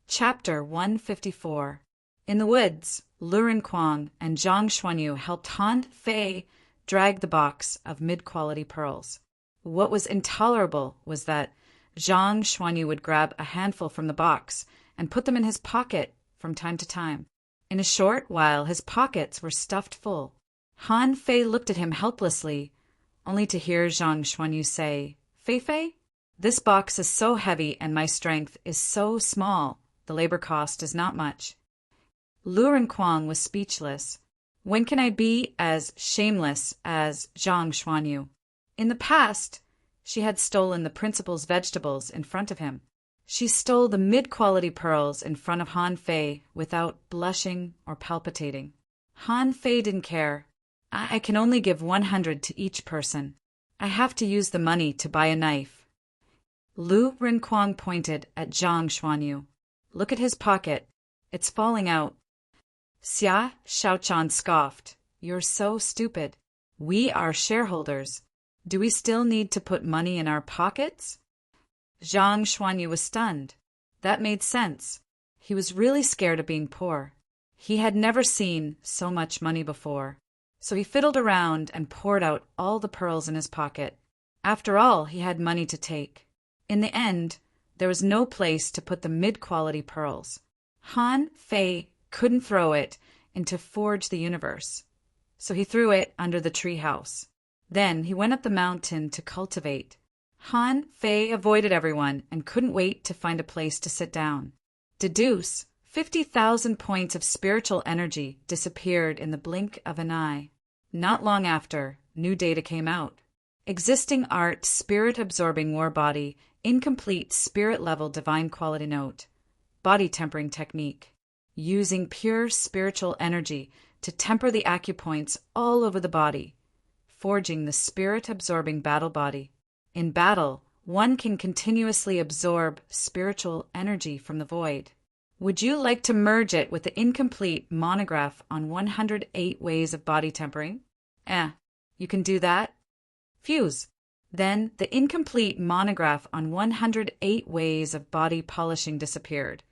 Chapter 154. In the woods, Lurin Quang and Zhang Xuanyu helped Han Fei drag the box of mid-quality pearls. What was intolerable was that Zhang Xuanyu would grab a handful from the box and put them in his pocket from time to time. In a short while his pockets were stuffed full. Han Fei looked at him helplessly, only to hear Zhang Xuanyu say, "Fei Fei, this box is so heavy and my strength is so small. The labor cost is not much." Lurin Quang was speechless. When can I be as shameless as Zhang Xuanyu? In the past, she had stolen the principal's vegetables in front of him. She stole the mid-quality pearls in front of Han Fei without blushing or palpitating. Han Fei didn't care. I can only give 100 to each person. I have to use the money to buy a knife. Lu Rinquang pointed at Zhang Xuanyu. Look at his pocket. It's falling out. Xia Shaochan scoffed. You're so stupid. We are shareholders. Do we still need to put money in our pockets? Zhang Xuanyu was stunned. That made sense. He was really scared of being poor. He had never seen so much money before. So he fiddled around and poured out all the pearls in his pocket. After all, he had money to take. In the end, there was no place to put the mid-quality pearls. Han Fei couldn't throw it into Forge the Universe, so he threw it under the treehouse. Then he went up the mountain to cultivate. Han Fei avoided everyone and couldn't wait to find a place to sit down. Deduce 50,000 points of spiritual energy disappeared in the blink of an eye. Not long after, new data came out. Existing art spirit-absorbing war body, incomplete spirit-level divine quality note. Body tempering technique. Using pure spiritual energy to temper the acupoints all over the body. Forging the spirit-absorbing battle body. In battle, one can continuously absorb spiritual energy from the void. Would you like to merge it with the incomplete monograph on 108 ways of body tempering? You can do that? Fuse. Then the incomplete monograph on 108 ways of body polishing disappeared,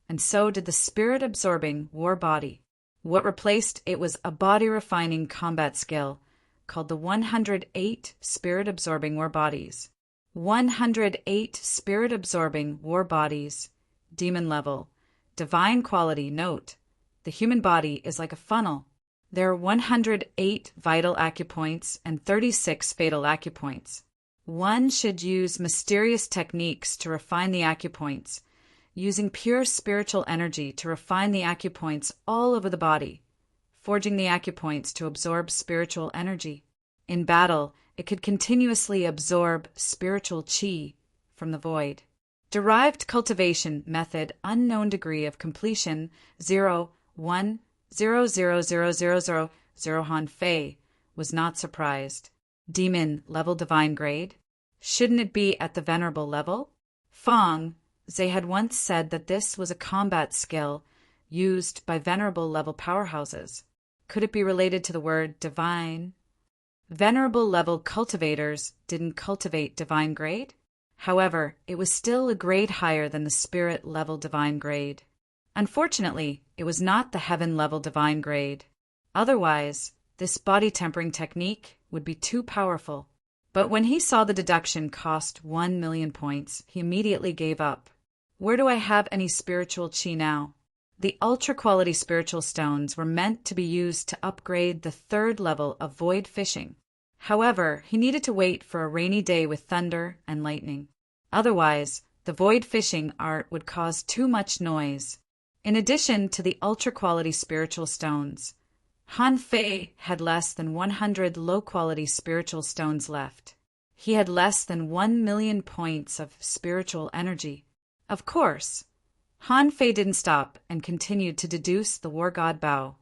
and so did the spirit-absorbing war body. What replaced it was a body-refining combat skill called the 108 spirit-absorbing war bodies. 108 spirit-absorbing war bodies, demon level, divine quality. Note, the human body is like a funnel. There are 108 vital acupoints and 36 fatal acupoints. One should use mysterious techniques to refine the acupoints, using pure spiritual energy to refine the acupoints all over the body, forging the acupoints to absorb spiritual energy. In battle, it could continuously absorb spiritual qi from the void. Derived cultivation method, unknown degree of completion 0, 1, 0, 0, 0, 0, 0, 0. Han Fei was not surprised. Demon level divine grade? Shouldn't it be at the venerable level? Fong Zhe had once said that this was a combat skill used by venerable level powerhouses. Could it be related to the word divine? Venerable level cultivators didn't cultivate divine grade? However, it was still a grade higher than the spirit level divine grade. Unfortunately, it was not the heaven level divine grade. Otherwise, this body tempering technique would be too powerful. But when he saw the deduction cost 1 million points, he immediately gave up. Where do I have any spiritual chi now? The ultra-quality spiritual stones were meant to be used to upgrade the 3rd level of void fishing. However, he needed to wait for a rainy day with thunder and lightning. Otherwise, the void fishing art would cause too much noise. In addition to the ultra-quality spiritual stones, Han Fei had less than 100 low-quality spiritual stones left. He had less than 1 million points of spiritual energy. Of course, Han Fei didn't stop and continued to deduce the war god Bao.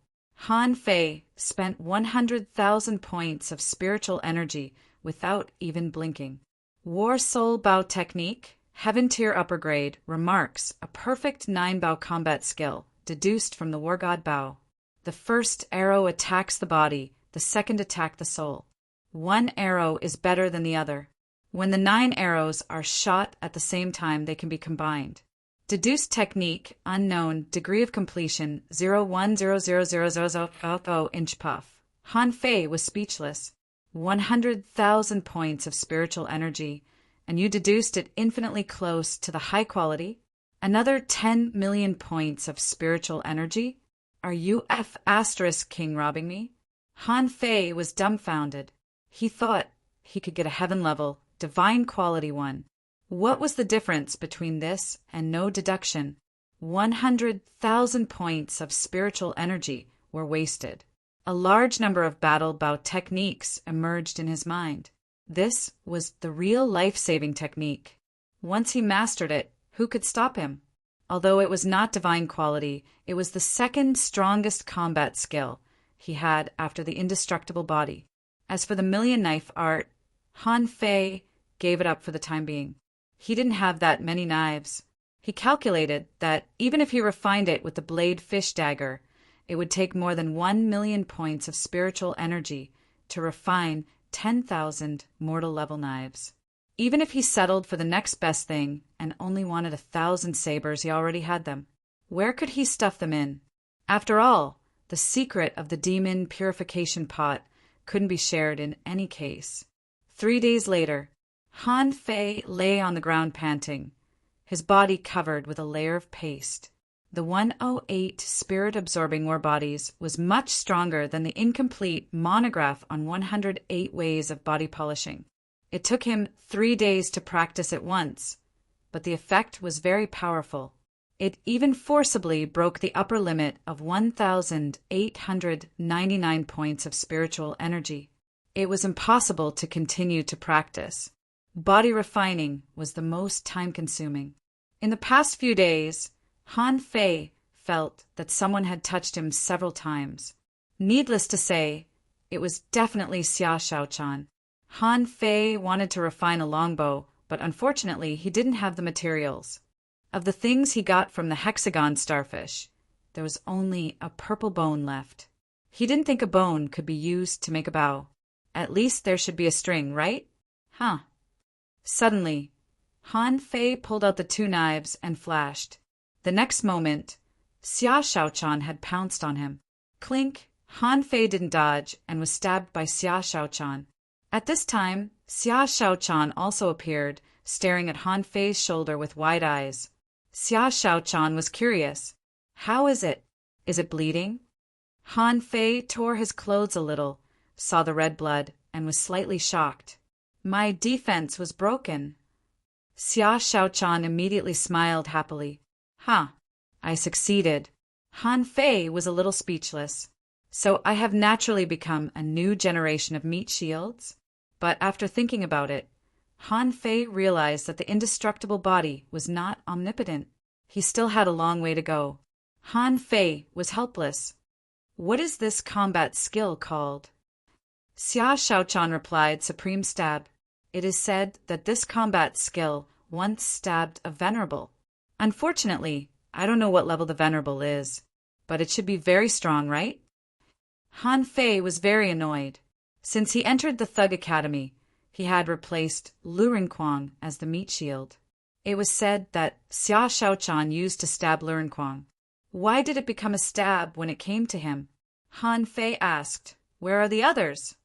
Han Fei spent 100,000 points of spiritual energy without even blinking. War Soul Bao technique, Heaven Tier upper grade, remarks a perfect 9 Bao combat skill, deduced from the war god Bao. The first arrow attacks the body, the second attack the soul. One arrow is better than the other. When the 9 arrows are shot at the same time, they can be combined. Deduced technique, unknown, degree of completion, 0.1000000 inch puff. Han Fei was speechless. 100,000 points of spiritual energy, and you deduced it infinitely close to the high quality? Another 10 million points of spiritual energy? Are you *king robbing me? Han Fei was dumbfounded. He thought he could get a heaven-level, divine quality one. What was the difference between this and no deduction? 100,000 points of spiritual energy were wasted. A large number of battle bout techniques emerged in his mind. This was the real life-saving technique. Once he mastered it, who could stop him? Although it was not divine quality, it was the second strongest combat skill he had after the indestructible body. As for the million knife art, Han Fei gave it up for the time being. He didn't have that many knives. He calculated that even if he refined it with the blade fish dagger, it would take more than 1 million points of spiritual energy to refine 10,000 mortal-level knives. Even if he settled for the next best thing and only wanted 1,000 sabers, he already had them. Where could he stuff them in? After all, the secret of the demon purification pot couldn't be shared in any case. 3 days later, Han Fei lay on the ground panting, his body covered with a layer of paste. The 108 spirit-absorbing ore bodies was much stronger than the incomplete monograph on 108 ways of body polishing. It took him 3 days to practice it once, but the effect was very powerful. It even forcibly broke the upper limit of 1,899 points of spiritual energy. It was impossible to continue to practice. Body refining was the most time-consuming. In the past few days, Han Fei felt that someone had touched him several times. Needless to say, it was definitely Xia Shaochan. Han Fei wanted to refine a longbow, but unfortunately he didn't have the materials. Of the things he got from the hexagon starfish, there was only a purple bone left. He didn't think a bone could be used to make a bow. At least there should be a string, right? Huh. Suddenly, Han Fei pulled out the 2 knives and flashed. The next moment, Xia Shaochan had pounced on him. Clink! Han Fei didn't dodge and was stabbed by Xia Shaochan. At this time, Xia Shaochan also appeared, staring at Han Fei's shoulder with wide eyes. Xia Shaochan was curious. How is it? Is it bleeding? Han Fei tore his clothes a little, saw the red blood, and was slightly shocked. My defense was broken. Xia Shaochan immediately smiled happily. I succeeded. Han Fei was a little speechless. So I have naturally become a new generation of meat shields? But after thinking about it, Han Fei realized that the indestructible body was not omnipotent. He still had a long way to go. Han Fei was helpless. What is this combat skill called? Xia Shaochan replied, Supreme Stab. It is said that this combat skill once stabbed a venerable. Unfortunately, I don't know what level the venerable is, but it should be very strong, right? Han Fei was very annoyed. Since he entered the Thug Academy, he had replaced Lu Rinquang as the meat shield. It was said that Xia Shaochan used to stab Lu Rinquang. Why did it become a stab when it came to him? Han Fei asked, Where are the others?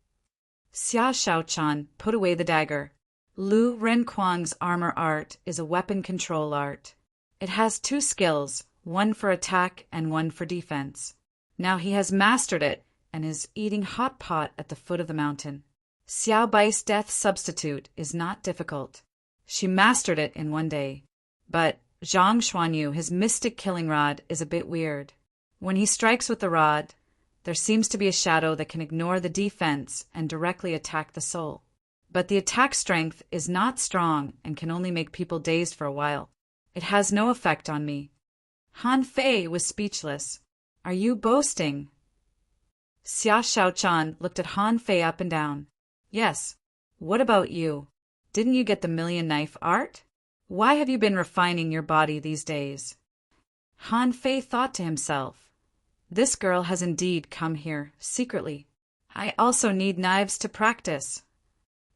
Xia Shaochan put away the dagger. Lu Rinquang's armor art is a weapon control art. It has 2 skills, one for attack and one for defense. Now he has mastered it and is eating hot pot at the foot of the mountain. Xiao Bai's death substitute is not difficult. She mastered it in 1 day. But Zhang Xuanyu, his mystic killing rod, is a bit weird. When he strikes with the rod, there seems to be a shadow that can ignore the defense and directly attack the soul. But the attack strength is not strong and can only make people dazed for a while. It has no effect on me. Han Fei was speechless. Are you boasting? Xia Shaochan looked at Han Fei up and down. Yes. What about you? Didn't you get the million knife art? Why have you been refining your body these days? Han Fei thought to himself, This girl has indeed come here, secretly. I also need knives to practice.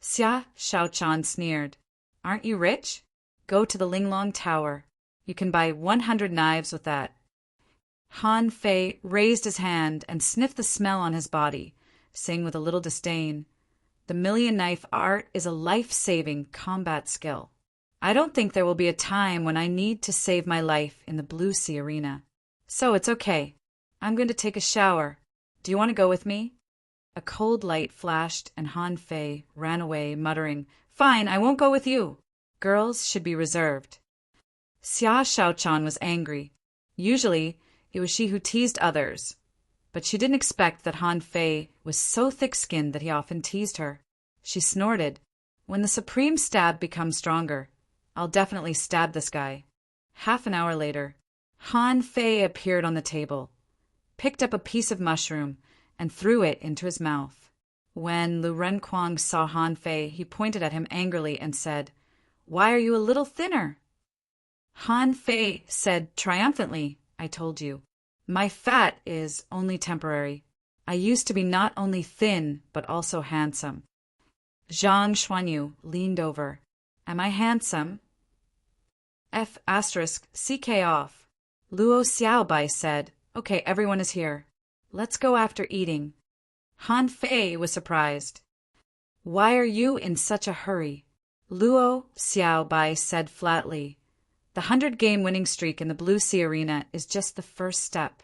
Xia Shaochan sneered. Aren't you rich? Go to the Linglong Tower. You can buy 100 knives with that. Han Fei raised his hand and sniffed the smell on his body, saying with a little disdain, "The million knife art is a life-saving combat skill. I don't think there will be a time when I need to save my life in the Blue Sea arena. So it's okay. I'm going to take a shower. Do you want to go with me?" A cold light flashed and Han Fei ran away, muttering, "Fine, I won't go with you. Girls should be reserved." Xia Shaochan was angry. Usually, it was she who teased others, but she didn't expect that Han Fei was so thick-skinned that he often teased her. She snorted, "When the supreme stab becomes stronger, I'll definitely stab this guy." Half an hour later, Han Fei appeared on the table, picked up a piece of mushroom, and threw it into his mouth. When Lu Renquang saw Han Fei, he pointed at him angrily and said, "Why are you a little thinner?" Han Fei said triumphantly, "I told you. My fat is only temporary. I used to be not only thin, but also handsome." Zhang Xuanyu leaned over. "Am I handsome?" CK off. Luo Xiaobai said, "Okay, everyone is here. Let's go after eating." Han Fei was surprised. "Why are you in such a hurry?" Luo Xiaobai said flatly, "The 100-game winning streak in the Blue Sea Arena is just the first step.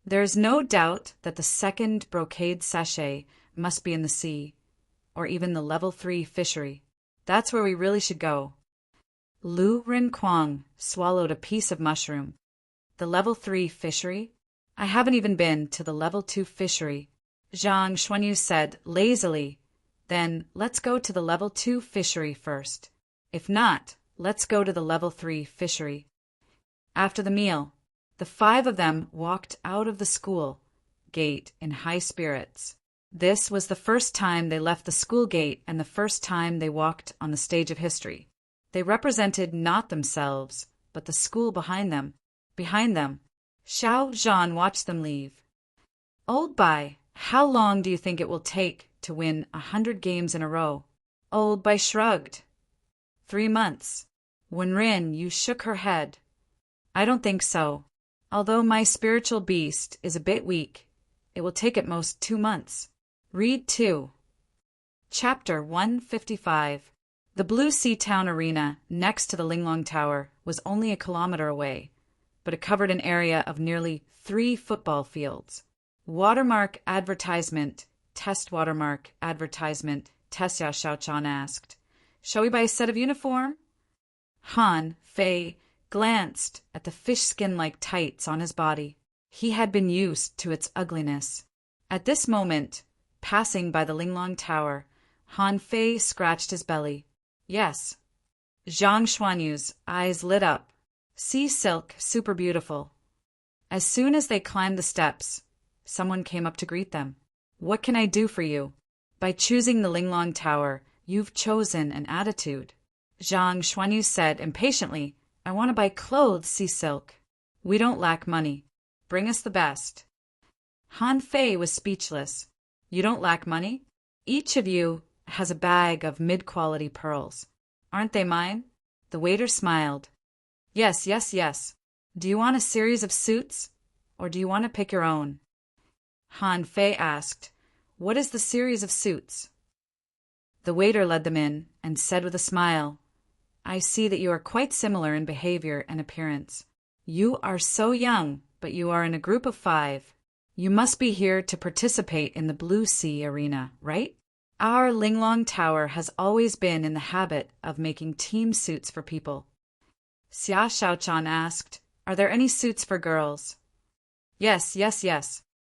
There is no doubt that the second brocade sachet must be in the sea, or even the level 3 fishery. That's where we really should go." Lu Renquang swallowed a piece of mushroom. "The level 3 fishery? I haven't even been to the level 2 fishery." Zhang Xuanyu said lazily, "Then let's go to the level 2 fishery first. If not, let's go to the level 3 fishery." After the meal, the 5 of them walked out of the school gate in high spirits. This was the first time they left the school gate and the first time they walked on the stage of history. They represented not themselves, but the school behind them. Behind them, Xiao Zhan watched them leave. "Old Bai, how long do you think it will take to win 100 games in a row?" Old Bai shrugged. 3 months. Wenrin, you shook her head. "I don't think so. Although my spiritual beast is a bit weak, it will take at most 2 months. Read 2. Chapter 155. The Blue Sea Town Arena, next to the Linglong Tower, was only a kilometer away, but it covered an area of nearly 3 football fields. Watermark advertisement, test watermark advertisement, Tessia Shaochan asked. "Shall we buy a set of uniform?" Han Fei glanced at the fish skin-like tights on his body. He had been used to its ugliness. At this moment, passing by the Linglong Tower, Han Fei scratched his belly. "Yes." Zhang Xuanyu's eyes lit up. "Sea silk, super beautiful." As soon as they climbed the steps, someone came up to greet them. "What can I do for you?" "By choosing the Linglong Tower, you've chosen an attitude." Zhang Xuanyu said impatiently, "I want to buy clothes, sea silk." "We don't lack money. Bring us the best." Han Fei was speechless. "You don't lack money? Each of you has a bag of mid-quality pearls. Aren't they mine?" The waiter smiled. Yes. Do you want a series of suits, or do you want to pick your own?" Han Fei asked, "What is the series of suits?" The waiter led them in and said with a smile, "I see that you are quite similar in behavior and appearance. You are so young, but you are in a group of 5. You must be here to participate in the Blue Sea Arena, right? Our Linglong Tower has always been in the habit of making team suits for people." Xia Shaochan asked, "Are there any suits for girls?" Yes.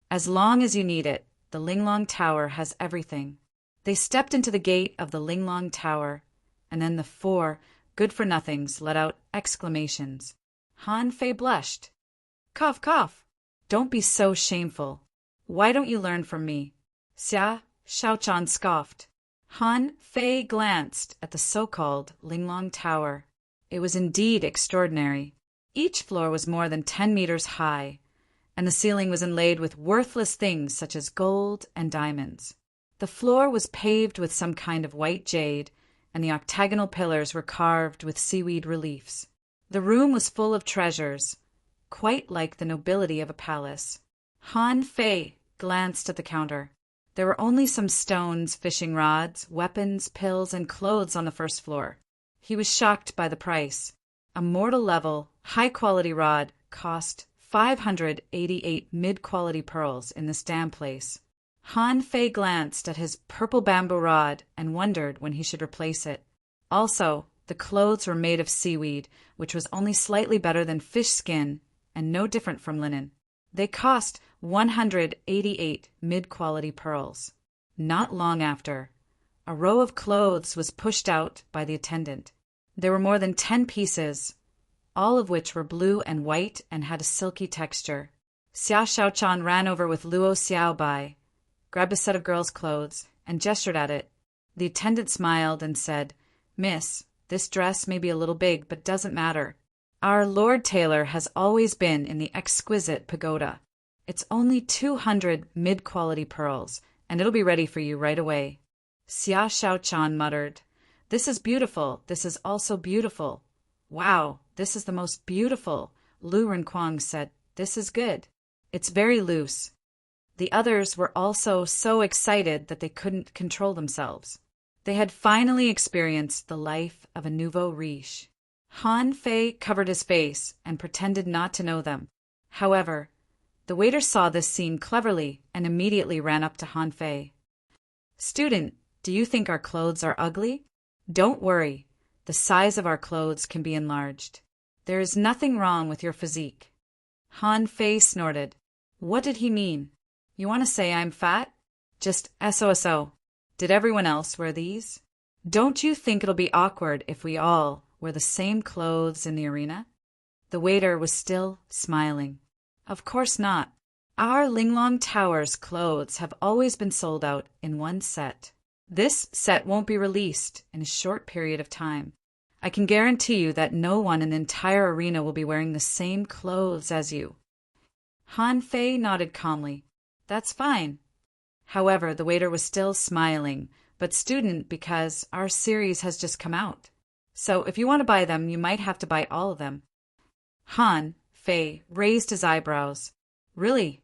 As long as you need it, the Linglong Tower has everything." They stepped into the gate of the Linglong Tower, and then the 4 good-for-nothings let out exclamations. Han Fei blushed. Cough. Don't be so shameful. Why don't you learn from me?" Xia Shaochan scoffed. Han Fei glanced at the so-called Linglong Tower. It was indeed extraordinary. Each floor was more than 10 meters high, and the ceiling was inlaid with worthless things such as gold and diamonds. The floor was paved with some kind of white jade, and the octagonal pillars were carved with seaweed reliefs. The room was full of treasures, quite like the nobility of a palace. Han Fei glanced at the counter. There were only some stones, fishing rods, weapons, pills, and clothes on the first floor. He was shocked by the price. A mortal-level, high-quality rod cost 588 mid-quality pearls in this damn place. Han Fei glanced at his purple bamboo rod and wondered when he should replace it. Also, the clothes were made of seaweed, which was only slightly better than fish skin and no different from linen. They cost 188 mid-quality pearls. Not long after, a row of clothes was pushed out by the attendant. There were more than 10 pieces, all of which were blue and white and had a silky texture. Xia Shaochan ran over with Luo Xiaobai, grabbed a set of girls' clothes, and gestured at it. The attendant smiled and said, "Miss, this dress may be a little big, but doesn't matter. Our Lord Tailor has always been in the exquisite pagoda. It's only 200 mid-quality pearls, and it'll be ready for you right away." Xia Shaochan muttered, "This is beautiful. This is also beautiful. Wow, this is the most beautiful." Lu Renquang said, "This is good. It's very loose." The others were also so excited that they couldn't control themselves. They had finally experienced the life of a nouveau riche. Han Fei covered his face and pretended not to know them. However, the waiter saw this scene cleverly and immediately ran up to Han Fei. "Student, do you think our clothes are ugly? Don't worry. The size of our clothes can be enlarged. There is nothing wrong with your physique." Han Fei snorted. What did he mean? You want to say I'm fat? Just SOSO. Did everyone else wear these? Don't you think it'll be awkward if we all wear the same clothes in the arena? The waiter was still smiling. Of course not. Our Linglong Tower's clothes have always been sold out in one set. This set won't be released in a short period of time. I can guarantee you that no one in the entire arena will be wearing the same clothes as you. Han Fei nodded calmly. That's fine. However, the waiter was still smiling, but student, because our series has just come out. So if you want to buy them, you might have to buy all of them. Han Fei raised his eyebrows. Really?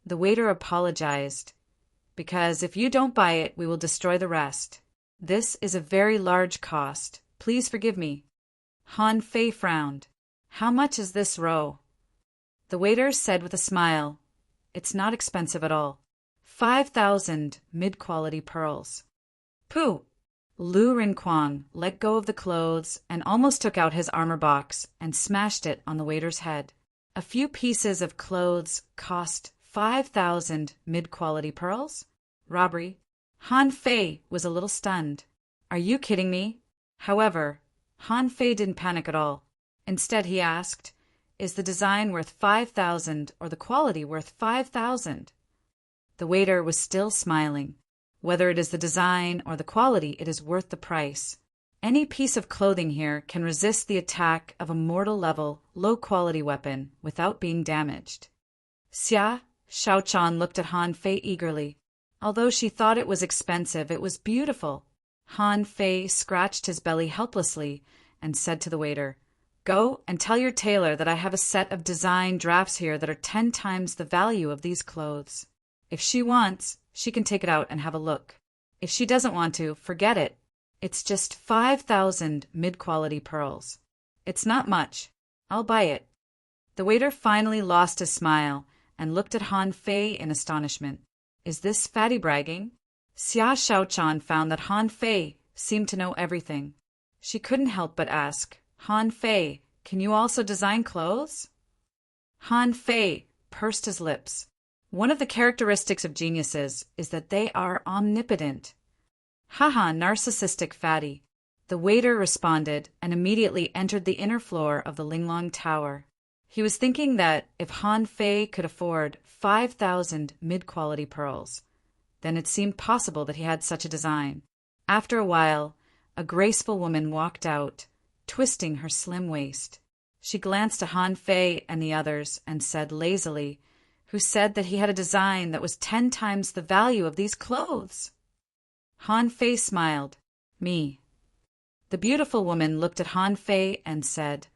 The waiter apologized. Because if you don't buy it, we will destroy the rest. This is a very large cost. Please forgive me. Han Fei frowned. How much is this row? The waiter said with a smile, "It's not expensive at all. 5,000 mid-quality pearls." Pooh! Lu Renquang let go of the clothes and almost took out his armor box and smashed it on the waiter's head. A few pieces of clothes cost 5,000 mid-quality pearls? Robbery. Han Fei was a little stunned. Are you kidding me? However, Han Fei didn't panic at all. Instead, he asked, "Is the design worth 5,000 or the quality worth 5,000? The waiter was still smiling. Whether it is the design or the quality, it is worth the price. Any piece of clothing here can resist the attack of a mortal-level, low-quality weapon without being damaged. Xia Shaochan looked at Han Fei eagerly. Although she thought it was expensive, it was beautiful. Han Fei scratched his belly helplessly and said to the waiter, "Go and tell your tailor that I have a set of design drafts here that are 10 times the value of these clothes. If she wants, she can take it out and have a look. If she doesn't want to, forget it. It's just 5,000 mid-quality pearls. It's not much. I'll buy it." The waiter finally lost his smile and looked at Han Fei in astonishment. Is this fatty bragging? Xia Shaochan found that Han Fei seemed to know everything. She couldn't help but ask, "Han Fei, can you also design clothes?" Han Fei pursed his lips. One of the characteristics of geniuses is that they are omnipotent. Haha, narcissistic fatty. The waiter responded and immediately entered the inner floor of the Linglong Tower. He was thinking that if Han Fei could afford 5,000 mid-quality pearls, then it seemed possible that he had such a design. After a while, a graceful woman walked out, twisting her slim waist. She glanced at Han Fei and the others and said lazily, "Who said that he had a design that was 10 times the value of these clothes?" Han Fei smiled. "Me." The beautiful woman looked at Han Fei and said,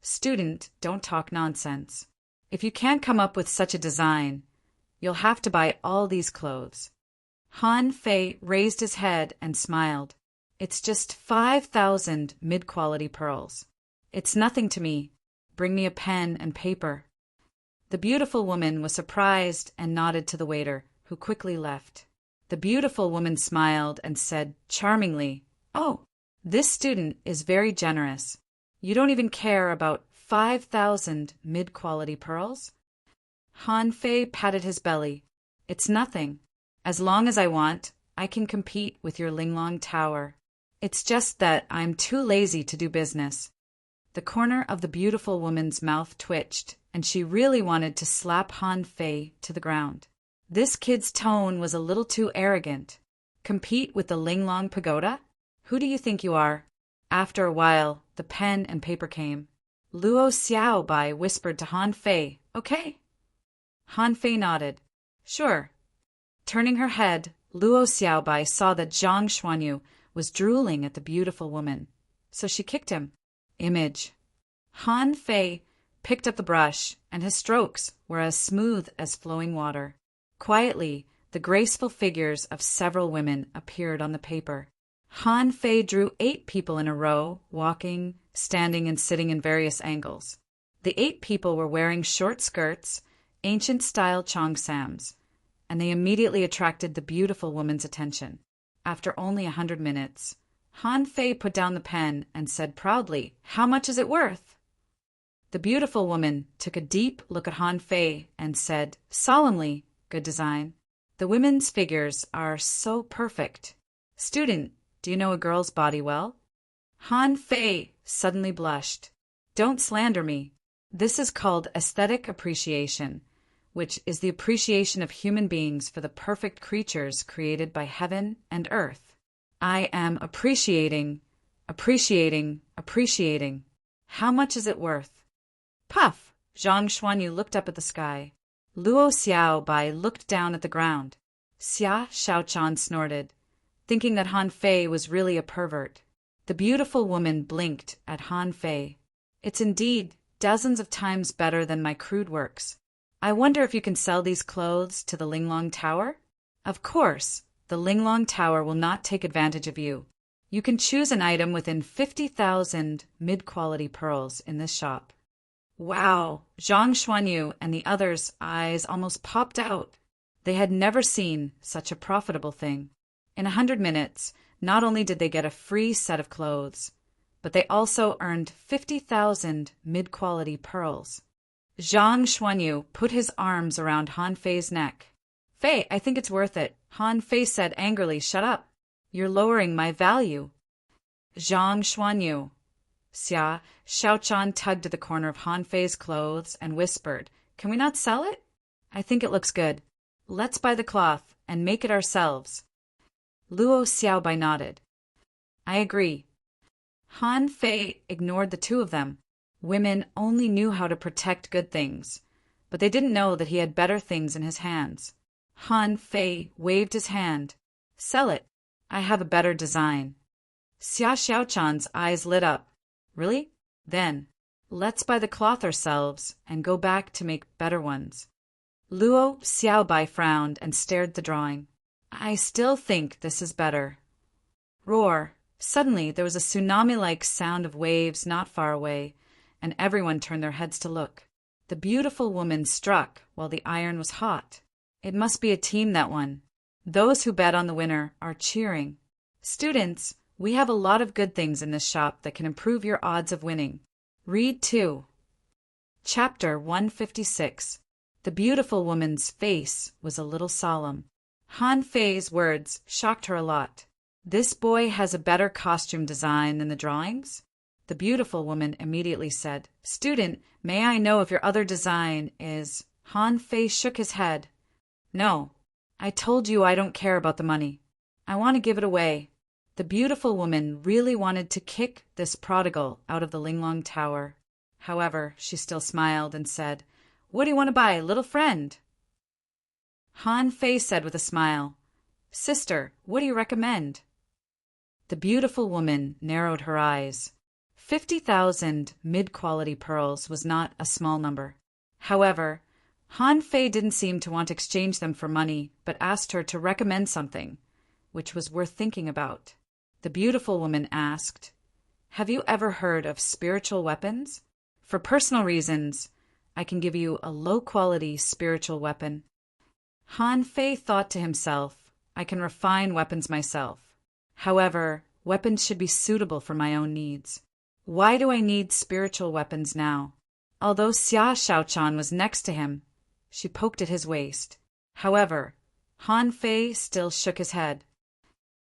Student, don't talk nonsense. If you can't come up with such a design, you'll have to buy all these clothes. Han Fei raised his head and smiled. It's just 5,000 mid-quality pearls. It's nothing to me. Bring me a pen and paper. The beautiful woman was surprised and nodded to the waiter, who quickly left. The beautiful woman smiled and said charmingly, "Oh, this student is very generous. You don't even care about 5,000 mid-quality pearls?" Han Fei patted his belly. "It's nothing. As long as I want, I can compete with your Linglong Tower. It's just that I'm too lazy to do business." The corner of the beautiful woman's mouth twitched, and she really wanted to slap Han Fei to the ground. This kid's tone was a little too arrogant. Compete with the Linglong Pagoda? Who do you think you are? After a while, the pen and paper came. Luo Xiaobai whispered to Han Fei, "Okay." Han Fei nodded. "Sure." Turning her head, Luo Xiaobai saw that Zhang Xuanyu was drooling at the beautiful woman, so she kicked him. Image. Han Fei picked up the brush, and his strokes were as smooth as flowing water. Quietly, the graceful figures of several women appeared on the paper. Han Fei drew 8 people in a row, walking, standing, and sitting in various angles. The 8 people were wearing short skirts, ancient-style cheongsams, and they immediately attracted the beautiful woman's attention. After only 100 minutes, Han Fei put down the pen and said proudly, "How much is it worth?" The beautiful woman took a deep look at Han Fei and said solemnly, "Good design. The women's figures are so perfect. Student, do you know a girl's body well?" Han Fei suddenly blushed. "Don't slander me. This is called aesthetic appreciation, which is the appreciation of human beings for the perfect creatures created by heaven and earth. I am appreciating. How much is it worth?" Puff! Zhang Xuanyu looked up at the sky. Luo Xiaobai looked down at the ground. Xia Shaochan snorted, thinking that Han Fei was really a pervert. The beautiful woman blinked at Han Fei. "It's indeed dozens of times better than my crude works. I wonder if you can sell these clothes to the Linglong Tower?" "Of course, the Linglong Tower will not take advantage of you. You can choose an item within 50,000 mid-quality pearls in this shop." Wow! Zhang Xuanyu and the others' eyes almost popped out. They had never seen such a profitable thing. In 100 minutes, not only did they get a free set of clothes, but they also earned 50,000 mid-quality pearls. Zhang Xuanyu put his arms around Han Fei's neck. "Fei, I think it's worth it." Han Fei said angrily, "Shut up. You're lowering my value." Zhang Xuanyu. Xia Shaochan tugged at the corner of Han Fei's clothes and whispered, "Can we not sell it? I think it looks good. Let's buy the cloth and make it ourselves." Luo Xiaobai nodded. "I agree." Han Fei ignored the two of them. Women only knew how to protect good things, but they didn't know that he had better things in his hands. Han Fei waved his hand. "Sell it. I have a better design." Xia Xiaochan's eyes lit up. "Really? Then, let's buy the cloth ourselves and go back to make better ones." Luo Xiaobai frowned and stared at the drawing. "I still think this is better." Roar! Suddenly there was a tsunami-like sound of waves not far away, and everyone turned their heads to look. The beautiful woman struck while the iron was hot. It must be a team that won. Those who bet on the winner are cheering. "Students, we have a lot of good things in this shop that can improve your odds of winning. Read 2. Chapter 156. The beautiful woman's face was a little solemn. Han Fei's words shocked her a lot. "This boy has a better costume design than the drawings?" The beautiful woman immediately said, "Student, may I know if your other design is—" Han Fei shook his head. "No, I told you I don't care about the money. I want to give it away." The beautiful woman really wanted to kick this prodigal out of the Linglong Tower. However, she still smiled and said, "What do you want to buy, little friend?" Han Fei said with a smile, "Sister, what do you recommend?" The beautiful woman narrowed her eyes. 50,000 mid-quality pearls was not a small number. However, Han Fei didn't seem to want to exchange them for money, but asked her to recommend something, which was worth thinking about. The beautiful woman asked, "Have you ever heard of spiritual weapons? For personal reasons, I can give you a low-quality spiritual weapon." Han Fei thought to himself, "I can refine weapons myself. However, weapons should be suitable for my own needs. Why do I need spiritual weapons now?" Although Xia Shaochan was next to him, she poked at his waist. However, Han Fei still shook his head.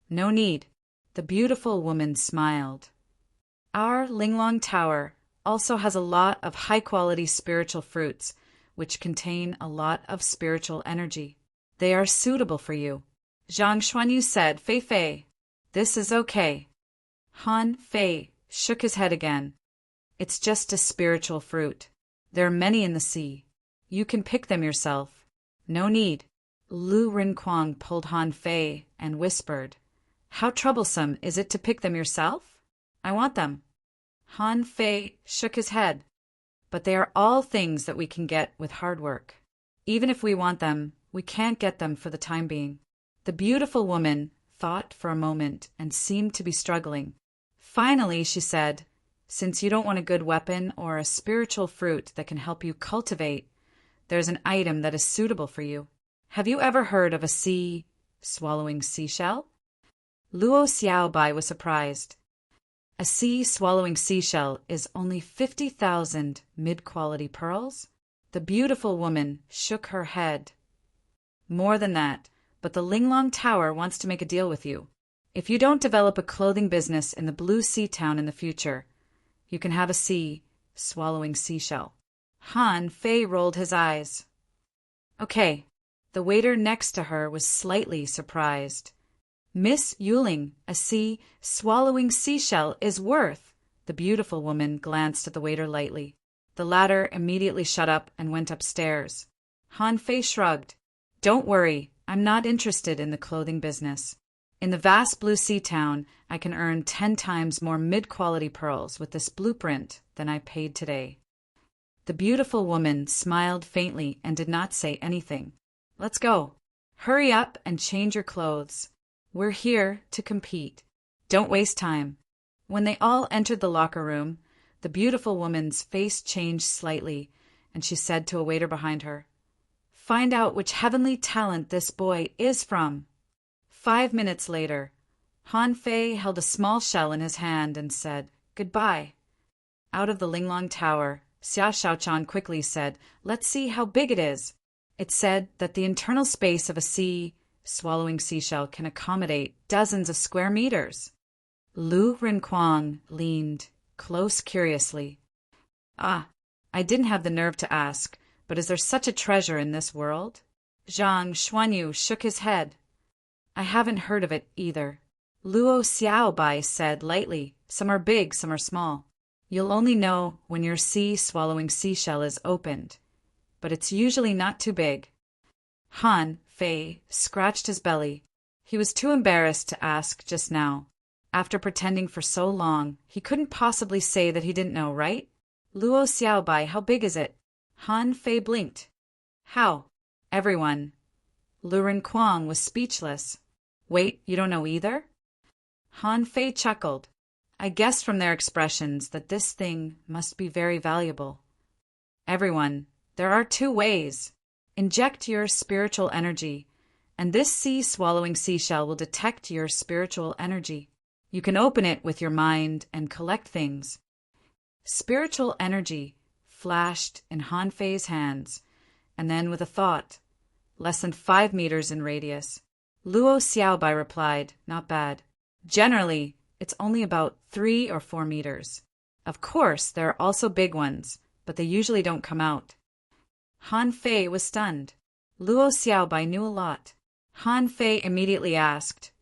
"No need." The beautiful woman smiled. "Our Linglong Tower also has a lot of high-quality spiritual fruits, which contain a lot of spiritual energy. They are suitable for you." Zhang Xuanyu said, "Fei Fei, this is okay." Han Fei shook his head again. "It's just a spiritual fruit. There are many in the sea. You can pick them yourself. No need." Lu Rinquang pulled Han Fei and whispered, "How troublesome is it to pick them yourself? I want them." Han Fei shook his head. "But they are all things that we can get with hard work. Even if we want them, we can't get them for the time being." The beautiful woman thought for a moment and seemed to be struggling. Finally, she said, "Since you don't want a good weapon or a spiritual fruit that can help you cultivate, there's an item that is suitable for you. Have you ever heard of a sea-swallowing seashell?" Luo Xiaobai was surprised. A sea-swallowing seashell is only 50,000 mid-quality pearls? The beautiful woman shook her head. "More than that, but the Linglong Tower wants to make a deal with you. If you don't develop a clothing business in the Blue Sea Town in the future, you can have a sea-swallowing seashell." Han Fei rolled his eyes. "Okay." The waiter next to her was slightly surprised. "Miss Yuling, a sea-swallowing seashell is worth—" The beautiful woman glanced at the waiter lightly. The latter immediately shut up and went upstairs. Han Fei shrugged. "Don't worry, I'm not interested in the clothing business. In the vast Blue Sea Town, I can earn 10 times more mid-quality pearls with this blueprint than I paid today." The beautiful woman smiled faintly and did not say anything. "Let's go. Hurry up and change your clothes. We're here to compete. Don't waste time." When they all entered the locker room, the beautiful woman's face changed slightly, and she said to a waiter behind her, "Find out which heavenly talent this boy is from." 5 minutes later, Han Fei held a small shell in his hand and said, "Goodbye." Out of the Linglong Tower, Xia Shaochan quickly said, "Let's see how big it is." It said that the internal space of a sea-swallowing seashell can accommodate dozens of square meters. Lu Rinquang leaned close curiously. "Ah, I didn't have the nerve to ask, but is there such a treasure in this world?" Zhang Xuanyu shook his head. "I haven't heard of it either." Luo Xiaobai said lightly, "Some are big, some are small. You'll only know when your sea-swallowing seashell is opened, but it's usually not too big." Han Fei scratched his belly. He was too embarrassed to ask just now. After pretending for so long, he couldn't possibly say that he didn't know, right? "Luo Xiaobai, how big is it?" Han Fei blinked. "How?" Everyone. Lu Rinquang was speechless. "Wait, you don't know either?" Han Fei chuckled. "I guessed from their expressions that this thing must be very valuable." Everyone. "There are 2 ways. Inject your spiritual energy, and this sea-swallowing seashell will detect your spiritual energy. You can open it with your mind and collect things." Spiritual energy flashed in Han Fei's hands, and then with a thought, "Less than 5 meters in radius." Luo Xiaobai replied, "Not bad. Generally, it's only about 3 or 4 meters. Of course, there are also big ones, but they usually don't come out." Han Fei was stunned. Luo Xiaobai knew a lot. Han Fei immediately asked,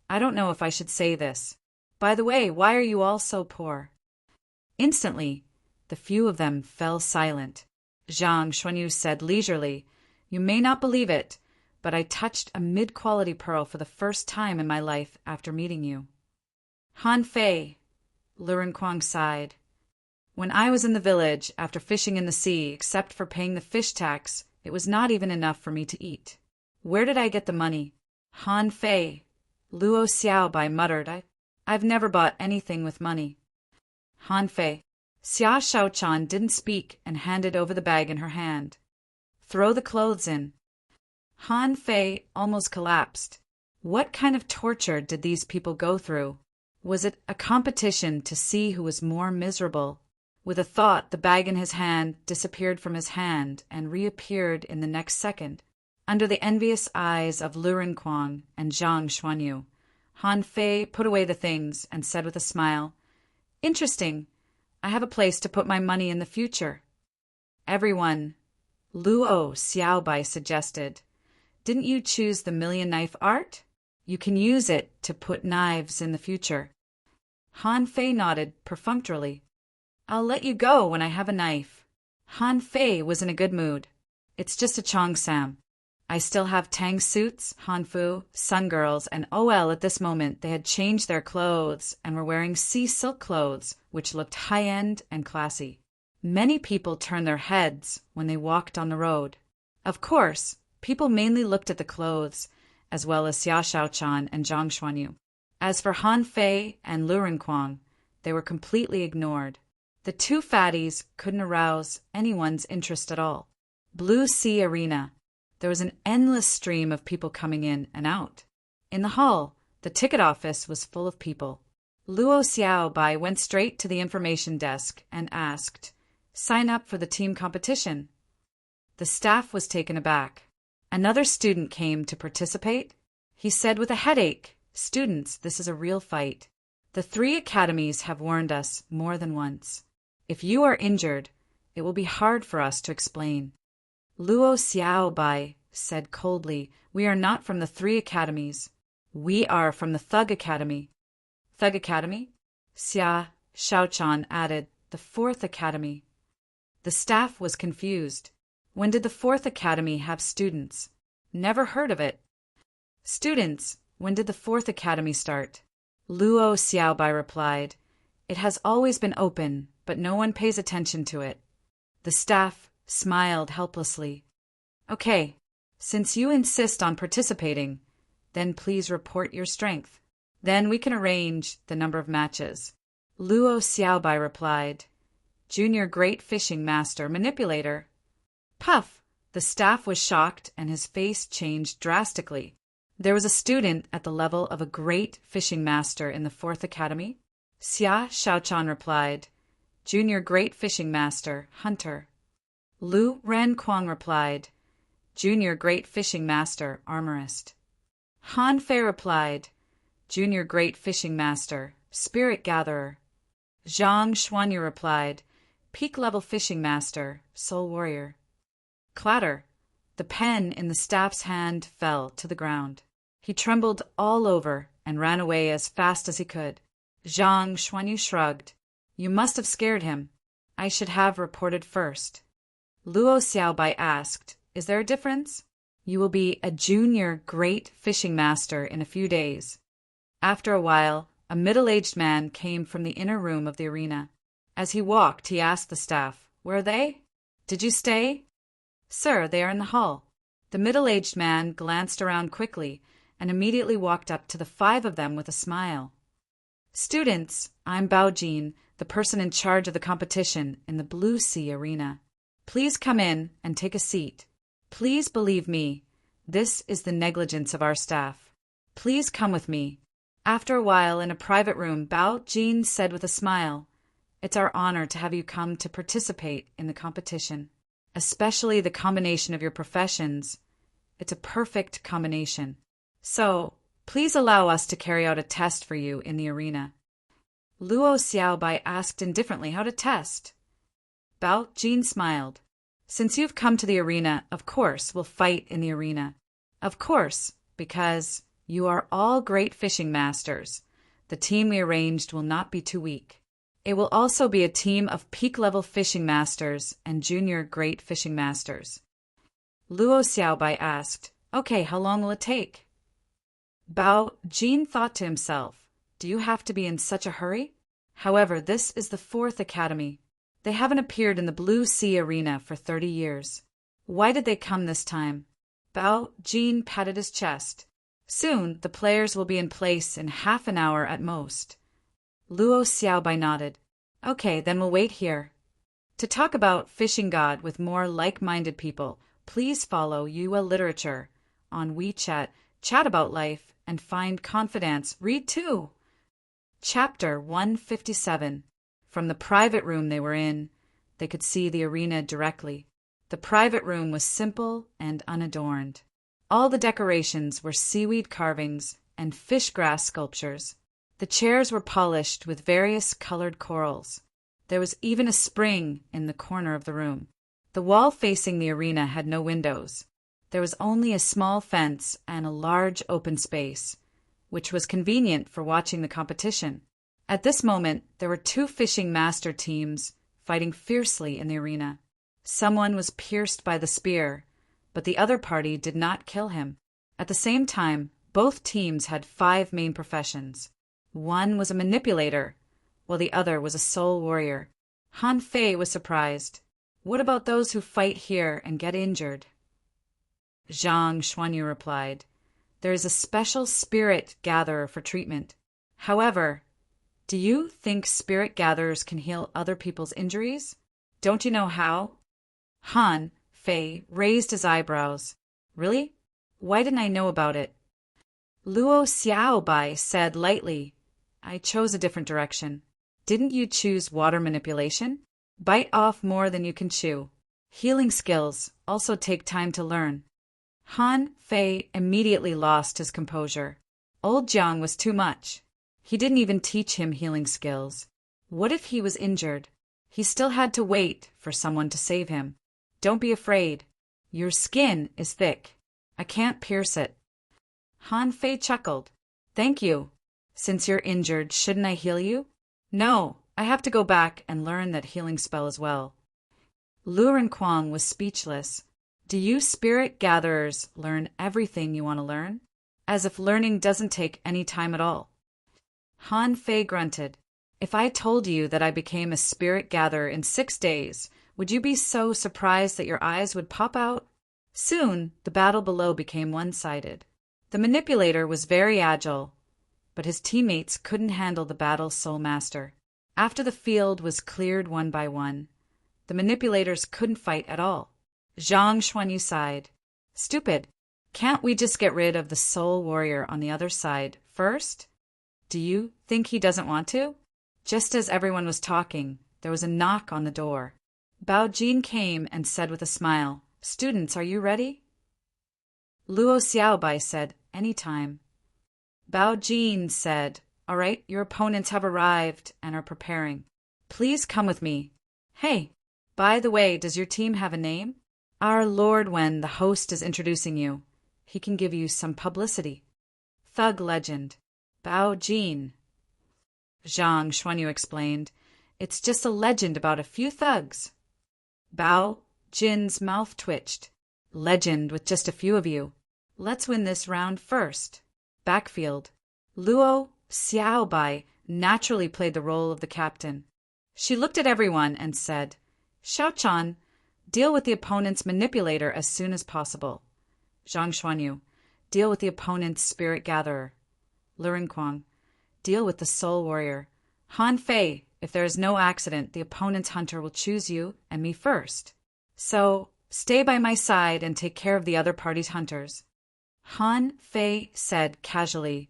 "I don't know if I should say this. By the way, why are you all so poor?" Instantly, the few of them fell silent. Zhang Xuanyu said leisurely, "You may not believe it, but I touched a mid-quality pearl for the first time in my life after meeting you." Han Fei, Lurin Kwang sighed. When I was in the village, after fishing in the sea, except for paying the fish tax, it was not even enough for me to eat. Where did I get the money? Han Fei, Luo Xiaobai muttered. I've never bought anything with money. Han Fei. Xia Shaochan didn't speak and handed over the bag in her hand. Throw the clothes in. Han Fei almost collapsed. What kind of torture did these people go through? Was it a competition to see who was more miserable? With a thought, the bag in his hand disappeared from his hand and reappeared in the next second. Under the envious eyes of Lurin Kwang and Zhang Xuanyu, Han Fei put away the things and said with a smile, Interesting. I have a place to put my money in the future. Everyone, Luo Xiaobai suggested. Didn't you choose the million knife art? You can use it to put knives in the future. Han Fei nodded perfunctorily. I'll let you go when I have a knife. Han Fei was in a good mood. It's just a Cheongsam. I still have Tang suits, Hanfu, Sun Girls, and OL at this moment they had changed their clothes and were wearing sea silk clothes, which looked high-end and classy. Many people turned their heads when they walked on the road. Of course, people mainly looked at the clothes, as well as Xia Shaochan and Zhang Xuanyu. As for Han Fei and Lurin Kwang, they were completely ignored. The two fatties couldn't arouse anyone's interest at all. Blue Sea Arena. There was an endless stream of people coming in and out. In the hall, the ticket office was full of people. Luo Xiaobai went straight to the information desk and asked, Sign up for the team competition. The staff was taken aback. Another student came to participate. He said with a headache, Students, this is a real fight. The 3 academies have warned us more than once. If you are injured, it will be hard for us to explain. Luo Xiaobai said coldly, We are not from the 3 academies. We are from the Thug Academy. Thug Academy? Xia Shaochan added, The 4th Academy. The staff was confused. When did the 4th Academy have students? Never heard of it. Students, when did the 4th Academy start? Luo Xiaobai replied, It has always been open, but no one pays attention to it. The staff smiled helplessly. Okay, since you insist on participating, then please report your strength. Then we can arrange the number of matches. Luo Xiaobai replied, Junior Great Fishing Master Manipulator. Puff! The staff was shocked and his face changed drastically. There was a student at the level of a Great Fishing Master in the 4th Academy. Xia Shaochan replied, Junior Great Fishing Master, Hunter. Lu Ren Kwang replied, Junior Great Fishing Master, Armorist. Han Fei replied, Junior Great Fishing Master, Spirit Gatherer. Zhang Xuanyu replied, Peak Level Fishing Master, Soul Warrior. Clatter! The pen in the staff's hand fell to the ground. He trembled all over and ran away as fast as he could. Zhang Xuanyu shrugged. You must have scared him. I should have reported first. Luo Xiaobai asked, Is there a difference? You will be a Junior Great Fishing Master in a few days. After a while, a middle-aged man came from the inner room of the arena. As he walked, he asked the staff, Where are they? Did you stay? Sir, they are in the hall. The middle-aged man glanced around quickly and immediately walked up to the 5 of them with a smile. Students, I'm Bao Jin, the person in charge of the competition in the Blue Sea Arena. Please come in and take a seat. Please believe me, this is the negligence of our staff. Please come with me. After a while, in a private room, Bao Jin said with a smile, It's our honor to have you come to participate in the competition, especially the combination of your professions. It's a perfect combination. So, please allow us to carry out a test for you in the arena. Luo Xiaobai asked indifferently how to test. Bao Jin smiled. Since you've come to the arena, of course we'll fight in the arena. Of course, because you are all great fishing masters. The team we arranged will not be too weak. It will also be a team of peak-level fishing masters and junior great fishing masters. Luo Xiaobai asked, Okay, how long will it take? Bao Jin thought to himself, Do you have to be in such a hurry? However, this is the fourth academy. They haven't appeared in the Blue Sea Arena for 30 years. Why did they come this time? Bao Jin patted his chest. Soon, the players will be in place in half an hour at most. Luo Xiaobai nodded. Okay, then we'll wait here. To talk about Fishing God with more like-minded people, please follow Yue Literature on WeChat, chat about life, and find confidence. Read too. Chapter 157. From the private room they were in, they could see the arena directly. The private room was simple and unadorned. All the decorations were seaweed carvings and fish grass sculptures. The chairs were polished with various colored corals. There was even a spring in the corner of the room. The wall facing the arena had no windows. There was only a small fence and a large open space, which was convenient for watching the competition. At this moment, there were two fishing master teams fighting fiercely in the arena. Someone was pierced by the spear, but the other party did not kill him. At the same time, both teams had 5 main professions. One was a manipulator, while the other was a soul warrior. Han Fei was surprised. What about those who fight here and get injured? Zhang Xuanyu replied, there is a special spirit gatherer for treatment. However, do you think spirit gatherers can heal other people's injuries? Don't you know how? Han Fei raised his eyebrows. Really? Why didn't I know about it? Luo Xiaobai said lightly, I chose a different direction. Didn't you choose water manipulation? Bite off more than you can chew. Healing skills also take time to learn. Han Fei immediately lost his composure. Old Jiang was too much. He didn't even teach him healing skills. What if he was injured? He still had to wait for someone to save him. Don't be afraid. Your skin is thick. I can't pierce it. Han Fei chuckled. Thank you. Since you're injured, shouldn't I heal you? No, I have to go back and learn that healing spell as well. Lu Renquang was speechless. Do you spirit gatherers learn everything you want to learn? As if learning doesn't take any time at all. Han Fei grunted. If I told you that I became a spirit gatherer in 6 days, would you be so surprised that your eyes would pop out? Soon, the battle below became one-sided. The manipulator was very agile, but his teammates couldn't handle the battle's soul master. After the field was cleared one by one, the manipulators couldn't fight at all. Zhang Xuanyu sighed. Stupid. Can't we just get rid of the soul warrior on the other side first? Do you think he doesn't want to? Just as everyone was talking, there was a knock on the door. Bao Jin came and said with a smile, Students, are you ready? Luo Xiaobai said, Anytime. Bao Jin said, All right, your opponents have arrived and are preparing. Please come with me. Hey, by the way, does your team have a name? Our Lord Wen, the host, is introducing you. He can give you some publicity. Thug legend. Bao Jin. Zhang Xuanyu explained, It's just a legend about a few thugs. Bao Jin's mouth twitched. Legend with just a few of you. Let's win this round first. Backfield. Luo Xiaobai naturally played the role of the captain. She looked at everyone and said, Xiaochan, deal with the opponent's manipulator as soon as possible. Zhang Xuanyu, deal with the opponent's spirit gatherer. Lu Renquang, deal with the soul warrior. Han Fei, if there is no accident, the opponent's hunter will choose you and me first. So, stay by my side and take care of the other party's hunters. Han Fei said casually,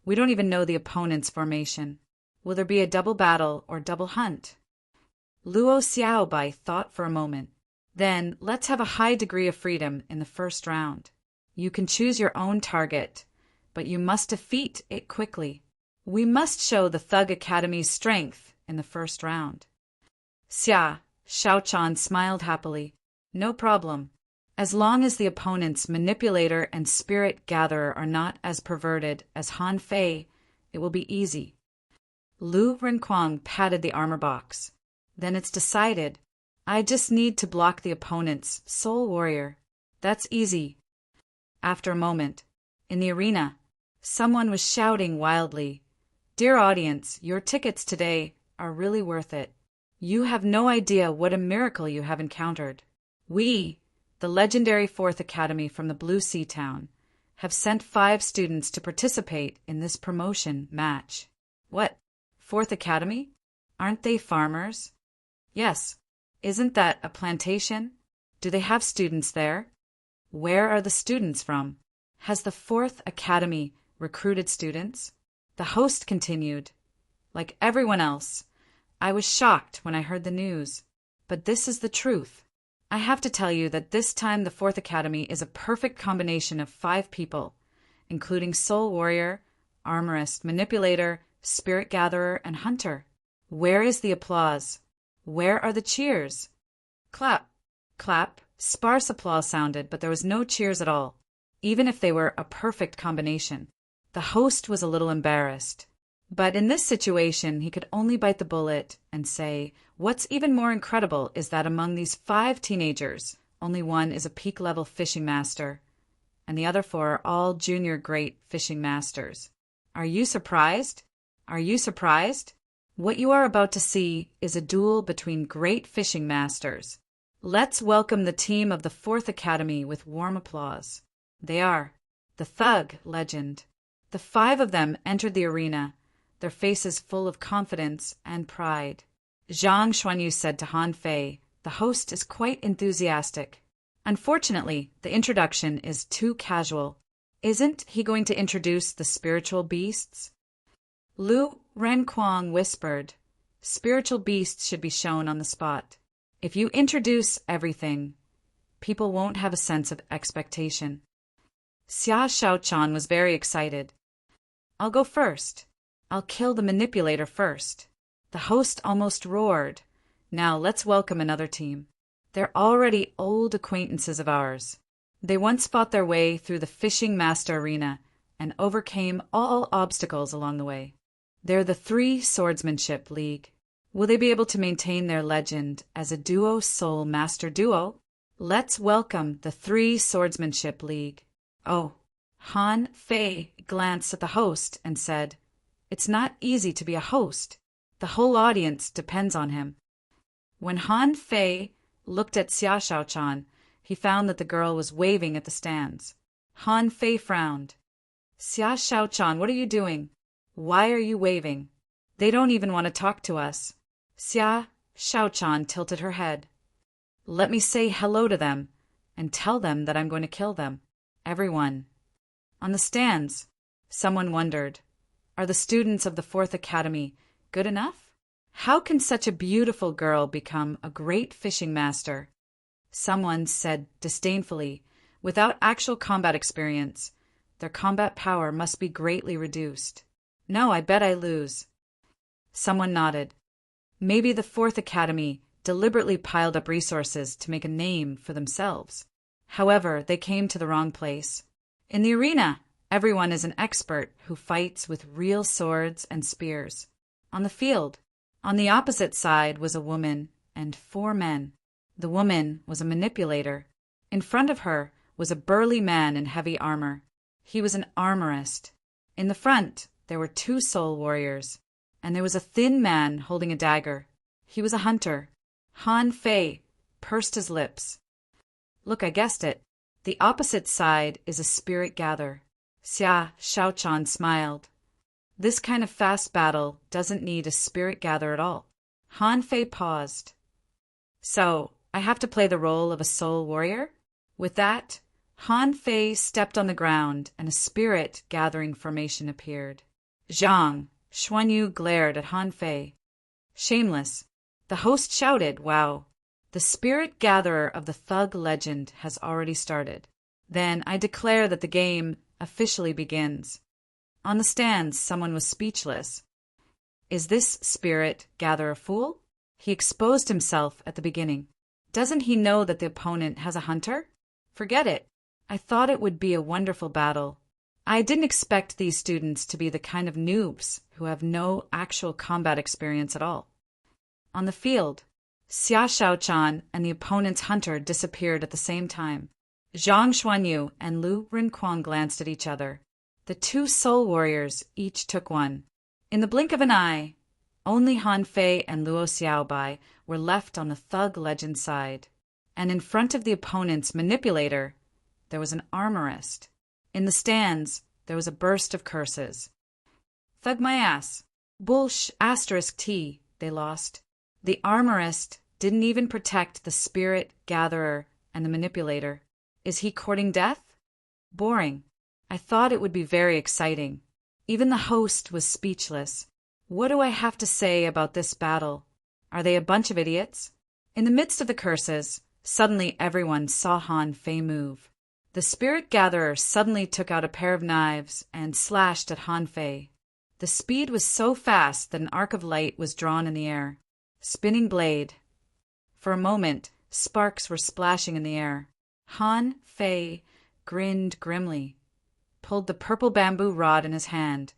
We don't even know the opponent's formation. Will there be a double battle or double hunt? Luo Xiaobai thought for a moment. Then, let's have a high degree of freedom in the first round. You can choose your own target, but you must defeat it quickly. We must show the Thug Academy's strength in the first round. Xiaochan smiled happily. No problem. As long as the opponent's manipulator and spirit gatherer are not as perverted as Han Fei, it will be easy. Lu Renquang patted the armor box. Then it's decided. I just need to block the opponent's soul warrior. That's easy. After a moment, in the arena, someone was shouting wildly, Dear audience, your tickets today are really worth it. You have no idea what a miracle you have encountered. We, the legendary 4th Academy from the Blue Sea Town, have sent 5 students to participate in this promotion match. What? 4th Academy? Aren't they farmers? Yes. Isn't that a plantation? Do they have students there? Where are the students from? Has the 4th Academy recruited students? The host continued. Like everyone else, I was shocked when I heard the news. But this is the truth. I have to tell you that this time the 4th Academy is a perfect combination of 5 people, including soul warrior, armorist, manipulator, spirit gatherer, and hunter. Where is the applause? Where are the cheers? Clap, clap. Sparse applause sounded, but there was no cheers at all, even if they were a perfect combination. The host was a little embarrassed. But in this situation, he could only bite the bullet and say, what's even more incredible is that among these 5 teenagers, only one is a peak-level fishing master, and the other 4 are all junior great fishing masters. Are you surprised? Are you surprised? What you are about to see is a duel between great fishing masters. Let's welcome the team of the 4th Academy with warm applause. They are the Thug Legend. The 5 of them entered the arena, their faces full of confidence and pride. Zhang Xuanyu said to Han Fei, the host is quite enthusiastic. Unfortunately, the introduction is too casual. Isn't he going to introduce the spiritual beasts? Lu Renquang whispered, spiritual beasts should be shown on the spot. If you introduce everything, people won't have a sense of expectation. Xia Shaochan was very excited. I'll go first. I'll kill the manipulator first. The host almost roared. Now let's welcome another team. They're already old acquaintances of ours. They once fought their way through the fishing master arena and overcame all obstacles along the way. They're the 3 Swordsmanship League. Will they be able to maintain their legend as a duo soul master duo? Let's welcome the 3 Swordsmanship League. Oh, Han Fei glanced at the host and said, it's not easy to be a host. The whole audience depends on him. When Han Fei looked at Xia Shaochan, he found that the girl was waving at the stands. Han Fei frowned. Xia Shaochan, what are you doing? Why are you waving? They don't even want to talk to us. Xia Shaochan tilted her head. Let me say hello to them and tell them that I'm going to kill them. Everyone. On the stands, someone wondered, are the students of the 4th Academy good enough? How can such a beautiful girl become a great fishing master? Someone said disdainfully, without actual combat experience, their combat power must be greatly reduced. No, I bet I lose. Someone nodded. Maybe the 4th Academy deliberately piled up resources to make a name for themselves. However, they came to the wrong place. In the arena, everyone is an expert who fights with real swords and spears. On the field, on the opposite side was a woman and 4 men. The woman was a manipulator. In front of her was a burly man in heavy armor. He was an armorist. In the front, there were 2 soul warriors, and there was a thin man holding a dagger. He was a hunter. Han Fei pursed his lips. Look, I guessed it. The opposite side is a spirit gatherer. Xia Shaochan smiled. This kind of fast battle doesn't need a spirit gatherer at all. Han Fei paused. So, I have to play the role of a soul warrior? With that, Han Fei stepped on the ground and a spirit gathering formation appeared. Zhang Xuanyu glared at Han Fei. Shameless. The host shouted, wow. The spirit gatherer of the Thug Legend has already started. Then I declare that the game officially begins. On the stands, someone was speechless. Is this spirit gatherer a fool? He exposed himself at the beginning. Doesn't he know that the opponent has a hunter? Forget it. I thought it would be a wonderful battle. I didn't expect these students to be the kind of noobs who have no actual combat experience at all. On the field, Xia Shaochan and the opponent's hunter disappeared at the same time. Zhang Xuanyu and Lu Renquang glanced at each other. The 2 soul warriors each took one. In the blink of an eye, Only Han Fei and Luo Xiaobai were left on the thug legend side. And in front of the opponent's manipulator, there was an armorist. In the stands, there was a burst of curses. Thug my ass. Bullsh asterisk T, they lost. The armorist didn't even protect the spirit gatherer and the manipulator. Is he courting death? Boring. I thought it would be very exciting. Even the host was speechless. What do I have to say about this battle? Are they a bunch of idiots? In the midst of the curses, suddenly everyone saw Han Fei move. The spirit gatherer suddenly took out a pair of knives and slashed at Han Fei. The speed was so fast that an arc of light was drawn in the air. Spinning blade. For a moment, sparks were splashing in the air. Han Fei grinned grimly, pulled the purple bamboo rod in his hand,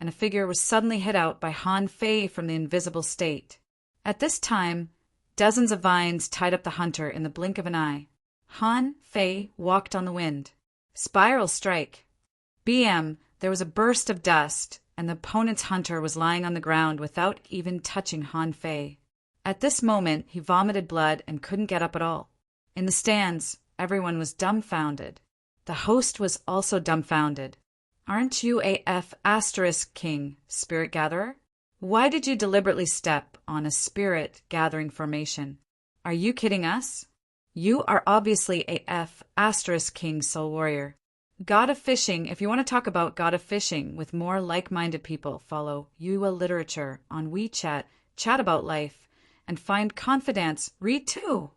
and a figure was suddenly hit out by Han Fei from the invisible state. At this time, dozens of vines tied up the hunter in the blink of an eye. Han Fei walked on the wind. Spiral strike. BM, there was a burst of dust, and the opponent's hunter was lying on the ground without even touching Han Fei. At this moment, he vomited blood and couldn't get up at all. In the stands, everyone was dumbfounded. The host was also dumbfounded. Aren't you a F asterisk king, spirit gatherer? Why did you deliberately step on a spirit gathering formation? Are you kidding us? You are obviously a F asterisk king soul warrior. God of Fishing. If you want to talk about God of Fishing with more like-minded people, follow Yua Literature on WeChat, chat about life, and find confidence. Read too.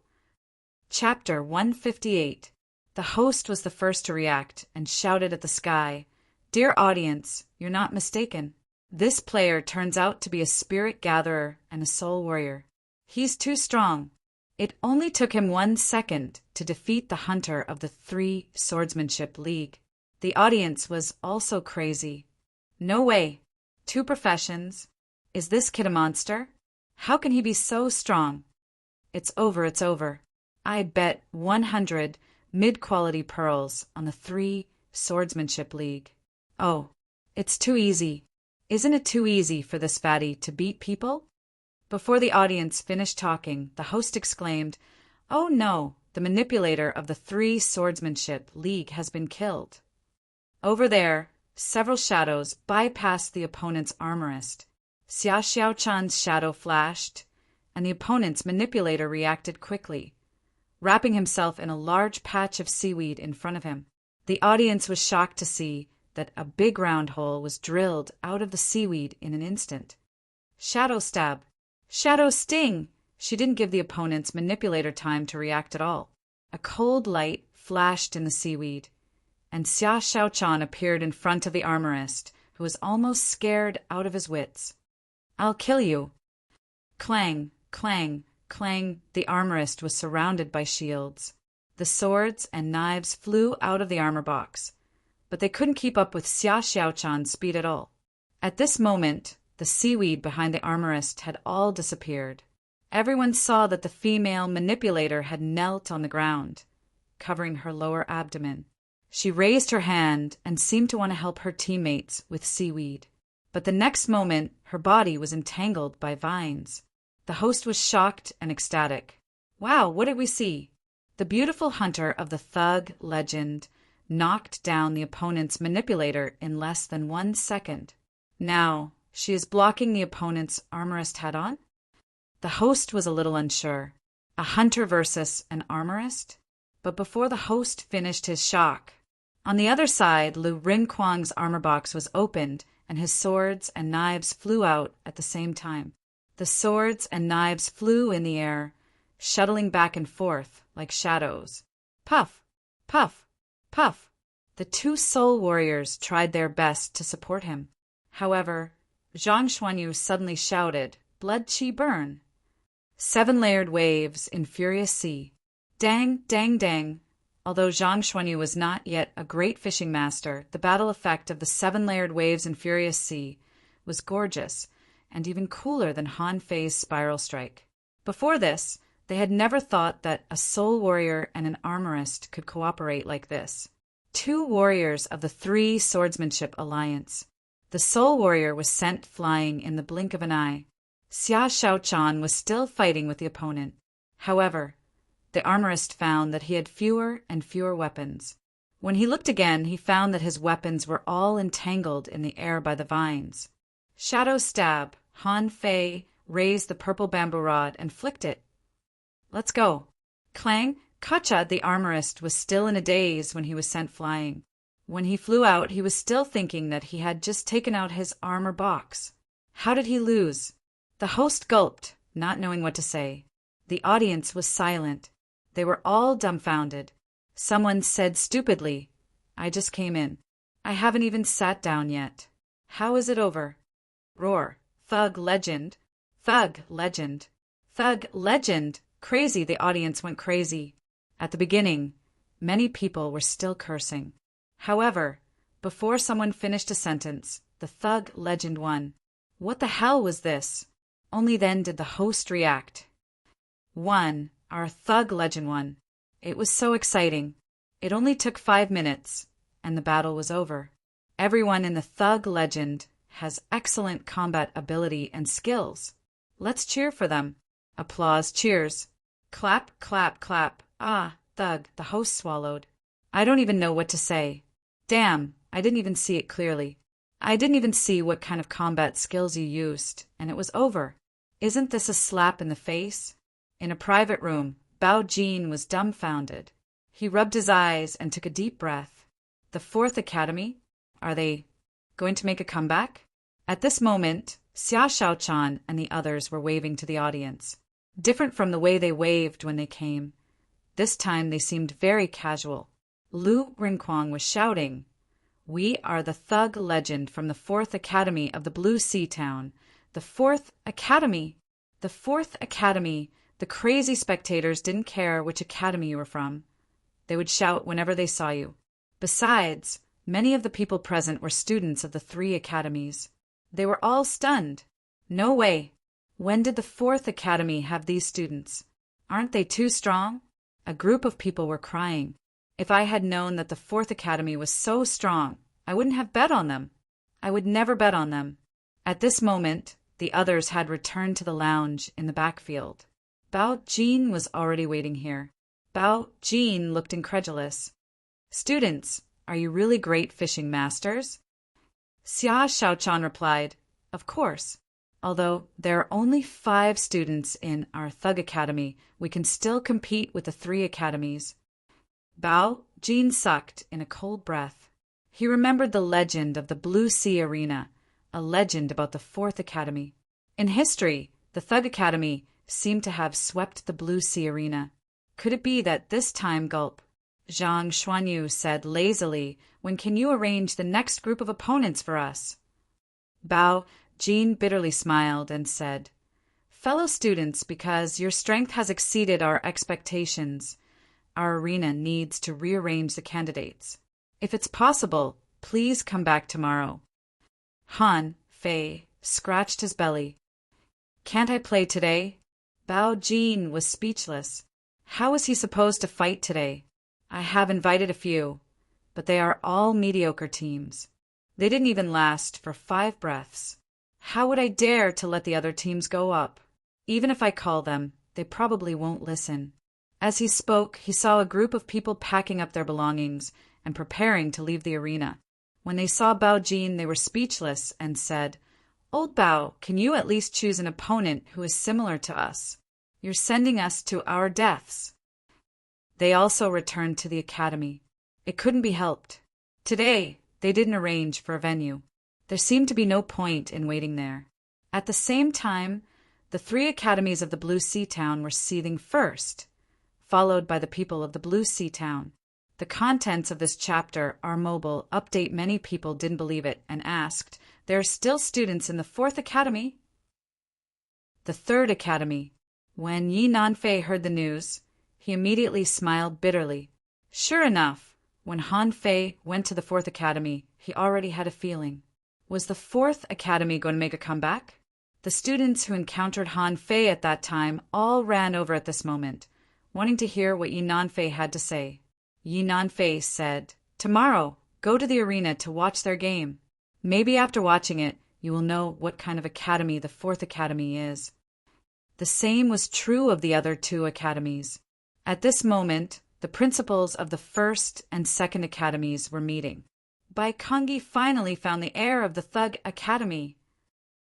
Chapter 158. The host was the first to react and shouted at the sky, "Dear audience, you're not mistaken. This player turns out to be a spirit gatherer and a soul warrior. He's too strong. It only took him 1 second to defeat the hunter of the 3 Swordsmanship League." The audience was also crazy. No way. 2 professions. Is this kid a monster? How can he be so strong? It's over, it's over. I bet 100 mid-quality pearls on the 3 Swordsmanship League. Oh, it's too easy. Isn't it too easy for this fatty to beat people? Before the audience finished talking, the host exclaimed, "Oh no, the manipulator of the 3 Swordsmanship League has been killed." Over there, several shadows bypassed the opponent's armorist. Xia Xiaochan's shadow flashed, and the opponent's manipulator reacted quickly, wrapping himself in a large patch of seaweed in front of him. The audience was shocked to see that a big round hole was drilled out of the seaweed in an instant. Shadow stab. Shadow sting. She didn't give the opponent's manipulator time to react at all. A cold light flashed in the seaweed, and Xia Xiaochan appeared in front of the armorist, who was almost scared out of his wits. "I'll kill you." Clang, clang, clang. The armorist was surrounded by shields. The swords and knives flew out of the armor box, but they couldn't keep up with Xia Xiaochan's speed at all. At this moment, the seaweed behind the armorist had all disappeared. Everyone saw that the female manipulator had knelt on the ground, covering her lower abdomen. She raised her hand and seemed to want to help her teammates with seaweed. But the next moment, her body was entangled by vines. The host was shocked and ecstatic. Wow, what did we see? The beautiful hunter of the thug legend knocked down the opponent's manipulator in less than 1 second. Now, she is blocking the opponent's armorist head-on? The host was a little unsure. A hunter versus an armorist? But before the host finished his shock, on the other side, Lu Rinquang's armor box was opened, and his swords and knives flew out at the same time. The swords and knives flew in the air, shuttling back and forth like shadows. Puff, puff, puff. The 2 soul warriors tried their best to support him. However, Zhang Xuanyu suddenly shouted, "Blood chi burn!" 7-layered waves in furious sea. Dang, dang, dang. Although Zhang Xuanyu was not yet a great fishing master, the battle effect of the 7-layered waves in furious sea was gorgeous and even cooler than Han Fei's spiral strike. Before this, they had never thought that a soul warrior and an armorist could cooperate like this. 2 warriors of the 3 Swordsmanship Alliance. The soul warrior was sent flying in the blink of an eye. Xia Shaochan was still fighting with the opponent. However, the armorist found that he had fewer and fewer weapons. When he looked again, he found that his weapons were all entangled in the air by the vines. Shadow stab. Han Fei raised the purple bamboo rod and flicked it. Let's go. Clang. Kacha, the armorist, was still in a daze when he was sent flying. When he flew out, he was still thinking that he had just taken out his armor box. How did he lose? The host gulped, not knowing what to say. The audience was silent. They were all dumbfounded. Someone said stupidly, I just came in. I haven't even sat down yet. How is it over? Roar. Thug legend. Thug legend. Thug legend. Crazy, the audience went crazy. At the beginning, many people were still cursing. However, before someone finished a sentence, the thug legend won. What the hell was this? Only then did the host react. Won. Our thug legend won. It was so exciting. It only took 5 minutes, and the battle was over. Everyone in the thug legend has excellent combat ability and skills. Let's cheer for them. Applause, cheers. Clap, clap, clap. Ah, thug, the host swallowed. I don't even know what to say. Damn, I didn't even see it clearly. I didn't even see what kind of combat skills you used, and it was over. Isn't this a slap in the face? In a private room, Bao Jin was dumbfounded. He rubbed his eyes and took a deep breath. The 4th Academy? Are they going to make a comeback? At this moment, Xia Shaochan and the others were waving to the audience. Different from the way they waved when they came. This time they seemed very casual. Lu Rinquang was shouting, We are the thug legend from the 4th Academy of the Blue Sea Town. The 4th Academy! The 4th Academy! The crazy spectators didn't care which academy you were from. They would shout whenever they saw you. Besides, many of the people present were students of the 3 academies. They were all stunned. No way! When did the 4th Academy have these students? Aren't they too strong? A group of people were crying. If I had known that the 4th Academy was so strong, I wouldn't have bet on them. I would never bet on them. At this moment, the others had returned to the lounge in the backfield. Bao Jin was already waiting here. Bao Jin looked incredulous. Students, are you really great fishing masters? Xia Shaochan replied, Of course. Although there are only 5 students in our Thug Academy, we can still compete with the 3 academies. Bao Jin sucked in a cold breath. He remembered the legend of the Blue Sea Arena, a legend about the 4th Academy. In history, the Thug Academy seemed to have swept the Blue Sea Arena. Could it be that this time gulp? Zhang Xuanyu said lazily, When can you arrange the next group of opponents for us? Bao Jin bitterly smiled and said, Fellow students, because your strength has exceeded our expectations, our arena needs to rearrange the candidates. If it's possible, please come back tomorrow. Han Fei scratched his belly. Can't I play today? Bao Jin was speechless. How was he supposed to fight today? I have invited a few, but they are all mediocre teams. They didn't even last for 5 breaths. How would I dare to let the other teams go up? Even if I call them, they probably won't listen. As he spoke, he saw a group of people packing up their belongings and preparing to leave the arena. When they saw Bao Jin, they were speechless and said, Old Bao, can you at least choose an opponent who is similar to us? You're sending us to our deaths. They also returned to the academy. It couldn't be helped. Today, they didn't arrange for a venue. There seemed to be no point in waiting there. At the same time, the 3 academies of the Blue Sea Town were seething first, followed by the people of the Blue Sea Town. The contents of this chapter are mobile. Update. Many people didn't believe it and asked, There are still students in the 4th Academy? The 3rd Academy. When Yi Nanfei heard the news, he immediately smiled bitterly. Sure enough, when Han Fei went to the 4th Academy, he already had a feeling. Was the 4th Academy going to make a comeback? The students who encountered Han Fei at that time all ran over at this moment, wanting to hear what Yi Nanfei had to say. Yi Nanfei said, Tomorrow, go to the arena to watch their game. Maybe after watching it, you will know what kind of academy the fourth academy is. The same was true of the other two academies. At this moment, the principals of the first and second academies were meeting. Baikongi finally found the heir of the Thug Academy.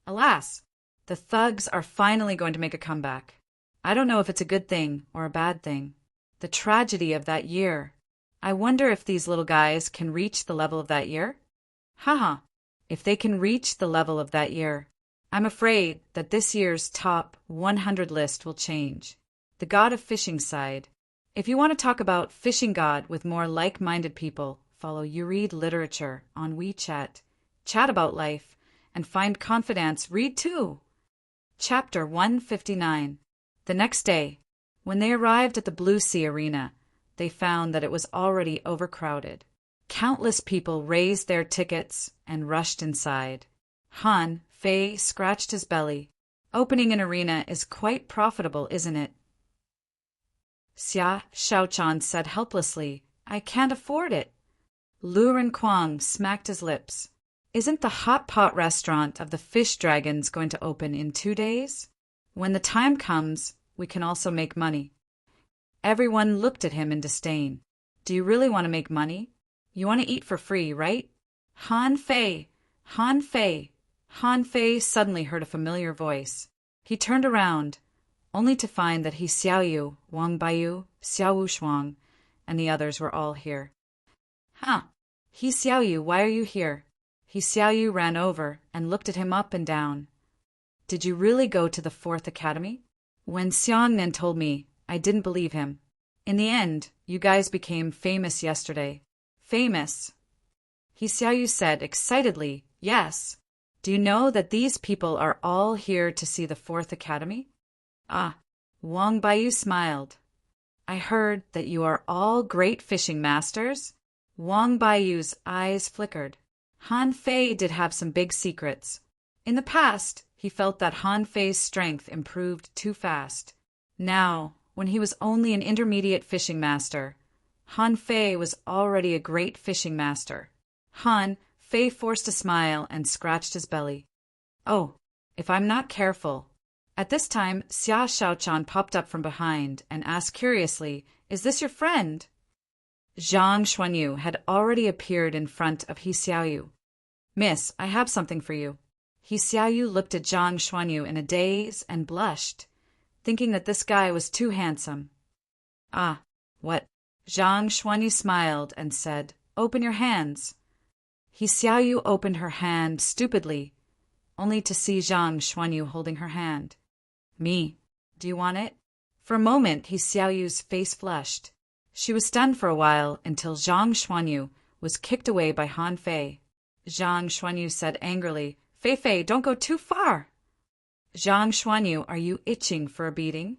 Alas, the thugs are finally going to make a comeback. I don't know if it's a good thing or a bad thing. The tragedy of that year. I wonder if these little guys can reach the level of that year? Haha, if they can reach the level of that year. I'm afraid that this year's top 100 list will change. The God of Fishing side. If you want to talk about fishing god with more like-minded people, follow You Read Literature on WeChat. Chat about life and find confidence. Read too. Chapter 159. The next day, when they arrived at the Blue Sea Arena, they found that it was already overcrowded. Countless people raised their tickets and rushed inside. Han Fei scratched his belly. Opening an arena is quite profitable, isn't it? Xia Shaochan said helplessly, I can't afford it. Lu Renquang smacked his lips. Isn't the hot pot restaurant of the Fish Dragons going to open in 2 days? When the time comes, we can also make money. Everyone looked at him in disdain. Do you really want to make money? You want to eat for free, right? Han Fei! Han Fei! Han Fei suddenly heard a familiar voice. He turned around, only to find that He Xiaoyu, Wang Baiyu, Xiao Wushuang, and the others were all here. Huh! He Xiaoyu, why are you here? He Xiaoyu ran over and looked at him up and down. Did you really go to the fourth academy? When Xiangnan told me, I didn't believe him. In the end, you guys became famous yesterday. Famous? He Xiaoyu said excitedly, yes. Do you know that these people are all here to see the fourth academy? Ah, Wang Baiyu smiled. I heard that you are all great fishing masters. Wang Baiyu's eyes flickered. Han Fei did have some big secrets. In the past, he felt that Han Fei's strength improved too fast. Now, when he was only an intermediate fishing master, Han Fei was already a great fishing master. Han Fei forced a smile and scratched his belly. Oh, if I'm not careful. At this time, Xia Shaochan popped up from behind and asked curiously, Is this your friend? Zhang Xuanyu had already appeared in front of He Xiaoyu. Miss, I have something for you. He Xiaoyu looked at Zhang Xuanyu in a daze and blushed, thinking that this guy was too handsome. Ah, what? Zhang Xuanyu smiled and said, Open your hands. He Xiaoyu opened her hand stupidly, only to see Zhang Xuanyu holding her hand. Me. Do you want it? For a moment, He Xiaoyu's face flushed. She was stunned for a while until Zhang Xuanyu was kicked away by Han Fei. Zhang Xuanyu said angrily, Fei Fei, don't go too far. Zhang Xuanyu, are you itching for a beating?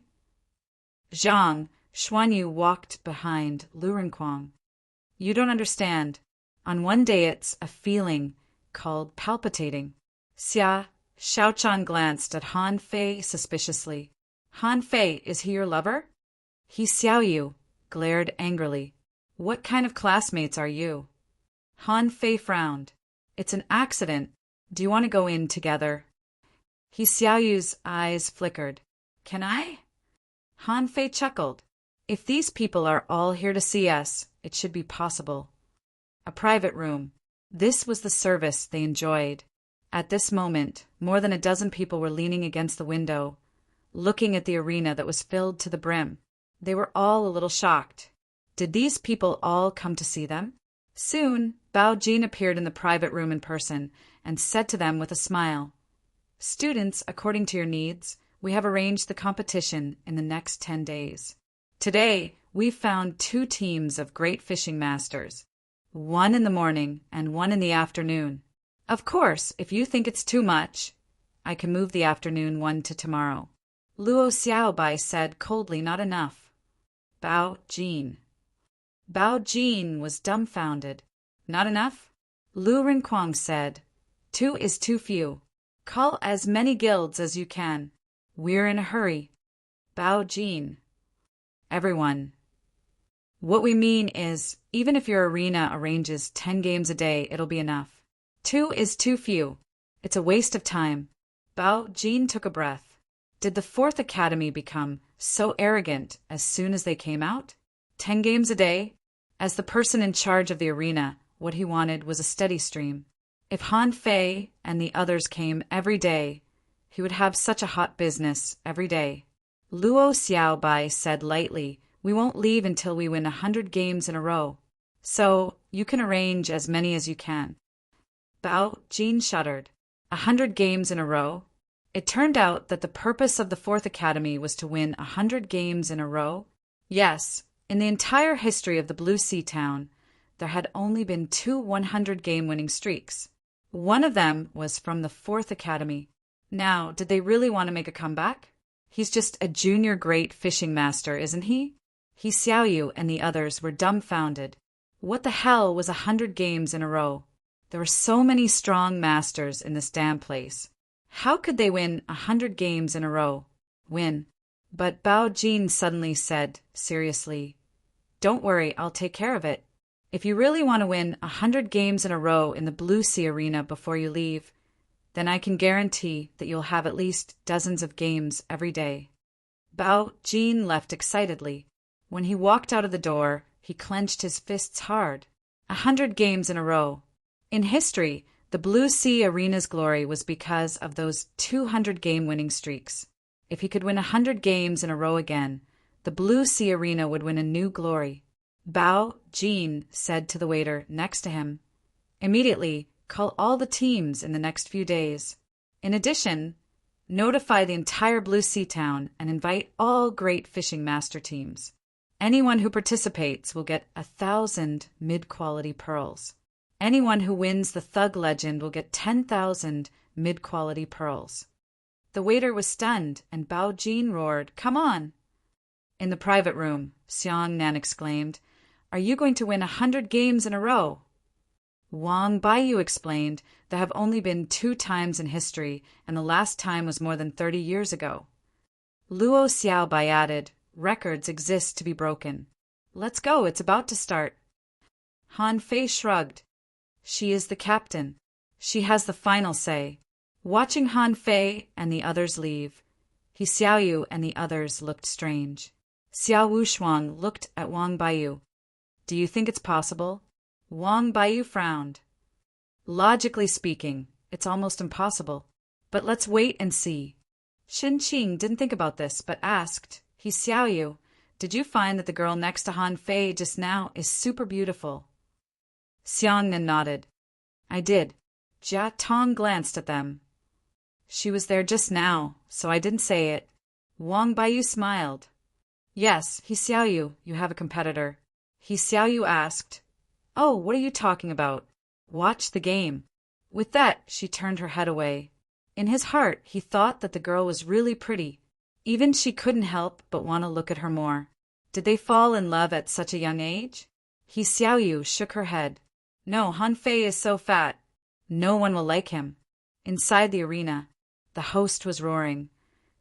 Zhang Xuanyu walked behind Lu Renquang. You don't understand. On one day it's a feeling called palpitating. Xia Shaochan glanced at Han Fei suspiciously. Han Fei, is he your lover? He Xiaoyu glared angrily. What kind of classmates are you? Han Fei frowned. It's an accident. Do you want to go in together? He Xiaoyu's eyes flickered. Can I? Han Fei chuckled. If these people are all here to see us, it should be possible. A private room. This was the service they enjoyed. At this moment, more than a dozen people were leaning against the window, looking at the arena that was filled to the brim. They were all a little shocked. Did these people all come to see them? Soon, Bao Jin appeared in the private room in person and said to them with a smile, Students, according to your needs, we have arranged the competition in the next 10 days. Today, we've found 2 teams of great fishing masters, one in the morning and one in the afternoon. Of course, if you think it's too much, I can move the afternoon one to tomorrow. Luo Xiaobai said coldly, not enough. Bao Jin. Bao Jin was dumbfounded. Not enough? Lu Renquang said, 2 is too few. Call as many guilds as you can. We're in a hurry. Bao Jin. Everyone. What we mean is, even if your arena arranges 10 games a day, it'll be enough. 2 is too few. It's a waste of time. Bao Jin took a breath. Did the Fourth Academy become so arrogant as soon as they came out? 10 games a day? As the person in charge of the arena, what he wanted was a steady stream. If Han Fei and the others came every day, he would have such a hot business every day. Luo Xiaobai said lightly, "We won't leave until we win 100 games in a row. So, you can arrange as many as you can." Bao Jin shuddered. 100 games in a row? It turned out that the purpose of the Fourth Academy was to win 100 games in a row? Yes, in the entire history of the Blue Sea Town, there had only been 2 100-game-winning streaks. One of them was from the Fourth Academy. Now, did they really want to make a comeback? He's just a junior great fishing master, isn't he? He Xiaoyu and the others were dumbfounded. What the hell was 100 games in a row? There were so many strong masters in this damn place. How could they win 100 games in a row? Win. But Bao Jin suddenly said, seriously, "Don't worry, I'll take care of it. If you really want to win 100 games in a row in the Blue Sea Arena before you leave, then I can guarantee that you'll have at least dozens of games every day." Bao Jin left excitedly. When he walked out of the door, he clenched his fists hard. 100 games in a row. In history, the Blue Sea Arena's glory was because of those 200 game-winning streaks. If he could win 100 games in a row again, the Blue Sea Arena would win a new glory. Bao Jin said to the waiter next to him, "Immediately, call all the teams in the next few days. In addition, notify the entire Blue Sea Town and invite all great fishing master teams. Anyone who participates will get 1,000 mid-quality pearls. Anyone who wins the Thug Legend will get 10,000 mid-quality pearls." The waiter was stunned, and Bao Jin roared, "Come on!" In the private room, Xiang Nan exclaimed, "Are you going to win 100 games in a row?" Wang Baiyu explained, "There have only been 2 times in history, and the last time was more than 30 years ago." Luo Xiaobai added, "Records exist to be broken. Let's go, it's about to start." Han Fei shrugged. She is the captain. She has the final say. Watching Han Fei and the others leave, He Xiaoyu and the others looked strange. Xiao Wushuang looked at Wang Baiyu. "Do you think it's possible?" Wang Baiyu frowned. "Logically speaking, it's almost impossible. But let's wait and see." Shin Qing didn't think about this, but asked, "He Xiaoyu, did you find that the girl next to Han Fei just now is super beautiful?" Xiangnan nodded. "I did." Jia Tong glanced at them. "She was there just now, so I didn't say it." Wang Baiyu smiled. "Yes, He Xiaoyu, you have a competitor." He Xiaoyu asked, "Oh, what are you talking about? Watch the game." With that, she turned her head away. In his heart, he thought that the girl was really pretty. Even she couldn't help but want to look at her more. Did they fall in love at such a young age? He Xiaoyu shook her head. "No, Han Fei is so fat. No one will like him." Inside the arena, the host was roaring.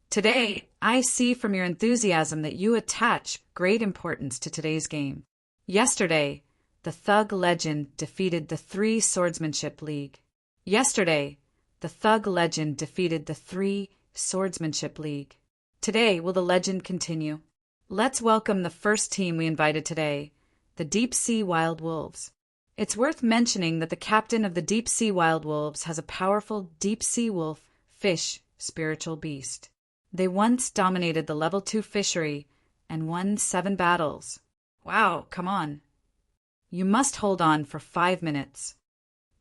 "Today, I see from your enthusiasm that you attach great importance to today's game. Yesterday, the Thug Legend defeated the 3 Swordsmanship League. Yesterday, the Thug Legend defeated the 3 Swordsmanship League. Today, will the legend continue? Let's welcome the first team we invited today, the Deep Sea Wild Wolves. It's worth mentioning that the captain of the Deep Sea Wild Wolves has a powerful deep sea wolf fish spiritual beast. They once dominated the level 2 fishery and won 7 battles. Wow, come on. You must hold on for 5 minutes.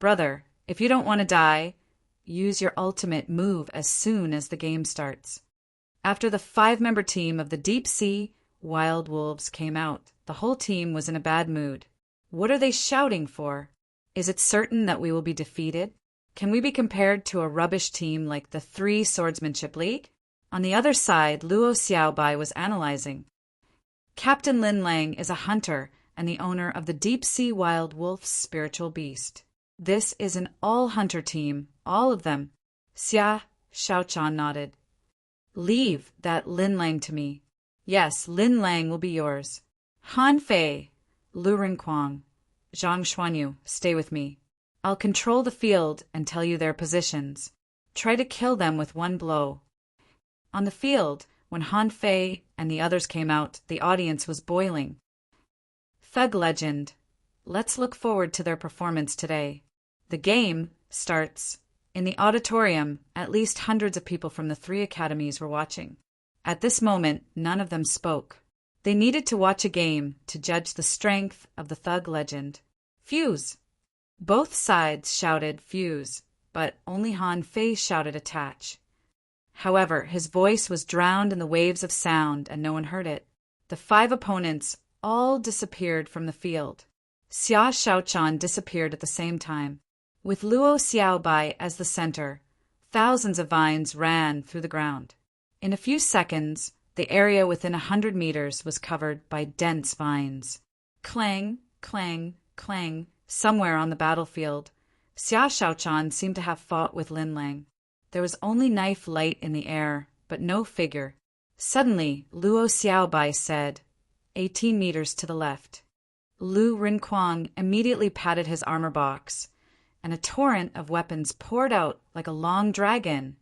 Brother, if you don't want to die, use your ultimate move as soon as the game starts." After the 5-member team of the Deep Sea Wild Wolves came out, the whole team was in a bad mood. What are they shouting for? Is it certain that we will be defeated? Can we be compared to a rubbish team like the 3 Swordsmanship League? On the other side, Luo Xiaobai was analyzing. Captain Lin Lang is a hunter and the owner of the Deep Sea Wild Wolf's spiritual beast. This is an all-hunter team, all of them. Xia Shaochan nodded. "Leave that Lin Lang to me." "Yes, Lin Lang will be yours." "Han Fei, Lu Rinquang, Zhang Xuanyu, stay with me." I'll control the field and tell you their positions. Try to kill them with one blow." On the field, when Han Fei and the others came out, the audience was boiling. Thug legend. Let's look forward to their performance today. The game starts. In the auditorium, at least hundreds of people from the 3 academies were watching. At this moment, none of them spoke. They needed to watch a game to judge the strength of the thug legend. Fuse! Both sides shouted fuse, but only Han Fei shouted attach. However, his voice was drowned in the waves of sound and no one heard it. The 5 opponents all disappeared from the field. Xia Shaochan disappeared at the same time. With Luo Xiaobai as the center, thousands of vines ran through the ground. In a few seconds, the area within 100 meters was covered by dense vines. Clang, clang, clang, somewhere on the battlefield, Xia Shaochan seemed to have fought with Lin Lang. There was only knife light in the air, but no figure. Suddenly, Luo Xiaobai said, 18 meters to the left. Lu Rinquang immediately patted his armor box, and a torrent of weapons poured out like a long dragon.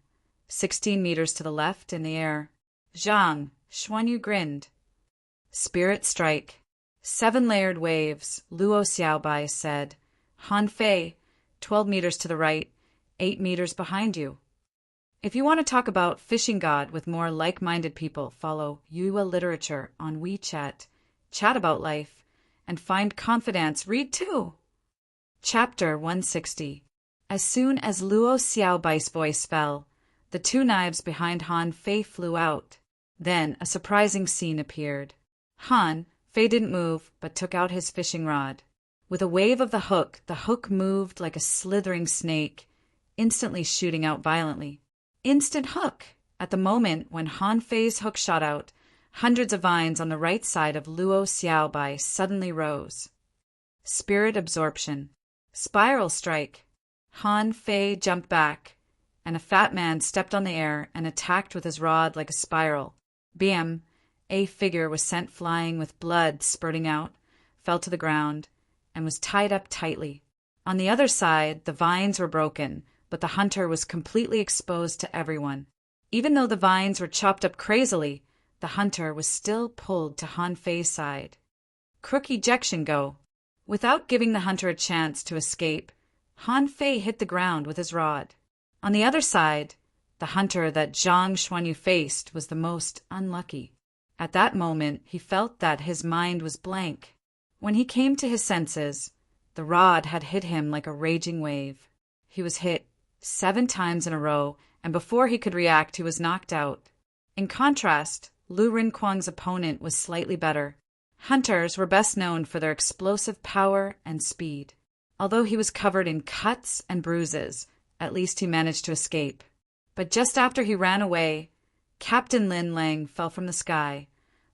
16 meters to the left in the air. Zhang, Xuanyu grinned. Spirit strike. 7-layered waves, Luo Xiaobai said. Han Fei, 12 meters to the right, 8 meters behind you. If you want to talk about Fishing God with more like-minded people, follow Yue Literature on WeChat, chat about life, and find confidence. Read too. Chapter 160. As soon as Luo Xiaobai's voice fell, the 2 knives behind Han Fei flew out. Then a surprising scene appeared. Han Fei didn't move, but took out his fishing rod. With a wave of the hook moved like a slithering snake, instantly shooting out violently. Instant hook! At the moment when Han Fei's hook shot out, hundreds of vines on the right side of Luo Xiaobai suddenly rose. Spirit absorption. Spiral strike. Han Fei jumped back, and a fat man stepped on the air and attacked with his rod like a spiral. Bam! A figure was sent flying with blood spurting out, fell to the ground, and was tied up tightly. On the other side, the vines were broken, but the hunter was completely exposed to everyone. Even though the vines were chopped up crazily, the hunter was still pulled to Han Fei's side. Crook ejection go. Without giving the hunter a chance to escape, Han Fei hit the ground with his rod. On the other side, the hunter that Zhang Xuanyu faced was the most unlucky. At that moment, he felt that his mind was blank. When he came to his senses, the rod had hit him like a raging wave. He was hit 7 times in a row, and before he could react, he was knocked out. In contrast, Lu Rinquang's opponent was slightly better. Hunters were best known for their explosive power and speed. Although he was covered in cuts and bruises, at least he managed to escape. But just after he ran away, Captain Lin Lang fell from the sky,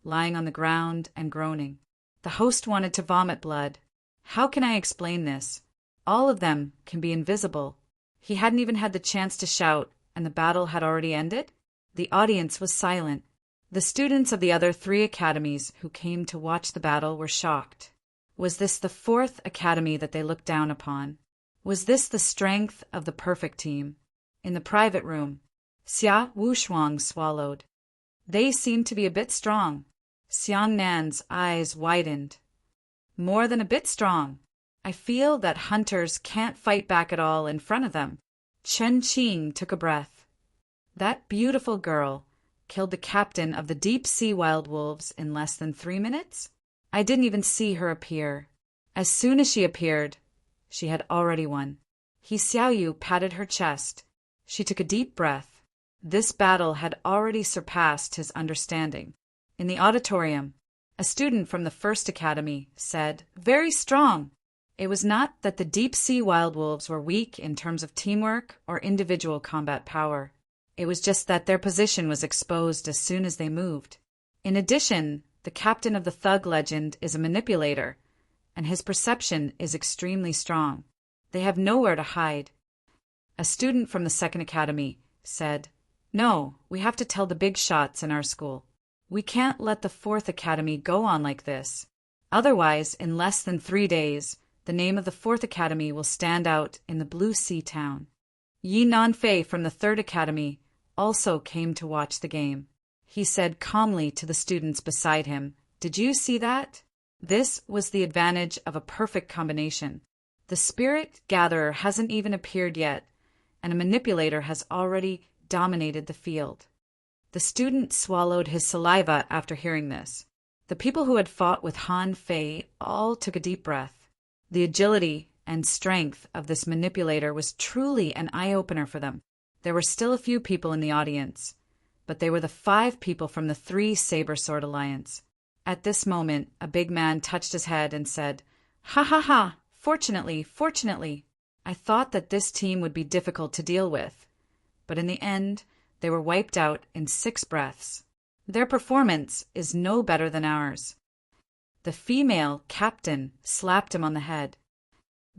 lying on the ground and groaning. The host wanted to vomit blood. How can I explain this? All of them can be invisible. He hadn't even had the chance to shout, and the battle had already ended? The audience was silent. The students of the other 3 academies who came to watch the battle were shocked. Was this the 4th academy that they looked down upon? Was this the strength of the perfect team? In the private room, Xia Wushuang swallowed. They seemed to be a bit strong. Xiang Nan's eyes widened. More than a bit strong. I feel that hunters can't fight back at all in front of them. Chen Qing took a breath. That beautiful girl killed the captain of the deep-sea wild wolves in less than 3 minutes? I didn't even see her appear. As soon as she appeared, she had already won. He Xiaoyu patted her chest. She took a deep breath. This battle had already surpassed his understanding. In the auditorium, a student from the 1st academy said, "Very strong." It was not that the deep-sea wild wolves were weak in terms of teamwork or individual combat power. It was just that their position was exposed as soon as they moved. In addition, the captain of the thug legend is a manipulator, and his perception is extremely strong. They have nowhere to hide. A student from the 2nd academy said, "No, we have to tell the big shots in our school. We can't let the 4th academy go on like this. Otherwise, in less than 3 days, the name of the fourth academy will stand out in the Blue Sea town. Yi Nanfei from the third academy also came to watch the game. He said calmly to the students beside him, "Did you see that?" This was the advantage of a perfect combination. The spirit gatherer hasn't even appeared yet, and a manipulator has already dominated the field. The student swallowed his saliva after hearing this. The people who had fought with Han Fei all took a deep breath. The agility and strength of this manipulator was truly an eye-opener for them. There were still a few people in the audience, but they were the 5 people from the 3 Saber Sword Alliance. At this moment, a big man touched his head and said, "Ha ha ha! Fortunately. I thought that this team would be difficult to deal with, but in the end, they were wiped out in 6 breaths. Their performance is no better than ours." The female captain slapped him on the head.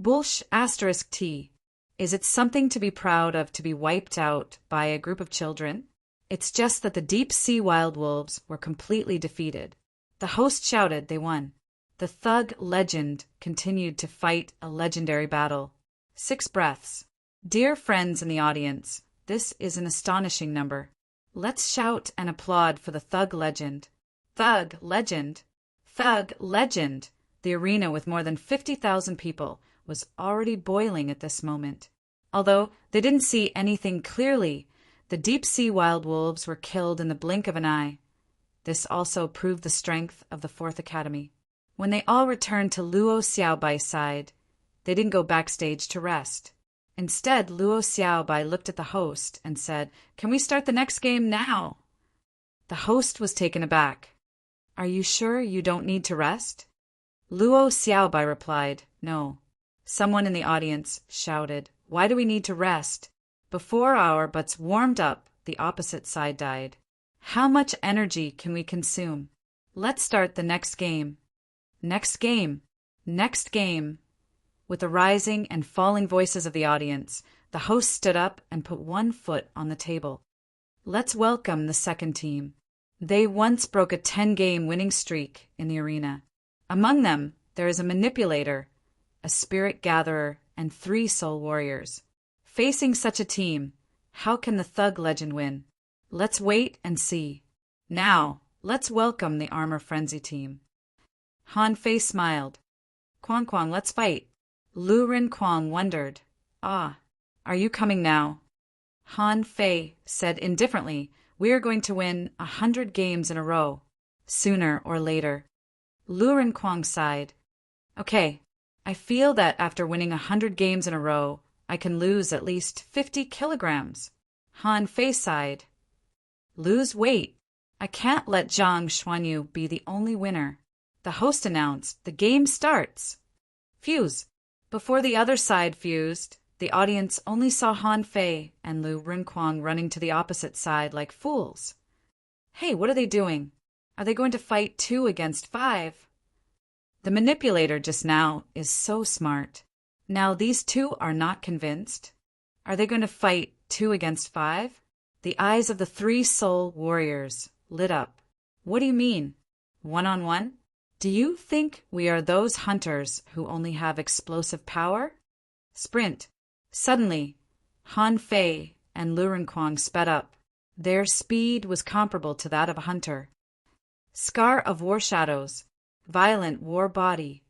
Bullsh*T. Is it something to be proud of to be wiped out by a group of children? It's just that the deep sea wild wolves were completely defeated. The host shouted they won. The thug legend continued to fight a legendary battle. 6 breaths. Dear friends in the audience, this is an astonishing number. Let's shout and applaud for the thug legend. Thug legend! Thug legend! The arena with more than 50,000 people was already boiling at this moment. Although they didn't see anything clearly, the deep-sea wild wolves were killed in the blink of an eye. This also proved the strength of the Fourth Academy. When they all returned to Luo Xiaobai's side, they didn't go backstage to rest. Instead, Luo Xiaobai looked at the host and said, "Can we start the next game now?" The host was taken aback. "Are you sure you don't need to rest?" Luo Xiaobai replied, "No." Someone in the audience shouted, "Why do we need to rest?" Before our butts warmed up, the opposite side died. How much energy can we consume? Let's start the next game. Next game. Next game. With the rising and falling voices of the audience, the host stood up and put one foot on the table. Let's welcome the second team. They once broke a 10-game winning streak in the arena. Among them, there is a manipulator, a spirit gatherer, and 3 soul warriors. Facing such a team, how can the thug legend win? Let's wait and see. Now, let's welcome the Armor Frenzy team. Han Fei smiled. "Quang, let's fight." Lu Rinquang wondered, "Ah, are you coming now?" Han Fei said indifferently, "We are going to win 100 games in a row, sooner or later." Lu Rinquang sighed. "Okay, I feel that after winning 100 games in a row, I can lose at least 50 kilograms. Han Fei sighed. "Lose weight? I can't let Zhang Xuanyu be the only winner." The host announced, "The game starts." Fuse. Before the other side fused, the audience only saw Han Fei and Lu Rinquang running to the opposite side like fools. Hey, what are they doing? Are they going to fight 2 against 5? The manipulator just now is so smart. Now these 2 are not convinced. Are they going to fight 2 against 5? The eyes of the 3 soul warriors lit up. What do you mean? 1-on-1? Do you think we are those hunters who only have explosive power? Sprint. Suddenly, Han Fei and Lu Rinquang sped up. Their speed was comparable to that of a hunter. Scar of war shadows. Violent war body.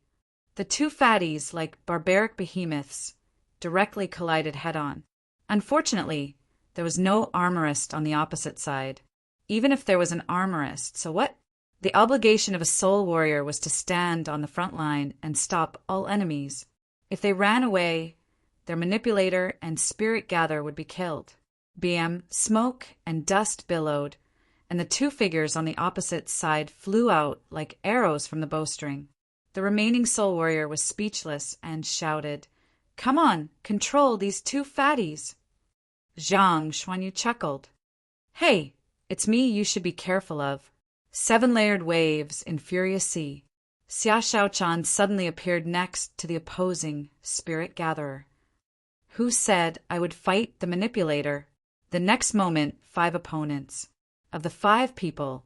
The 2 fatties, like barbaric behemoths, directly collided head-on. Unfortunately, there was no armorist on the opposite side. Even if there was an armorist, so what? The obligation of a soul warrior was to stand on the front line and stop all enemies. If they ran away, their manipulator and spirit gatherer would be killed. Smoke and dust billowed, and the 2 figures on the opposite side flew out like arrows from the bowstring. The remaining soul warrior was speechless and shouted, "Come on, control these 2 fatties." Zhang Xuanyu chuckled. "Hey, it's me you should be careful of." 7-layered waves in furious sea. Xia Shaochan suddenly appeared next to the opposing spirit gatherer. Who said I would fight the manipulator? The next moment, 5 opponents. Of the 5 people,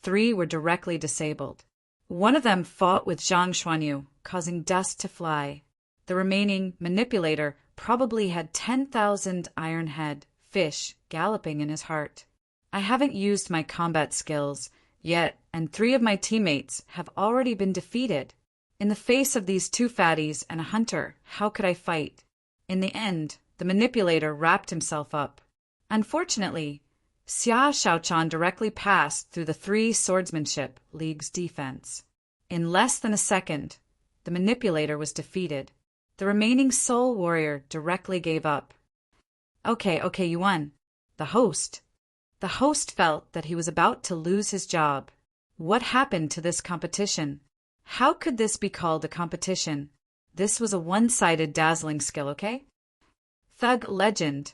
3 were directly disabled. One of them fought with Zhang Xuanyu, causing dust to fly. The remaining manipulator probably had 10,000 iron-head fish galloping in his heart. I haven't used my combat skills yet, and 3 of my teammates have already been defeated. In the face of these 2 fatties and a hunter, how could I fight? In the end, the manipulator wrapped himself up. Unfortunately, Xia Shaochan directly passed through the 3 swordsmanship league's defense. In less than a second, the manipulator was defeated. The remaining soul warrior directly gave up. Okay, you won. The host felt that he was about to lose his job. What happened to this competition? How could this be called a competition? This was a one-sided dazzling skill, okay? Thug legend.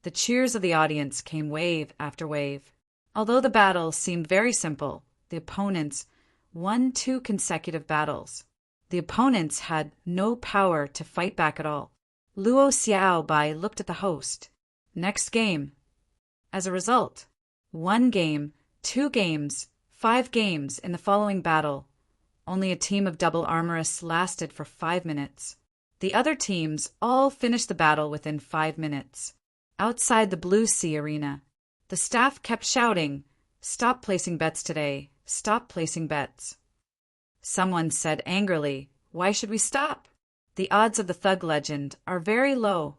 The cheers of the audience came wave after wave. Although the battle seemed very simple, the opponents won 2 consecutive battles. The opponents had no power to fight back at all. Luo Xiaobai looked at the host. Next game. As a result, 1 game, 2 games, 5 games in the following battle. Only a team of double armorists lasted for 5 minutes. The other teams all finished the battle within 5 minutes. Outside the Blue Sea arena, the staff kept shouting, "Stop placing bets today. Stop placing bets." Someone said angrily, "Why should we stop? The odds of the thug legend are very low."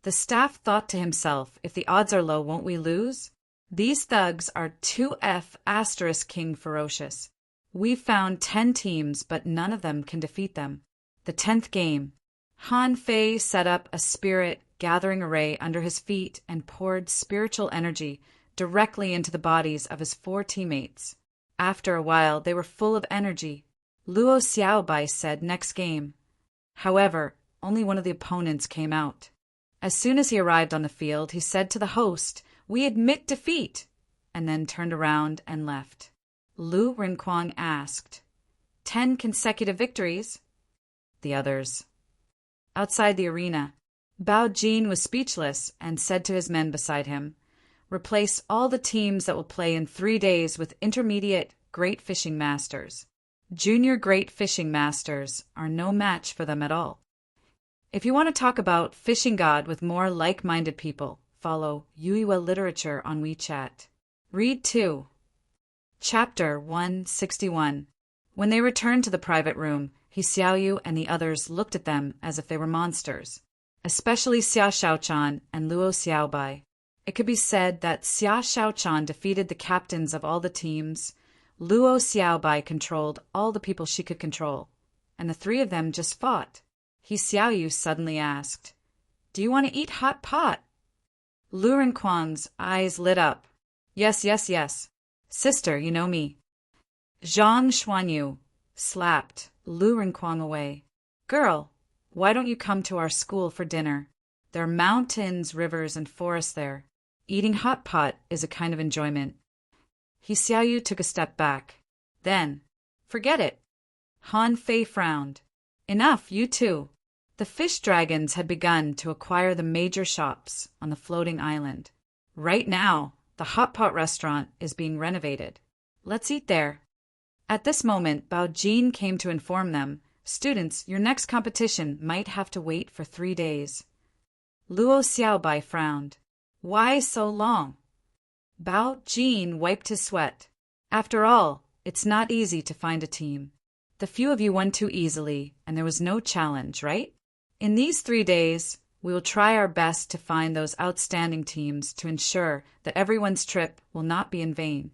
The staff thought to himself, if the odds are low, won't we lose? These thugs are 2F * King Ferocious. We've found 10 teams, but none of them can defeat them. The 10th game. Han Fei set up a spirit gathering array under his feet and poured spiritual energy directly into the bodies of his 4 teammates. After a while, they were full of energy. Luo Xiaobai said next game. However, only one of the opponents came out. As soon as he arrived on the field, he said to the host, "We admit defeat," and then turned around and left. Lu Renquang asked, 10 consecutive victories? The others. Outside the arena, Bao Jin was speechless and said to his men beside him, "Replace all the teams that will play in 3 days with intermediate great fishing masters. Junior great fishing masters are no match for them at all." If you want to talk about Fishing God with more like-minded people, follow Yuiwa Literature on WeChat. Read 2. Chapter 161. When they returned to the private room, Xiaoyu and the others looked at them as if they were monsters, especially Xia Shaochan and Luo Xiaobai. It could be said that Xia Shaochan defeated the captains of all the teams, Luo Xiaobai controlled all the people she could control, and the 3 of them just fought. Xiaoyu suddenly asked, "Do you want to eat hot pot?" Lu Renquang's eyes lit up. Yes. Sister, you know me." Zhang Xuanyu slapped Lu Renquang away. "Girl, why don't you come to our school for dinner? There are mountains, rivers, and forests there. Eating hot pot is a kind of enjoyment." Xiaoyu took a step back. Then, "Forget it." Han Fei frowned. "Enough, you two." The fish dragons had begun to acquire the major shops on the floating island. Right now, the hot pot restaurant is being renovated. Let's eat there. At this moment, Bao Jin came to inform them, "Students, your next competition might have to wait for 3 days." Luo Xiaobai frowned. "Why so long?" Bao Jin wiped his sweat. "After all, it's not easy to find a team. The few of you won too easily, and there was no challenge, right? In these 3 days, we will try our best to find those outstanding teams to ensure that everyone's trip will not be in vain."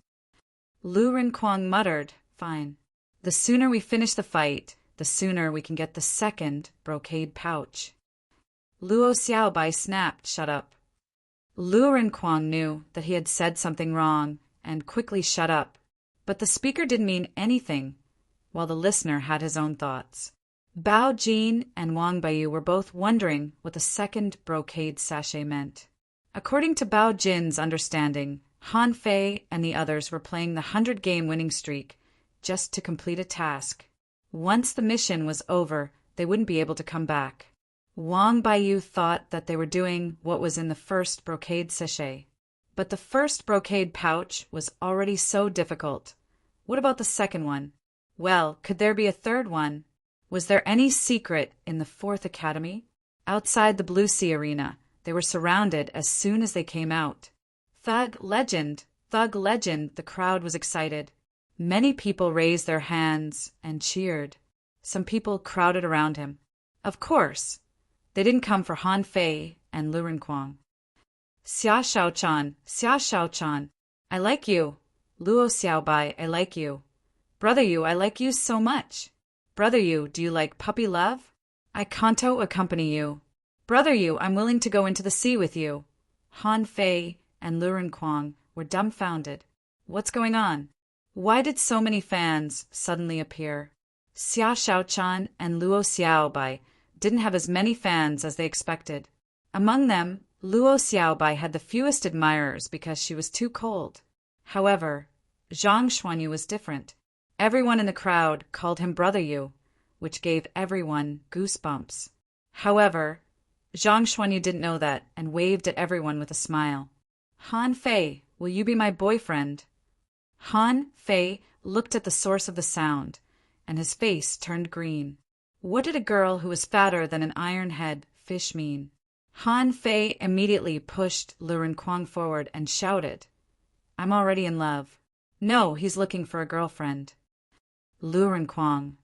Lu Renquang muttered, "Fine. The sooner we finish the fight, the sooner we can get the 2nd brocade pouch." Luo Xiaobai snapped, "Shut up." Lu Renquang knew that he had said something wrong and quickly shut up, but the speaker didn't mean anything, while the listener had his own thoughts. Bao Jin and Wang Baiyu were both wondering what the 2nd brocade sachet meant. According to Bao Jin's understanding, Han Fei and the others were playing the 100-game winning streak just to complete a task. Once the mission was over, they wouldn't be able to come back. Wang Baiyu thought that they were doing what was in the 1st brocade sachet. But the 1st brocade pouch was already so difficult. What about the second one? Well, could there be a third one? Was there any secret in the fourth academy? Outside the Blue Sea Arena, they were surrounded as soon as they came out. Thug legend! Thug legend! The crowd was excited. Many people raised their hands and cheered. Some people crowded around him. Of course, they didn't come for Han Fei and Lu Renquang. Xia Xiaochan, I like you. Luo Xiaobai, I like you. Brother Yu, I like you so much. Brother Yu, do you like puppy love? I can't accompany you. Brother Yu, I'm willing to go into the sea with you. Han Fei and Lu Renquang were dumbfounded. What's going on? Why did so many fans suddenly appear? Xia Xiaochan and Luo Xiaobai didn't have as many fans as they expected. Among them, Luo Xiaobai had the fewest admirers because she was too cold. However, Zhang Xuanyu was different. Everyone in the crowd called him Brother Yu, which gave everyone goosebumps. However, Zhang Xuanyu didn't know that and waved at everyone with a smile. Han Fei, will you be my boyfriend? Han Fei looked at the source of the sound, and his face turned green. What did a girl who was fatter than an iron-head fish mean? Han Fei immediately pushed Lu Renquang forward and shouted, I'm already in love. No, he's looking for a girlfriend. Lu Renquang.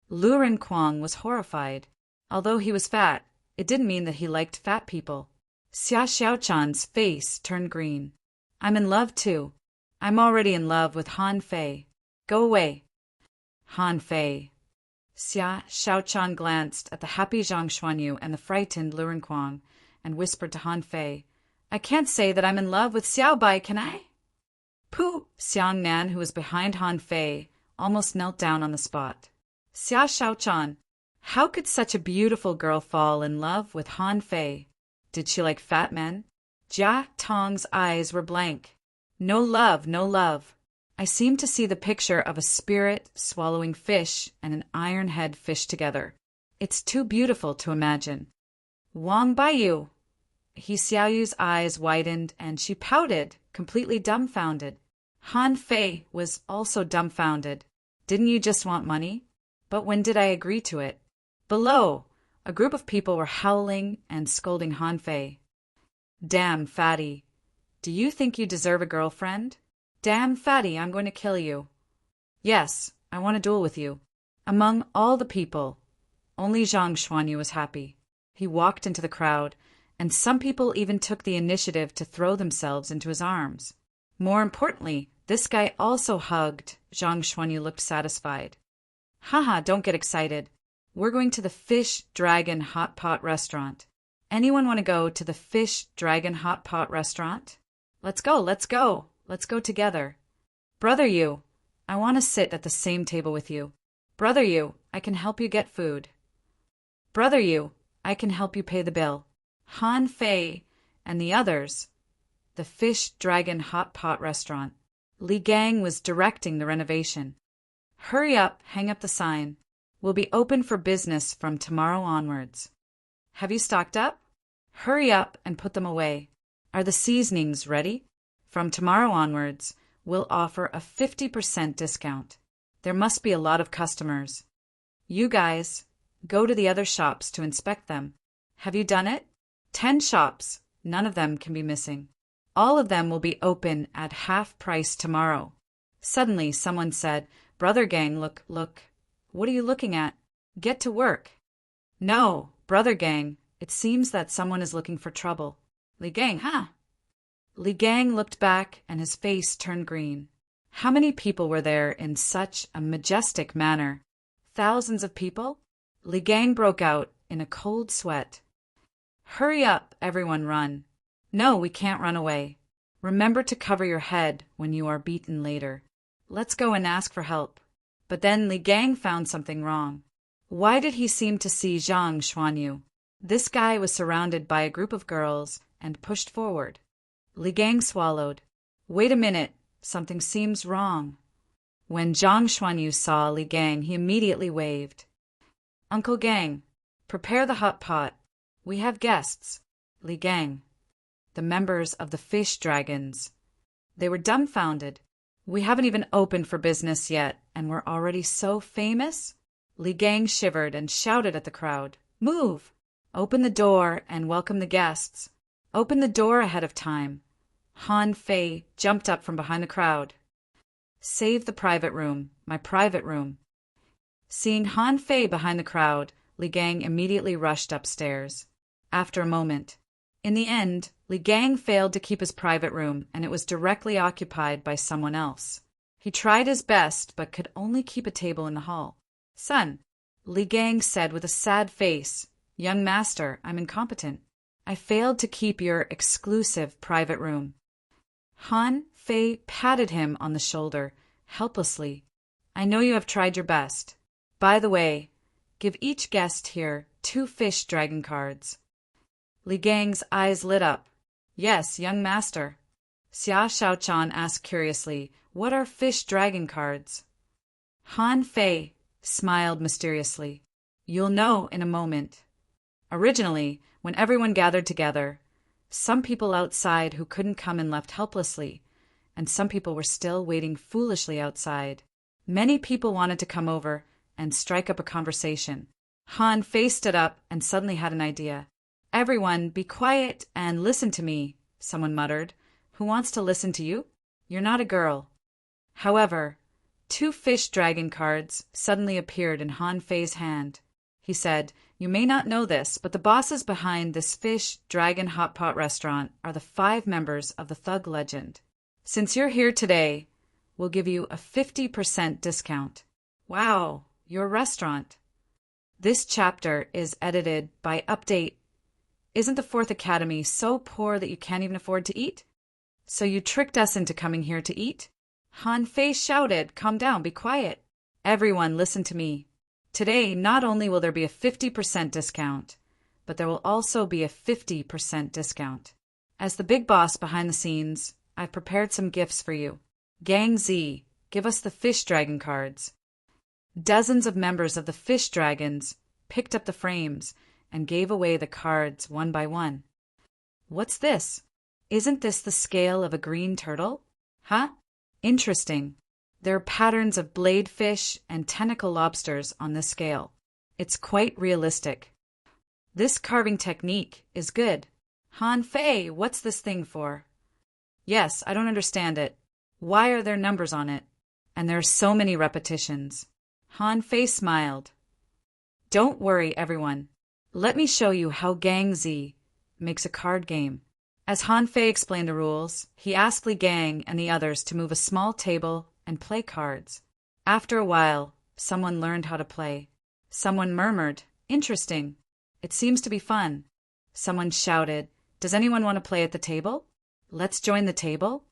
Lu Renquang was horrified. Although he was fat, it didn't mean that he liked fat people. Xia Xiaochan's face turned green. I'm in love too. I'm already in love with Han Fei. Go away. Han Fei. Xia Xiaochan glanced at the happy Zhang Xuanyu and the frightened Lu Renquang and whispered to Han Fei, I can't say that I'm in love with Xiaobai, can I? Pooh! Xiang Nan, who was behind Han Fei, almost knelt down on the spot. Xia Xiaochan, how could such a beautiful girl fall in love with Han Fei? Did she like fat men? Jia Tong's eyes were blank. No love, no love. I seem to see the picture of a spirit swallowing fish and an iron-head fish together. It's too beautiful to imagine. Wang Baiyu. He Xiaoyu's eyes widened and she pouted, completely dumbfounded. Han Fei was also dumbfounded. Didn't you just want money? But when did I agree to it? Below, a group of people were howling and scolding Han Fei. Damn, fatty. Do you think you deserve a girlfriend? Damn, fatty, I'm going to kill you. Yes, I want to duel with you. Among all the people, only Zhang Xuanyu was happy. He walked into the crowd, and some people even took the initiative to throw themselves into his arms. More importantly, this guy also hugged. Zhang Xuanyu looked satisfied. Haha, don't get excited. We're going to the Fish Dragon Hot Pot restaurant. Anyone want to go to the Fish Dragon Hot Pot restaurant? Let's go, let's go. Let's go together. Brother Yu, I want to sit at the same table with you. Brother Yu, I can help you get food. Brother Yu, I can help you pay the bill. Han Fei and the others. The Fish Dragon Hot Pot restaurant. Li Gang was directing the renovation. Hurry up, hang up the sign. We'll be open for business from tomorrow onwards. Have you stocked up? Hurry up and put them away. Are the seasonings ready? From tomorrow onwards, we'll offer a 50% discount. There must be a lot of customers. You guys, go to the other shops to inspect them. Have you done it? 10 shops, none of them can be missing. All of them will be open at half price tomorrow. Suddenly, someone said, Brother Gang, look. What are you looking at? Get to work. No, Brother Gang, it seems that someone is looking for trouble. Li Gang, huh? Li Gang looked back and his face turned green. How many people were there in such a majestic manner? Thousands of people? Li Gang broke out in a cold sweat. Hurry up, everyone run. No, we can't run away. Remember to cover your head when you are beaten later. Let's go and ask for help. But then Li Gang found something wrong. Why did he seem to see Zhang Xuanyu? This guy was surrounded by a group of girls and pushed forward. Li Gang swallowed. Wait a minute, something seems wrong. When Zhang Xuanyu saw Li Gang, he immediately waved. Uncle Gang, prepare the hot pot. We have guests. Li Gang. The members of the fish dragons. They were dumbfounded. We haven't even opened for business yet, and we're already so famous? Li Gang shivered and shouted at the crowd. Move! Open the door and welcome the guests. Open the door ahead of time. Han Fei jumped up from behind the crowd. Save the private room, my private room. Seeing Han Fei behind the crowd, Li Gang immediately rushed upstairs. After a moment. In the end, Li Gang failed to keep his private room, and it was directly occupied by someone else. He tried his best, but could only keep a table in the hall. Son, Li Gang said with a sad face, Young master, I'm incompetent. I failed to keep your exclusive private room. Han Fei patted him on the shoulder, helplessly. I know you have tried your best. By the way, give each guest here 2 fish dragon cards. Li Gang's eyes lit up. Yes, young master. Xia Shaochan asked curiously, what are fish dragon cards? Han Fei smiled mysteriously. You'll know in a moment. Originally, when everyone gathered together, some people outside who couldn't come in left helplessly, and some people were still waiting foolishly outside. Many people wanted to come over and strike up a conversation. Han Fei stood up and suddenly had an idea. Everyone, be quiet and listen to me, someone muttered. Who wants to listen to you? You're not a girl. However, 2 fish dragon cards suddenly appeared in Han Fei's hand. He said, You may not know this, but the bosses behind this fish dragon hot pot restaurant are the 5 members of the Thug Legend. Since you're here today, we'll give you a 50% discount. Wow, your restaurant. This chapter is edited by Update. Isn't the 4th Academy so poor that you can't even afford to eat? So you tricked us into coming here to eat? Han Fei shouted, Calm down, be quiet. Everyone, listen to me. Today, not only will there be a 50% discount, but there will also be a 50% discount. As the big boss behind the scenes, I've prepared some gifts for you. Gang Z, give us the fish dragon cards. Dozens of members of the fish dragons picked up the frames and gave away the cards one by one. What's this? Isn't this the scale of a green turtle? Huh? Interesting. There are patterns of blade fish and tentacle lobsters on this scale. It's quite realistic. This carving technique is good. Han Fei, what's this thing for? Yes, I don't understand it. Why are there numbers on it? And there are so many repetitions. Han Fei smiled. Don't worry, everyone. Let me show you how Gang Z makes a card game. As Han Fei explained the rules, he asked Li Gang and the others to move a small table and play cards. After a while, someone learned how to play. Someone murmured, Interesting. It seems to be fun. Someone shouted, Does anyone want to play at the table? Let's join the table.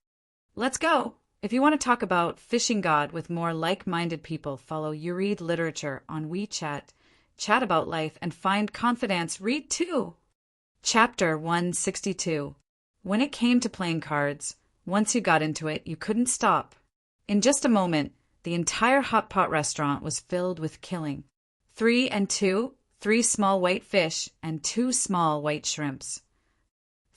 Let's go. If you want to talk about Fishing God with more like-minded people, follow You Read Literature on WeChat, chat about life, and find confidence. Read too. Chapter 162. When it came to playing cards, once you got into it, you couldn't stop. In just a moment, the entire hot pot restaurant was filled with killing. 3 and 2, 3 small white fish and 2 small white shrimps.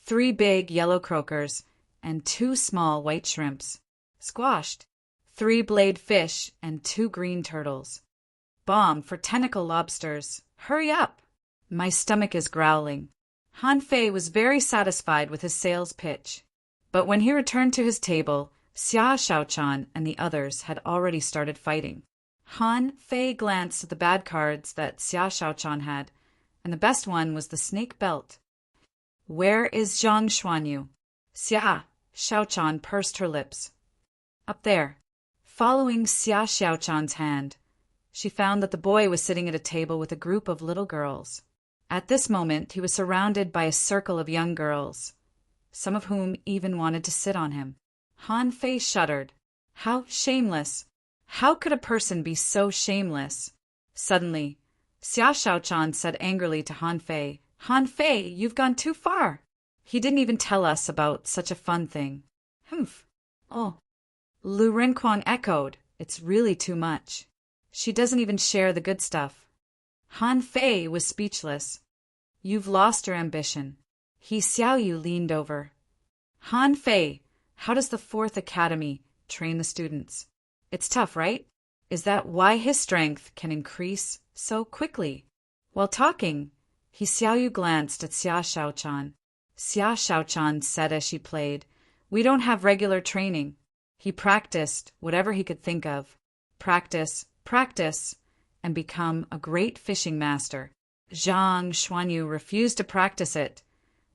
3 big yellow croakers and 2 small white shrimps. Squashed. 3 blade fish and 2 green turtles. Bomb for tentacle lobsters. Hurry up! My stomach is growling. Han Fei was very satisfied with his sales pitch. But when he returned to his table, Xia Shaochan and the others had already started fighting. Han Fei glanced at the bad cards that Xia Shaochan had, and the best one was the snake belt. Where is Zhang Xuanyu? Xia Shaochan pursed her lips. Up there. Following Xia Shaochan's hand, she found that the boy was sitting at a table with a group of little girls. At this moment, he was surrounded by a circle of young girls, some of whom even wanted to sit on him. Han Fei shuddered. How shameless! How could a person be so shameless? Suddenly, Xia Shaochan said angrily to Han Fei, Han Fei, you've gone too far. He didn't even tell us about such a fun thing. Humph. Oh. Lu Renquan echoed, It's really too much. She doesn't even share the good stuff. Han Fei was speechless. You've lost your ambition. He Xiaoyu leaned over. Han Fei, how does the 4th Academy train the students. It's tough, right? Is that why his strength can increase so quickly? While talking, Xiaoyu glanced at Xia Shaochan. Xia Shaochan said as she played, "We don't have regular training." He practiced whatever he could think of. Practice, practice, and become a great fishing master. Zhang Xuanyu refused to practice it,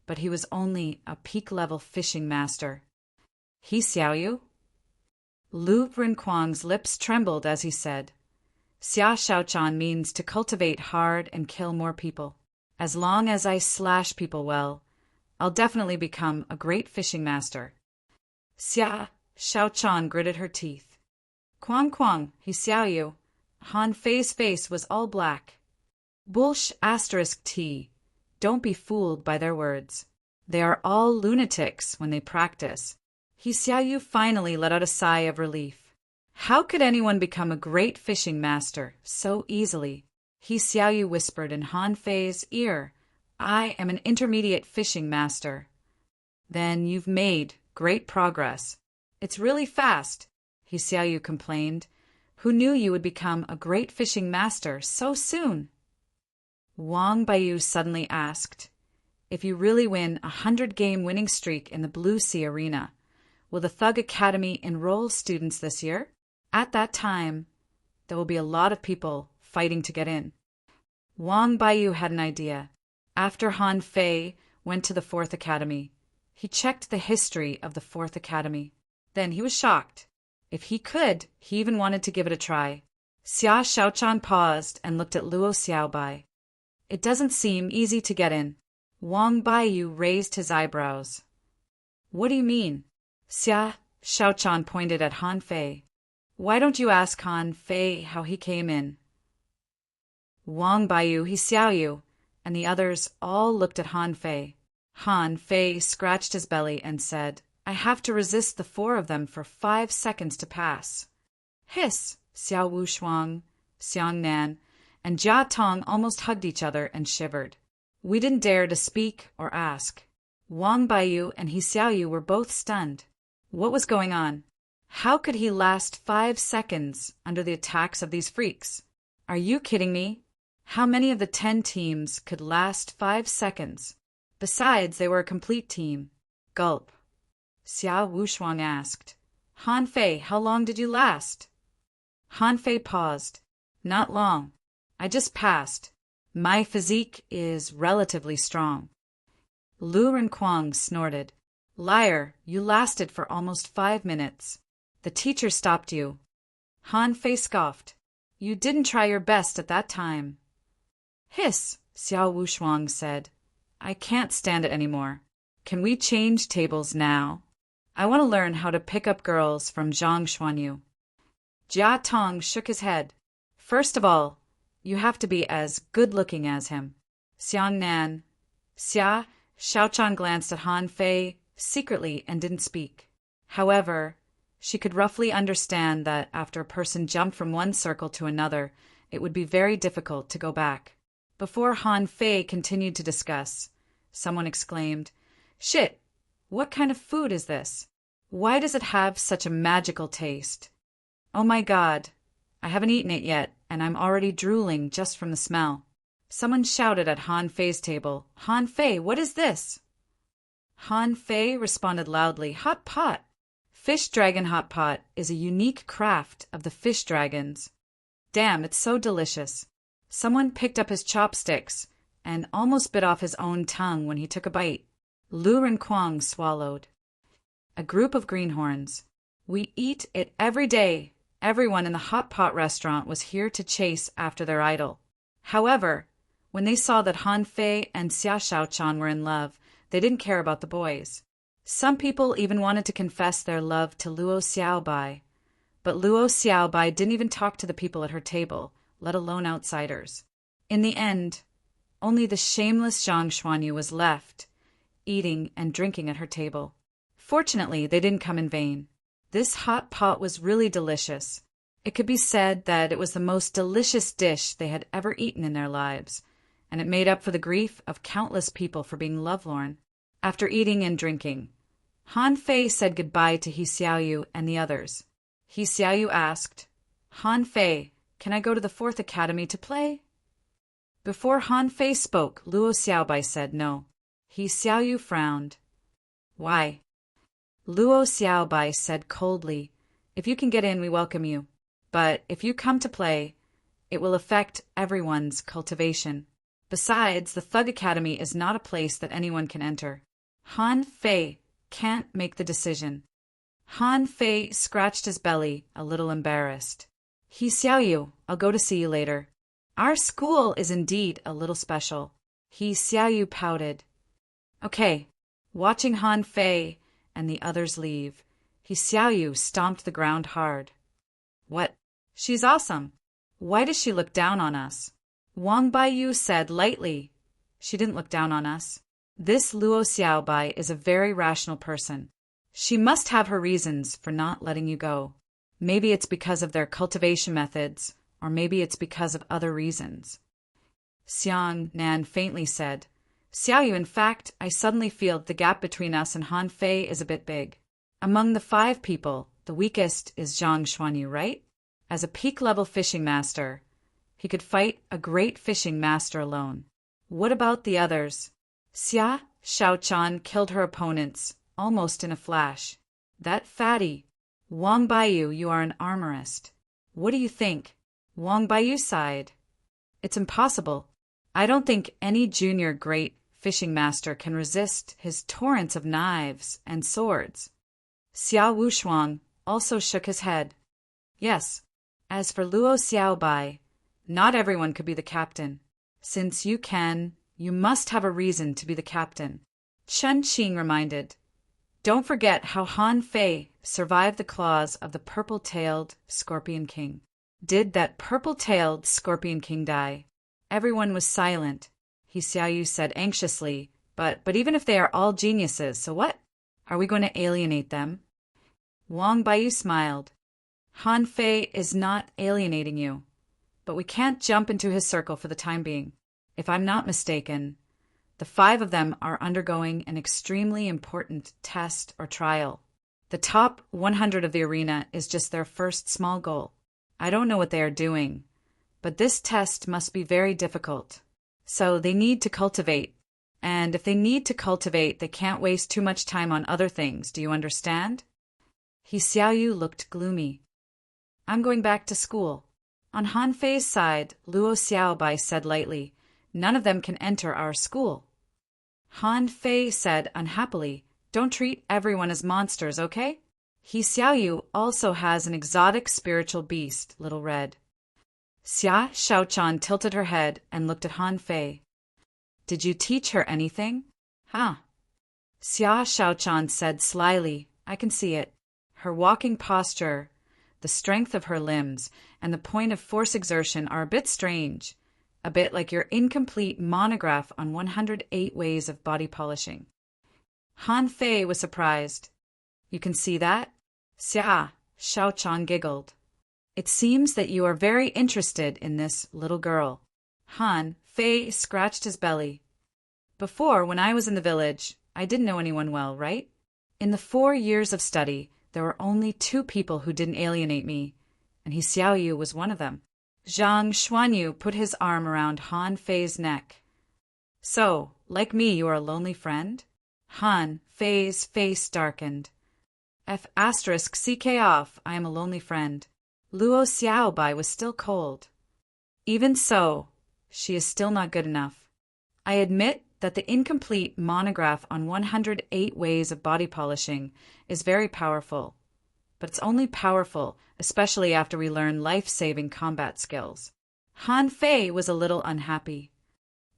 but he was only a peak-level fishing master. He Xiaoyu? Lu Renquang's lips trembled as he said, "Xia Shaochan means to cultivate hard and kill more people. As long as I slash people well, I'll definitely become a great fishing master." Xia Shaochan gritted her teeth. "Quang, he Xiaoyu." Han Fei's face was all black. Bullsh *T. Don't be fooled by their words. They are all lunatics when they practice. He Xiaoyu finally let out a sigh of relief. How could anyone become a great fishing master so easily? He Xiaoyu whispered in Han Fei's ear, "I am an intermediate fishing master." "Then you've made great progress. It's really fast," He Xiaoyu complained. "Who knew you would become a great fishing master so soon?" Wang Baiyu suddenly asked, "If you really win a 100-game winning streak in the Blue Sea Arena, will the Thug Academy enroll students this year? At that time, there will be a lot of people fighting to get in." Wang Baiyu had an idea. After Han Fei went to the 4th Academy, he checked the history of the 4th Academy. Then he was shocked. If he could, he even wanted to give it a try. Xia Shaochan paused and looked at Luo Xiaobai. "It doesn't seem easy to get in." Wang Baiyu raised his eyebrows. "What do you mean?" Xia Shaochan pointed at Han Fei. "Why don't you ask Han Fei how he came in?" Wang Baiyu, He Xiaoyu, and the others all looked at Han Fei. Han Fei scratched his belly and said, "I have to resist the 4 of them for 5 seconds to pass." Hiss! Xiao Wushuang, Xiang Nan, and Jia Tong almost hugged each other and shivered. We didn't dare to speak or ask. Wang Baiyu and He Xiaoyu were both stunned. What was going on? How could he last 5 seconds under the attacks of these freaks? Are you kidding me? How many of the 10 teams could last 5 seconds? Besides, they were a complete team. Gulp. Xiao Wushuang asked, "Han Fei, how long did you last?" Han Fei paused. "Not long. I just passed. My physique is relatively strong." Lu Renquang snorted. "Liar, you lasted for almost 5 minutes. The teacher stopped you." Han Fei scoffed. "You didn't try your best at that time." Hiss, Xiao Wushuang said. "I can't stand it anymore. Can we change tables now? I want to learn how to pick up girls from Zhang Xuanyu." Jia Tong shook his head. "First of all, you have to be as good-looking as him." Xiang Nan. Xia Shaochan glanced at Han Fei secretly and didn't speak. However, she could roughly understand that after a person jumped from one circle to another, it would be very difficult to go back. Before Han Fei continued to discuss, someone exclaimed, "Shit! What kind of food is this? Why does it have such a magical taste? Oh my God! I haven't eaten it yet, and I'm already drooling just from the smell." Someone shouted at Han Fei's table, "Han Fei, what is this?" Han Fei responded loudly, "Hot pot. Fish dragon hot pot is a unique craft of the fish dragons. Damn, it's so delicious." Someone picked up his chopsticks and almost bit off his own tongue when he took a bite. Lu Renquang swallowed. A group of greenhorns. "We eat it every day." Everyone in the hot pot restaurant was here to chase after their idol. However, when they saw that Han Fei and Xia Shaochan were in love, they didn't care about the boys. Some people even wanted to confess their love to Luo Xiaobai, but Luo Xiaobai didn't even talk to the people at her table, let alone outsiders. In the end, only the shameless Zhang Xuanyu was left, eating and drinking at her table. Fortunately, they didn't come in vain. This hot pot was really delicious. It could be said that it was the most delicious dish they had ever eaten in their lives, and it made up for the grief of countless people for being lovelorn. After eating and drinking, Han Fei said goodbye to He Xiaoyu and the others. He Xiaoyu asked, Han Fei, can I go to the 4th Academy to play? Before Han Fei spoke, Luo Xiaobai said no. He Xiaoyu frowned. Why? Luo Xiaobai said coldly, if you can get in, we welcome you. But if you come to play, it will affect everyone's cultivation. Besides, the Thug Academy is not a place that anyone can enter. Han Fei can't make the decision. Han Fei scratched his belly, a little embarrassed. He Xiaoyu, I'll go to see you later. Our school is indeed a little special. He Xiaoyu pouted. Okay. Watching Han Fei and the others leave, He Xiaoyu stomped the ground hard. What? She's awesome. Why does she look down on us? Wang Baiyu said lightly. She didn't look down on us. This Luo Xiaobai is a very rational person. She must have her reasons for not letting you go. Maybe it's because of their cultivation methods, or maybe it's because of other reasons. Xiang Nan faintly said, Xiaoyu, in fact, I suddenly feel the gap between us and Han Fei is a bit big. Among the 5 people, the weakest is Zhang Xuanyu, right? As a peak-level fishing master, he could fight a great fishing master alone. What about the others? Xia Shaochan killed her opponents, almost in a flash. That fatty. Wang Baiyu, you are an armorist. What do you think? Wang Baiyu sighed. It's impossible. I don't think any junior great fishing master can resist his torrents of knives and swords. Xia Wushuang also shook his head. Yes, as for Luo Xiaobai, not everyone could be the captain. Since you can, you must have a reason to be the captain. Chen Qing reminded. Don't forget how Han Fei survived the claws of the purple-tailed Scorpion King. Did that purple-tailed Scorpion King die? Everyone was silent. He Xiaoyu said anxiously, but even if they are all geniuses, so what? Are we going to alienate them? Wang Baiyu smiled. Han Fei is not alienating you, but we can't jump into his circle for the time being. If I'm not mistaken, the 5 of them are undergoing an extremely important test or trial. The top 100 of the arena is just their first small goal. I don't know what they are doing, but this test must be very difficult. So they need to cultivate. And if they need to cultivate, they can't waste too much time on other things. Do you understand? He Xiaoyu looked gloomy. I'm going back to school. On Han Fei's side, Luo Xiaobai said lightly, none of them can enter our school. Han Fei said unhappily, don't treat everyone as monsters, okay? He Xiaoyu also has an exotic spiritual beast, Little Red. Xia Shaochan tilted her head and looked at Han Fei. Did you teach her anything? Huh? Xia Shaochan said slyly, I can see it. Her walking posture, the strength of her limbs, and the point of force exertion are a bit strange. A bit like your incomplete monograph on 108 ways of body polishing. Han Fei was surprised. You can see that? Xia Shaochan giggled. It seems that you are very interested in this little girl. Han Fei scratched his belly. Before, when I was in the village, I didn't know anyone well, right? In the 4 years of study, there were only 2 people who didn't alienate me, and He Xiaoyu was one of them. Zhang Xuanyu put his arm around Han Fei's neck. So, like me, you are a lonely friend? Han Fei's face darkened. F*CK off, I am a lonely friend. Luo Xiaobai was still cold. Even so, she is still not good enough. I admit that the incomplete monograph on 108 ways of body polishing is very powerful, but it's only powerful, especially after we learn life-saving combat skills. Han Fei was a little unhappy.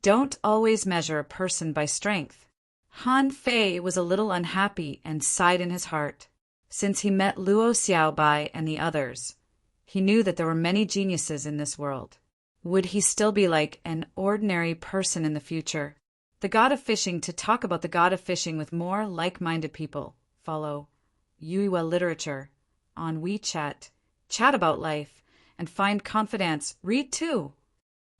Don't always measure a person by strength. Han Fei was a little unhappy and sighed in his heart. Since he met Luo Xiaobai and the others, he knew that there were many geniuses in this world. Would he still be like an ordinary person in the future? The God of Fishing. To talk about the God of Fishing with more like-minded people, follow Yuiwa Literature on WeChat, chat about life, and find confidence. Read too.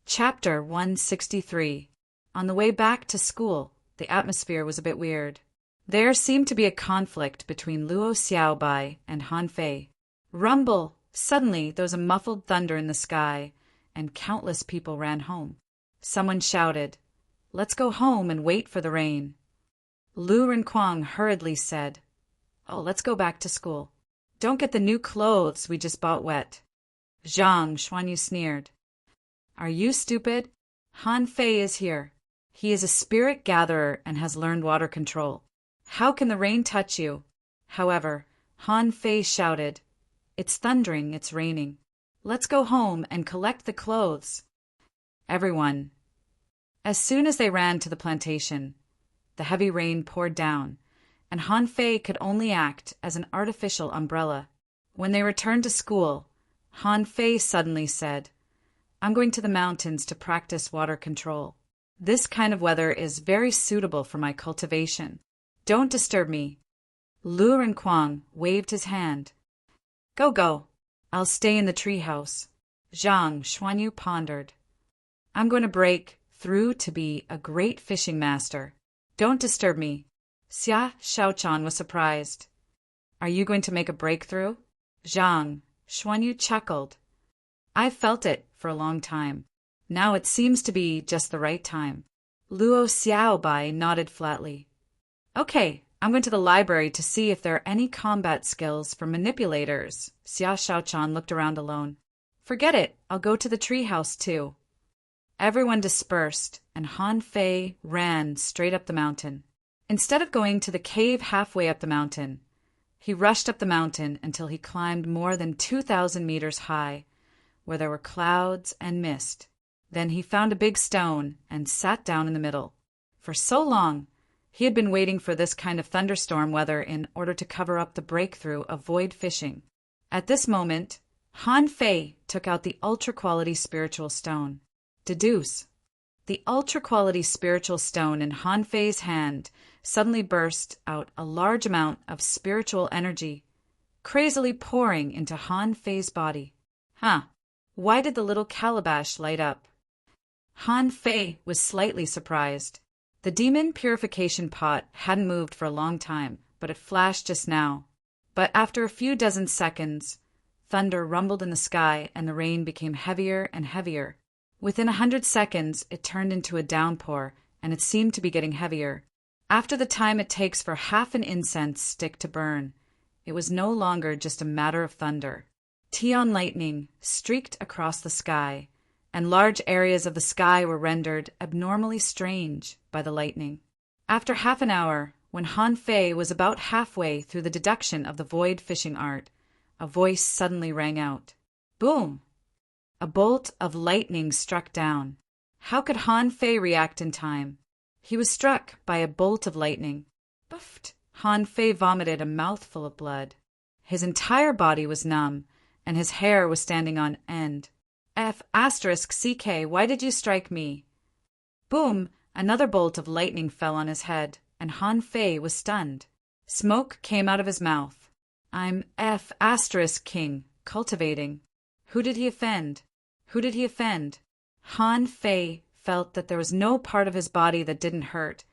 Chapter 163. On the way back to school, the atmosphere was a bit weird. There seemed to be a conflict between Luo Xiaobai and Han Fei. Rumble! Suddenly there was a muffled thunder in the sky, and countless people ran home. Someone shouted, "Let's go home and wait for the rain." Lu Renquang hurriedly said, "Oh, let's go back to school. Don't get the new clothes we just bought wet." Zhang Xuanyu sneered. "Are you stupid? Han Fei is here. He is a spirit gatherer and has learned water control. How can the rain touch you?" However, Han Fei shouted, "It's thundering, it's raining. Let's go home and collect the clothes." Everyone. As soon as they ran to the plantation, the heavy rain poured down, and Han Fei could only act as an artificial umbrella. When they returned to school, Han Fei suddenly said, "I'm going to the mountains to practice water control. This kind of weather is very suitable for my cultivation. Don't disturb me." Lu Renquang waved his hand. Go, go. I'll stay in the treehouse." Zhang Xuanyu pondered. "I'm going to break through to be a great fishing master. Don't disturb me." Xia Shaochan was surprised. "Are you going to make a breakthrough?" Zhang Xuanyu chuckled. "I've felt it for a long time. Now it seems to be just the right time." Luo Xiaobai nodded flatly. "Okay, I'm going to the library to see if there are any combat skills for manipulators." Xia Shaochan looked around alone. "Forget it, I'll go to the treehouse too." Everyone dispersed, and Han Fei ran straight up the mountain. Instead of going to the cave halfway up the mountain, he rushed up the mountain until he climbed more than 2,000 meters high, where there were clouds and mist. Then he found a big stone and sat down in the middle. For so long, he had been waiting for this kind of thunderstorm weather in order to cover up the breakthrough of void fishing. At this moment, Han Fei took out the ultra-quality spiritual stone. Deduce. The ultra-quality spiritual stone in Han Fei's hand suddenly burst out a large amount of spiritual energy, crazily pouring into Han Fei's body. Why did the little calabash light up? Han Fei was slightly surprised. The demon purification pot hadn't moved for a long time, but it flashed just now. But after a few dozen seconds, thunder rumbled in the sky and the rain became heavier and heavier. Within 100 seconds, it turned into a downpour, and it seemed to be getting heavier. After the time it takes for half an incense stick to burn, it was no longer just a matter of thunder. Tian lightning streaked across the sky, and large areas of the sky were rendered abnormally strange by the lightning. After half an hour, when Han Fei was about halfway through the deduction of the void fishing art, a voice suddenly rang out. Boom! A bolt of lightning struck down. How could Han Fei react in time? He was struck by a bolt of lightning. Buffed! Han Fei vomited a mouthful of blood. His entire body was numb, and his hair was standing on end. F***CK, why did you strike me? Boom! Another bolt of lightning fell on his head, and Han Fei was stunned. Smoke came out of his mouth. I'm F***king, cultivating. Who did he offend? Who did he offend? Han Fei felt that there was no part of his body that didn't hurt,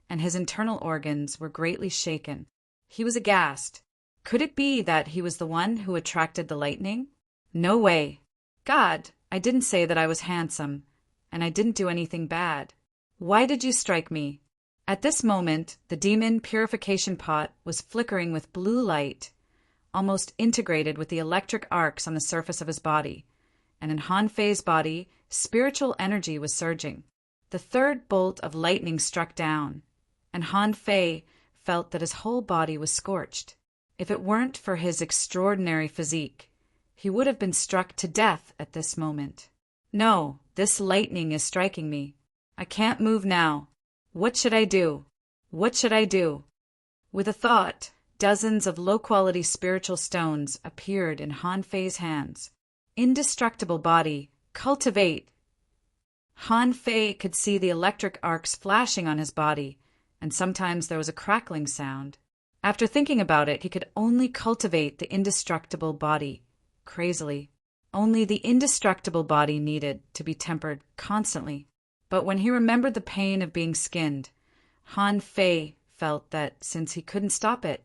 and his internal organs were greatly shaken. He was aghast. Could it be that he was the one who attracted the lightning? No way. God, I didn't say that I was handsome, and I didn't do anything bad. Why did you strike me? At this moment, the demon purification pot was flickering with blue light, almost integrated with the electric arcs on the surface of his body, and in Han Fei's body, spiritual energy was surging. The third bolt of lightning struck down, and Han Fei felt that his whole body was scorched. If it weren't for his extraordinary physique, he would have been struck to death at this moment. No, this lightning is striking me. I can't move now. What should I do? What should I do? With a thought, dozens of low-quality spiritual stones appeared in Han Fei's hands. Indestructible body, cultivate! Han Fei could see the electric arcs flashing on his body, and sometimes there was a crackling sound. After thinking about it, he could only cultivate the indestructible body. Crazily. Only the indestructible body needed to be tempered constantly. But when he remembered the pain of being skinned, Han Fei felt that since he couldn't stop it,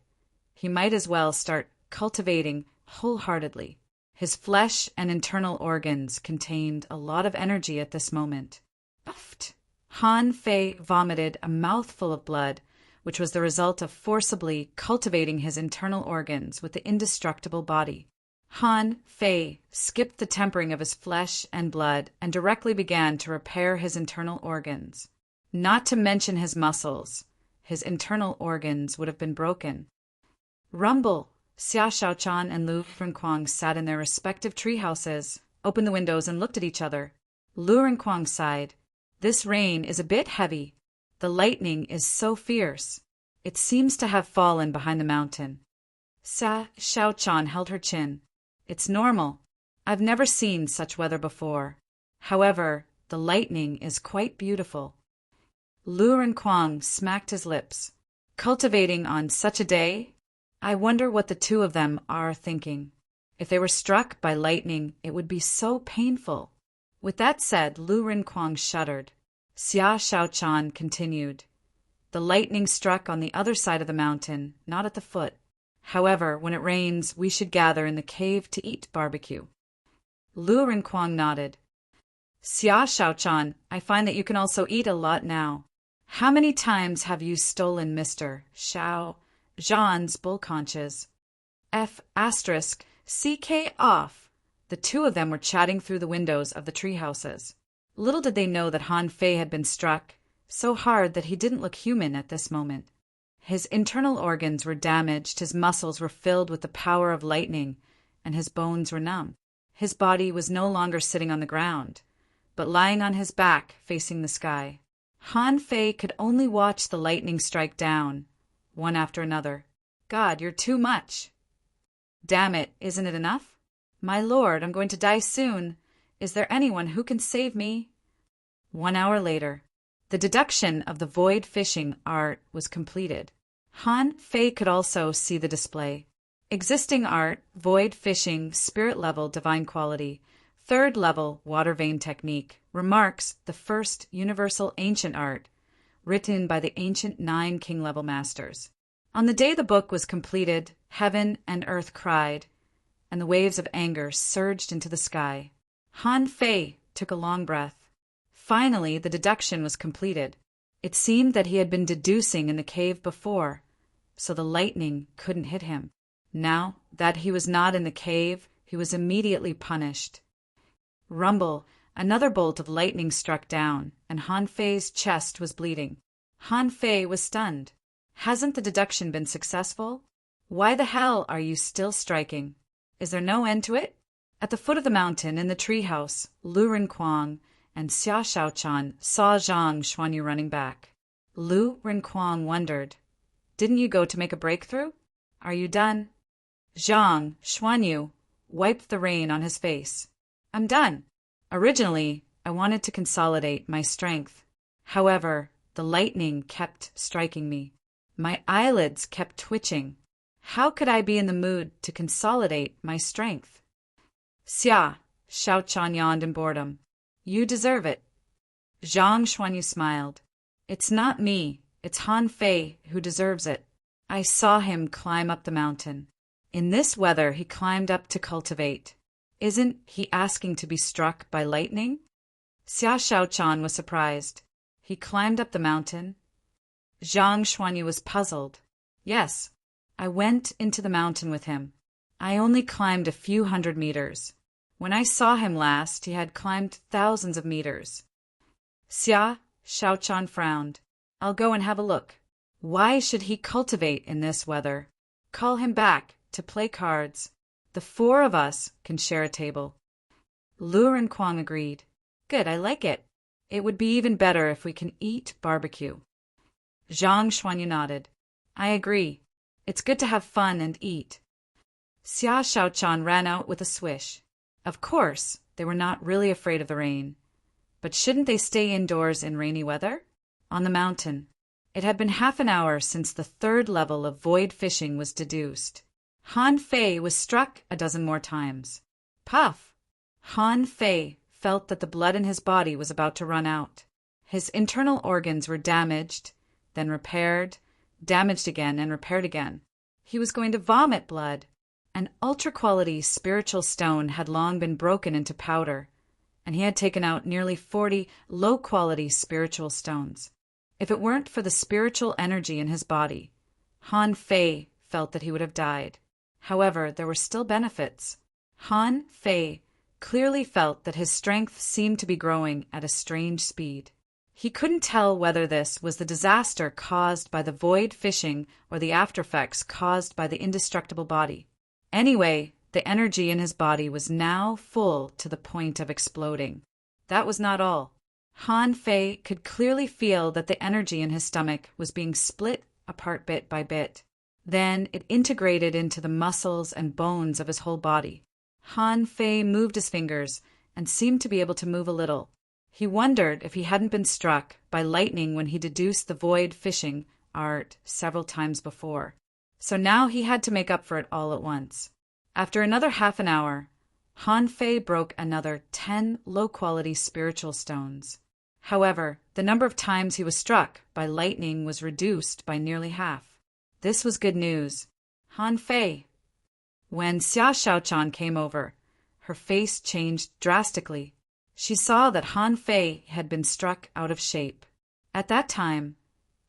he might as well start cultivating wholeheartedly. His flesh and internal organs contained a lot of energy at this moment. Puffed! Han Fei vomited a mouthful of blood, which was the result of forcibly cultivating his internal organs with the indestructible body. Han Fei skipped the tempering of his flesh and blood and directly began to repair his internal organs. Not to mention his muscles. His internal organs would have been broken. Rumble! Xia Shaochan and Lu Renquang sat in their respective tree houses, opened the windows and looked at each other. Lu Renquang sighed. This rain is a bit heavy. The lightning is so fierce. It seems to have fallen behind the mountain. Xia Shaochan held her chin. It's normal. I've never seen such weather before. However, the lightning is quite beautiful. Lu Renquang smacked his lips. Cultivating on such a day? I wonder what the two of them are thinking. If they were struck by lightning, it would be so painful. With that said, Lu Renquang shuddered. Xia Shaochan continued. The lightning struck on the other side of the mountain, not at the foot. However, when it rains, we should gather in the cave to eat barbecue. Lu Renquang nodded. Xia Shaochan, I find that you can also eat a lot now. How many times have you stolen Mr. Xiao Zhan's bull conches? CK off. The two of them were chatting through the windows of the tree houses. Little did they know that Han Fei had been struck so hard that he didn't look human at this moment. His internal organs were damaged, his muscles were filled with the power of lightning, and his bones were numb. His body was no longer sitting on the ground, but lying on his back facing the sky. Han Fei could only watch the lightning strike down, one after another. God, you're too much. Damn it, isn't it enough? My lord, I'm going to die soon. Is there anyone who can save me? 1 hour later, the deduction of the void fishing art was completed. Han Fei could also see the display. Existing art, void fishing, spirit level, divine quality, 3rd level, water vein technique, remarks the first universal ancient art, written by the ancient 9 king level masters. On the day the book was completed, heaven and earth cried, and the waves of anger surged into the sky. Han Fei took a long breath. Finally, the deduction was completed. It seemed that he had been deducing in the cave before, so the lightning couldn't hit him. Now that he was not in the cave, he was immediately punished. Rumble, another bolt of lightning struck down, and Han Fei's chest was bleeding. Han Fei was stunned. Hasn't the deduction been successful? Why the hell are you still striking? Is there no end to it? At the foot of the mountain, in the treehouse, Lu Renquang and Xia Shaochan saw Zhang Xuanyu running back. Lu Renquang wondered, Didn't you go to make a breakthrough? Are you done? Zhang Xuanyu wiped the rain on his face. I'm done. Originally, I wanted to consolidate my strength. However, the lightning kept striking me. My eyelids kept twitching. How could I be in the mood to consolidate my strength? Xia, Shaochan yawned in boredom. You deserve it. Zhang Xuanyu smiled. It's not me, it's Han Fei who deserves it. I saw him climb up the mountain. In this weather he climbed up to cultivate. Isn't he asking to be struck by lightning? Xia Shaochan was surprised. He climbed up the mountain. Zhang Xuanyu was puzzled. Yes, I went into the mountain with him. I only climbed a few hundred meters. When I saw him last, he had climbed thousands of meters. Xia Shaochan frowned. I'll go and have a look. Why should he cultivate in this weather? Call him back to play cards. The 4 of us can share a table. Lu Renquang agreed. Good, I like it. It would be even better if we can eat barbecue. Zhang Xuanyu nodded. I agree. It's good to have fun and eat. Xia Shaochan ran out with a swish. Of course, they were not really afraid of the rain. But shouldn't they stay indoors in rainy weather? On the mountain. It had been half an hour since the 3rd level of void fishing was deduced. Han Fei was struck a dozen more times. Puff! Han Fei felt that the blood in his body was about to run out. His internal organs were damaged, then repaired, damaged again and repaired again. He was going to vomit blood. An ultra-quality spiritual stone had long been broken into powder, and he had taken out nearly 40 low-quality spiritual stones. If it weren't for the spiritual energy in his body, Han Fei felt that he would have died. However, there were still benefits. Han Fei clearly felt that his strength seemed to be growing at a strange speed. He couldn't tell whether this was the disaster caused by the void fishing or the aftereffects caused by the indestructible body. Anyway, the energy in his body was now full to the point of exploding. That was not all. Han Fei could clearly feel that the energy in his stomach was being split apart bit by bit. Then it integrated into the muscles and bones of his whole body. Han Fei moved his fingers and seemed to be able to move a little. He wondered if he hadn't been struck by lightning when he deduced the void fishing art several times before. So now he had to make up for it all at once. After another half an hour, Han Fei broke another 10 low-quality spiritual stones. However, the number of times he was struck by lightning was reduced by nearly half. This was good news. Han Fei. When Xia Shaochan came over, her face changed drastically. She saw that Han Fei had been struck out of shape. At that time,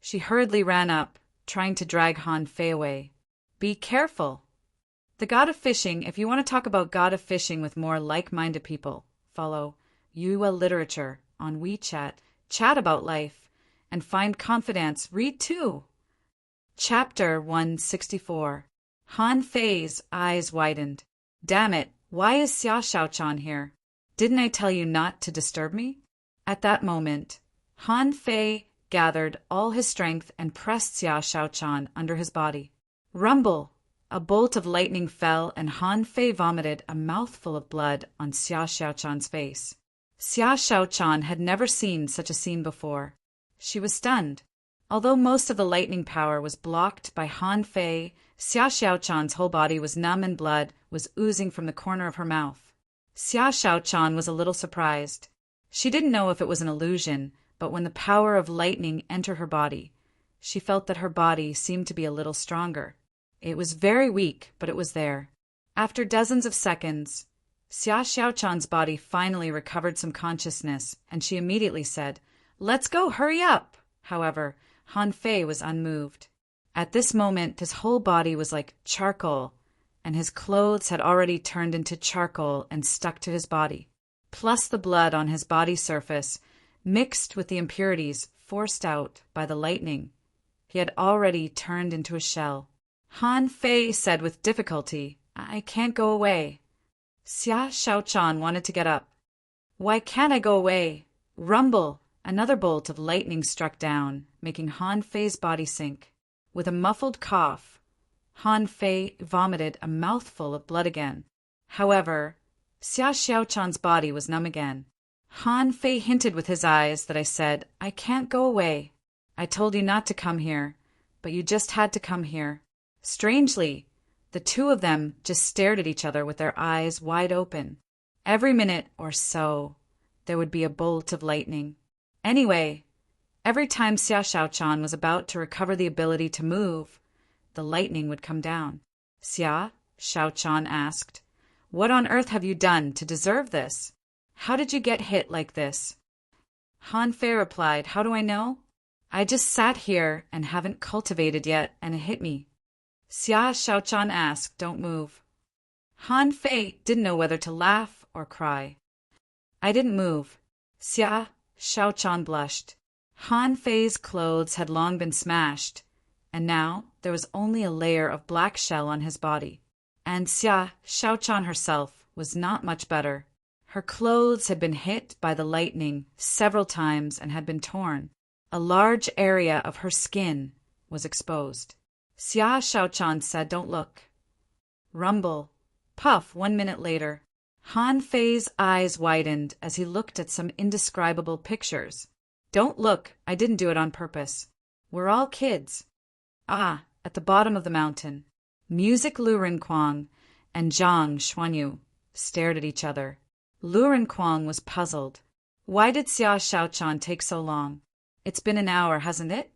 she hurriedly ran up, trying to drag Han Fei away. Be careful. The God of Fishing, if you want to talk about God of Fishing with more like-minded people, follow Yua Literature on WeChat, chat about life, and find confidence. Read too. Chapter 164. Han Fei's eyes widened. Damn it, why is Xia Shaochan here? Didn't I tell you not to disturb me? At that moment, Han Fei gathered all his strength and pressed Xia Shaochan under his body. Rumble! A bolt of lightning fell and Han Fei vomited a mouthful of blood on Xia Shaochan's face. Xia Shaochan had never seen such a scene before. She was stunned. Although most of the lightning power was blocked by Han Fei, Xia Shaochan's whole body was numb and blood was oozing from the corner of her mouth. Xia Shaochan was a little surprised. She didn't know if it was an illusion, but when the power of lightning entered her body, she felt that her body seemed to be a little stronger. It was very weak, but it was there. After dozens of seconds, Xia Shaochan's body finally recovered some consciousness, and she immediately said, "Let's go, hurry up!" However, Han Fei was unmoved. At this moment, his whole body was like charcoal, and his clothes had already turned into charcoal and stuck to his body. Plus the blood on his body surface, mixed with the impurities forced out by the lightning. He had already turned into a shell. Han Fei said with difficulty, "I can't go away." Xia Shaochan wanted to get up. "Why can't I go away?" Rumble! Another bolt of lightning struck down, making Han Fei's body sink. With a muffled cough, Han Fei vomited a mouthful of blood again. However, Xia Shaochan's body was numb again. Han Fei hinted with his eyes that I said, "I can't go away. I told you not to come here, but you just had to come here." Strangely, the two of them just stared at each other with their eyes wide open. Every minute or so, there would be a bolt of lightning. Anyway, every time Xia Shaochan was about to recover the ability to move, the lightning would come down. "Xia," Shaochan asked, "what on earth have you done to deserve this? How did you get hit like this?" Han Fei replied, "How do I know? I just sat here and haven't cultivated yet, and it hit me." Xia Shaochan asked, "Don't move." Han Fei didn't know whether to laugh or cry. "I didn't move." Xia Shaochan blushed. Han Fei's clothes had long been smashed, and now there was only a layer of black shell on his body. And Xia Shaochan herself was not much better. Her clothes had been hit by the lightning several times and had been torn. A large area of her skin was exposed. Xia Shaochan said, "Don't look." Rumble. Puff. 1 minute later. Han Fei's eyes widened as he looked at some indescribable pictures. "Don't look. I didn't do it on purpose. We're all kids." Ah, at the bottom of the mountain, Music Lu Rinquang and Zhang Xuanyu stared at each other. Lu Rinquang was puzzled. Why did Xia Shaochan take so long? It's been an hour, hasn't it?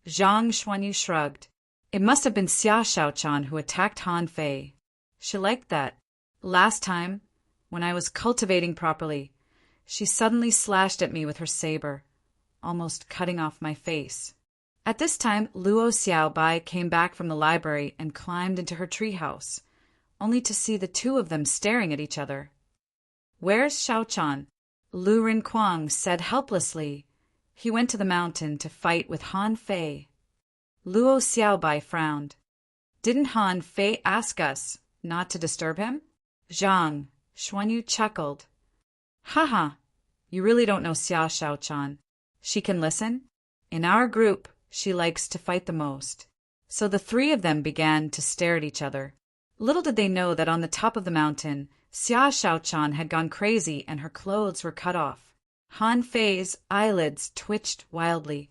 Zhang Xuanyu shrugged. It must have been Xia Shaochan who attacked Han Fei. She liked that. Last time, when I was cultivating properly, she suddenly slashed at me with her saber, almost cutting off my face. At this time, Luo Xiaobai came back from the library and climbed into her treehouse, only to see the two of them staring at each other. "Where's Shaochan?" Lu Rinquang said helplessly. "He went to the mountain to fight with Han Fei." Luo Xiaobai frowned. "Didn't Han Fei ask us not to disturb him?" Zhang Xuanyu chuckled. "Haha, you really don't know Xia Shaochan. She can listen. In our group, she likes to fight the most." So the three of them began to stare at each other. Little did they know that on the top of the mountain, Xia Shaochan had gone crazy and her clothes were cut off. Han Fei's eyelids twitched wildly.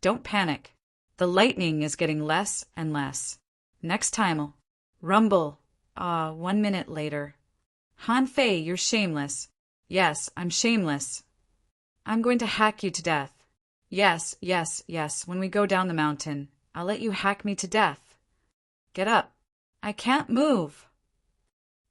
"Don't panic. The lightning is getting less and less. Next time'll rumble. 1 minute later. Han Fei, you're shameless." "Yes, I'm shameless. I'm going to hack you to death." Yes, yes, yes, when we go down the mountain, I'll let you hack me to death." "Get up." "I can't move."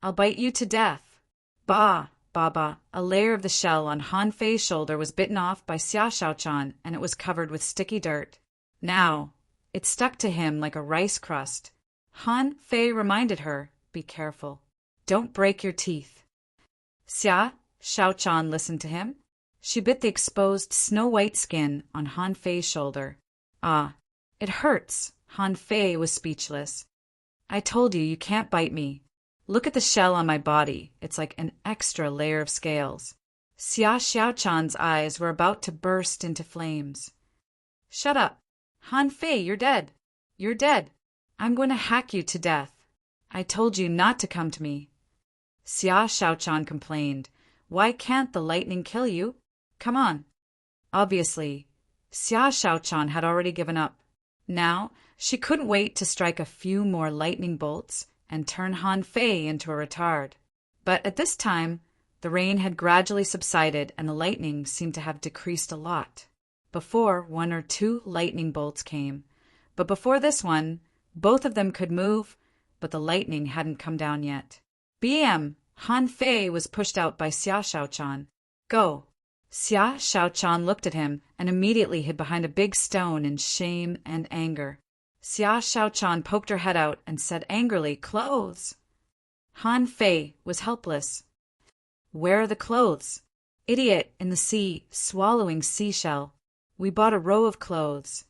"I'll bite you to death." Bah, Baba, a layer of the shell on Han Fei's shoulder was bitten off by Xia Shaochan, and it was covered with sticky dirt. Now, it stuck to him like a rice crust. Han Fei reminded her, "Be careful. Don't break your teeth." Xia Shaochan listened to him. She bit the exposed snow-white skin on Han Fei's shoulder. "Ah, it hurts." Han Fei was speechless. "I told you can't bite me. Look at the shell on my body. It's like an extra layer of scales." Xia Shaochan's eyes were about to burst into flames. "Shut up. Han Fei, you're dead. You're dead. I'm going to hack you to death. I told you not to come to me." Xia Shaochan complained. "Why can't the lightning kill you? Come on." Obviously, Xia Shaochan had already given up. Now, she couldn't wait to strike a few more lightning bolts and turn Han Fei into a retard. But at this time, the rain had gradually subsided and the lightning seemed to have decreased a lot. Before, 1 or 2 lightning bolts came. But before this one, both of them could move, but the lightning hadn't come down yet. "BM!" Han Fei was pushed out by Xia Shaochan. "Go!" Xia Shaochan looked at him and immediately hid behind a big stone in shame and anger. Xia Shaochan poked her head out and said angrily, "Clothes!" Han Fei was helpless. "Where are the clothes?" "Idiot, in the sea, swallowing seashell. We bought a row of clothes."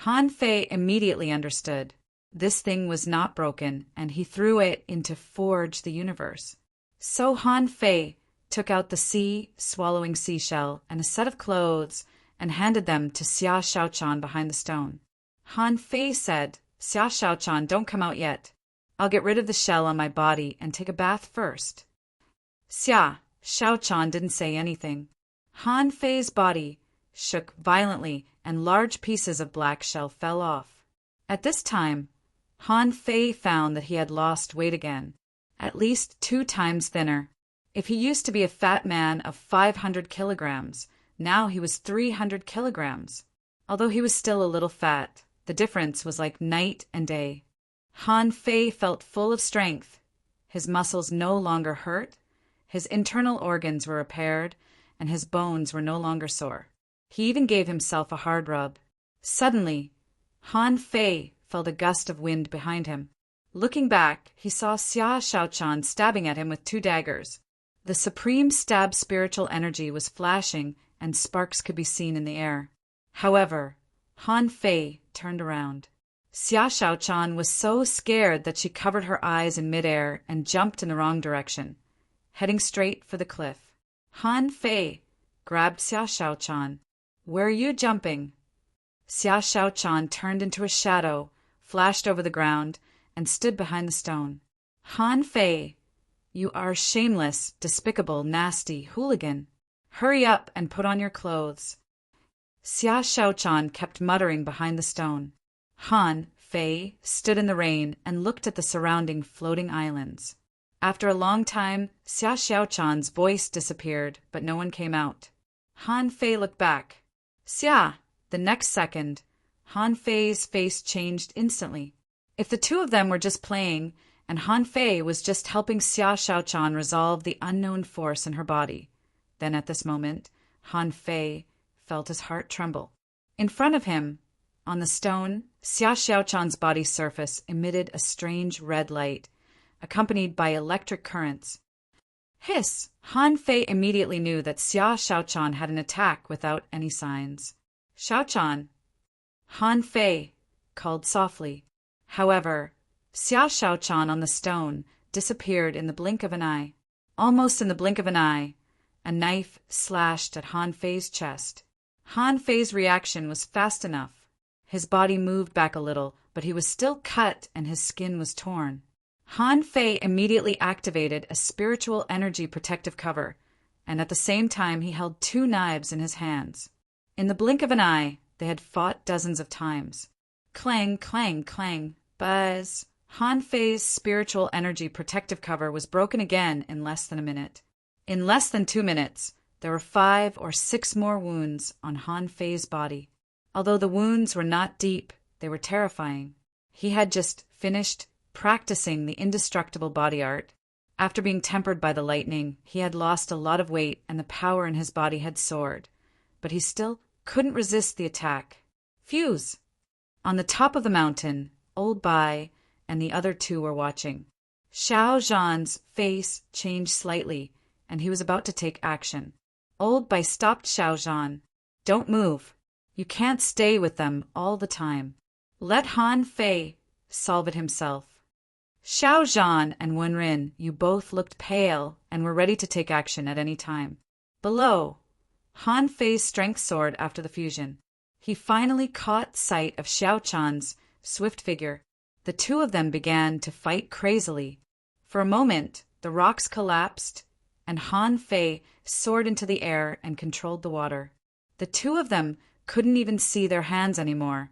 Han Fei immediately understood. This thing was not broken, and he threw it into Forge the Universe. So Han Fei took out the sea-swallowing seashell and a set of clothes and handed them to Xia Shaochan behind the stone. Han Fei said, "Xia Shaochan, don't come out yet. I'll get rid of the shell on my body and take a bath first." Xia Shaochan didn't say anything. Han Fei's body shook violently and large pieces of black shell fell off. At this time, Han Fei found that he had lost weight again, at least 2 times thinner. If he used to be a fat man of 500 kilograms, now he was 300 kilograms. Although he was still a little fat, the difference was like night and day. Han Fei felt full of strength. His muscles no longer hurt, his internal organs were repaired, and his bones were no longer sore. He even gave himself a hard rub. Suddenly, Han Fei felt a gust of wind behind him. Looking back, he saw Xia Shaochan stabbing at him with 2 daggers. The supreme stab spiritual energy was flashing and sparks could be seen in the air. However, Han Fei turned around. Xia Shaochan was so scared that she covered her eyes in midair and jumped in the wrong direction, heading straight for the cliff. Han Fei grabbed Xia Shaochan. "Where are you jumping?" Xia Shaochan turned into a shadow, flashed over the ground, and stood behind the stone. "Han Fei, you are shameless, despicable, nasty hooligan. Hurry up and put on your clothes." Xia Shaochan kept muttering behind the stone. Han Fei stood in the rain and looked at the surrounding floating islands. After a long time, Xia Shaochan's voice disappeared, but no one came out. Han Fei looked back. "Xia!" The next second, Han Fei's face changed instantly. If the two of them were just playing, and Han Fei was just helping Xia Shaochan resolve the unknown force in her body, then at this moment, Han Fei felt his heart tremble. In front of him, on the stone, Xia Shaochan's body surface emitted a strange red light, accompanied by electric currents. Hiss! Han Fei immediately knew that Xia Shaochan had an attack without any signs. Shaochan! Han Fei called softly. However, Xia Shaochan on the stone disappeared in the blink of an eye. Almost in the blink of an eye, a knife slashed at Han Fei's chest. Han Fei's reaction was fast enough. His body moved back a little, but he was still cut and his skin was torn. Han Fei immediately activated a spiritual energy protective cover, and at the same time he held 2 knives in his hands. In the blink of an eye, they had fought dozens of times. Clang, clang, clang, buzz. Han Fei's spiritual energy protective cover was broken again in less than a minute. In less than 2 minutes, there were 5 or 6 more wounds on Han Fei's body. Although the wounds were not deep, they were terrifying. He had just finished practicing the indestructible body art. After being tempered by the lightning, he had lost a lot of weight and the power in his body had soared. But he still couldn't resist the attack. Fuse! On the top of the mountain, Old Bai and the other 2 were watching. Xiao Zhan's face changed slightly, and he was about to take action. Old Bai stopped Xiao Zhan. Don't move. You can't stay with them all the time. Let Han Fei solve it himself. Xiao Zhan and Wenren, you both looked pale and were ready to take action at any time. Below, Han Fei's strength soared after the fusion. He finally caught sight of Xiao Chan's swift figure. The 2 of them began to fight crazily. For a moment, the rocks collapsed, and Han Fei soared into the air and controlled the water. The 2 of them couldn't even see their hands anymore,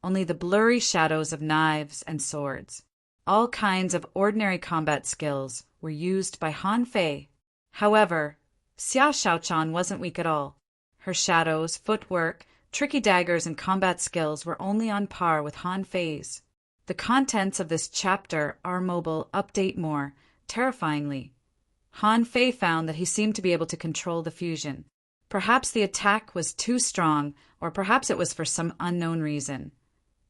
only the blurry shadows of knives and swords. All kinds of ordinary combat skills were used by Han Fei. However, Xia Shaochan wasn't weak at all. Her shadows, footwork, tricky daggers, and combat skills were only on par with Han Fei's. The contents of this chapter are mobile update more, terrifyingly. Han Fei found that he seemed to be able to control the fusion. Perhaps the attack was too strong, or perhaps it was for some unknown reason.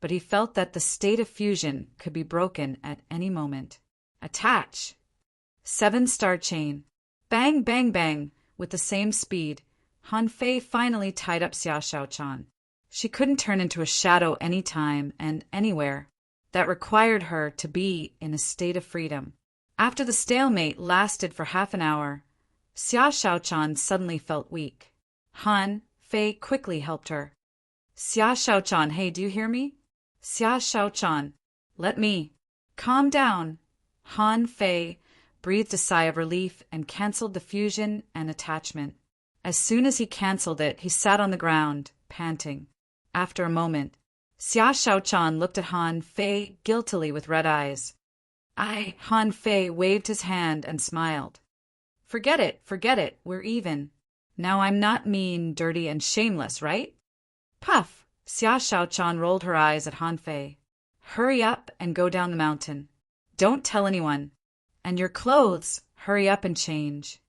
But he felt that the state of fusion could be broken at any moment. Attach! 7-star chain. Bang, bang, bang. With the same speed, Han Fei finally tied up Xia Shaochan. She couldn't turn into a shadow any time and anywhere. That required her to be in a state of freedom. After the stalemate lasted for half an hour, Xia Shaochan suddenly felt weak. Han Fei quickly helped her. Xia Shaochan, hey, do you hear me? Xia Shaochan, let me. Calm down. Han Fei breathed a sigh of relief and canceled the fusion and attachment. As soon as he canceled it, he sat on the ground, panting. After a moment, Xia Shaochan looked at Han Fei guiltily with red eyes. Han Fei waved his hand and smiled. Forget it, we're even. Now I'm not mean, dirty, and shameless, right? Puff! Xia Shaochan rolled her eyes at Han Fei. Hurry up and go down the mountain. Don't tell anyone. And your clothes, hurry up and change.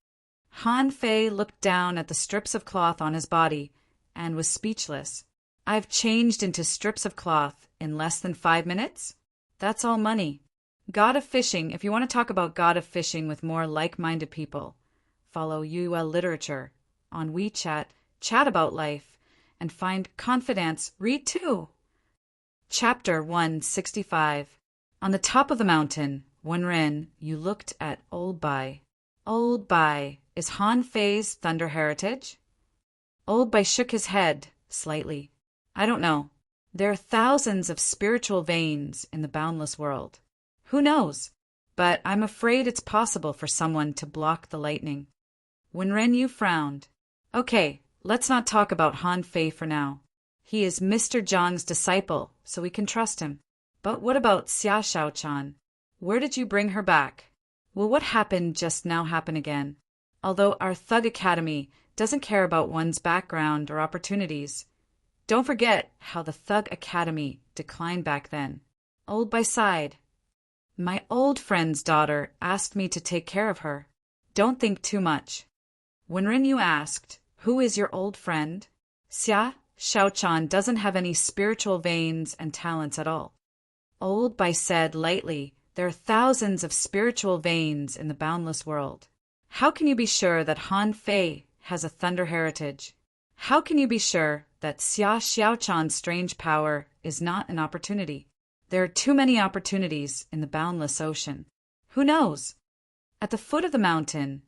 Han Fei looked down at the strips of cloth on his body and was speechless. I've changed into strips of cloth in less than 5 minutes? That's all money. God of Fishing, if you want to talk about God of Fishing with more like-minded people, follow UL Literature on WeChat, chat about life, and find confidence, read too. Chapter 165. On the top of the mountain, Wenren, you looked at Old Bai. Old Bai, is Han Fei's thunder heritage? Old Bai shook his head slightly. I don't know. There are thousands of spiritual veins in the boundless world. Who knows? But I'm afraid it's possible for someone to block the lightning. Wenren Yu frowned. Okay, let's not talk about Han Fei for now. He is Mr. Zhang's disciple, so we can trust him. But what about Xia Shaochan? Where did you bring her back? Will what happened just now happen again? Although our Thug Academy doesn't care about one's background or opportunities, Don't forget how the Thug Academy declined back then. Old by side. My old friend's daughter asked me to take care of her. Don't think too much. When Rinyu asked, "Who is your old friend?" Xia Xiaochan doesn't have any spiritual veins and talents at all. Old Bai said lightly, "There are thousands of spiritual veins in the boundless world. How can you be sure that Han Fei has a thunder heritage? How can you be sure that Xia Xiaochan's strange power is not an opportunity? There are too many opportunities in the boundless ocean. Who knows?" At the foot of the mountain,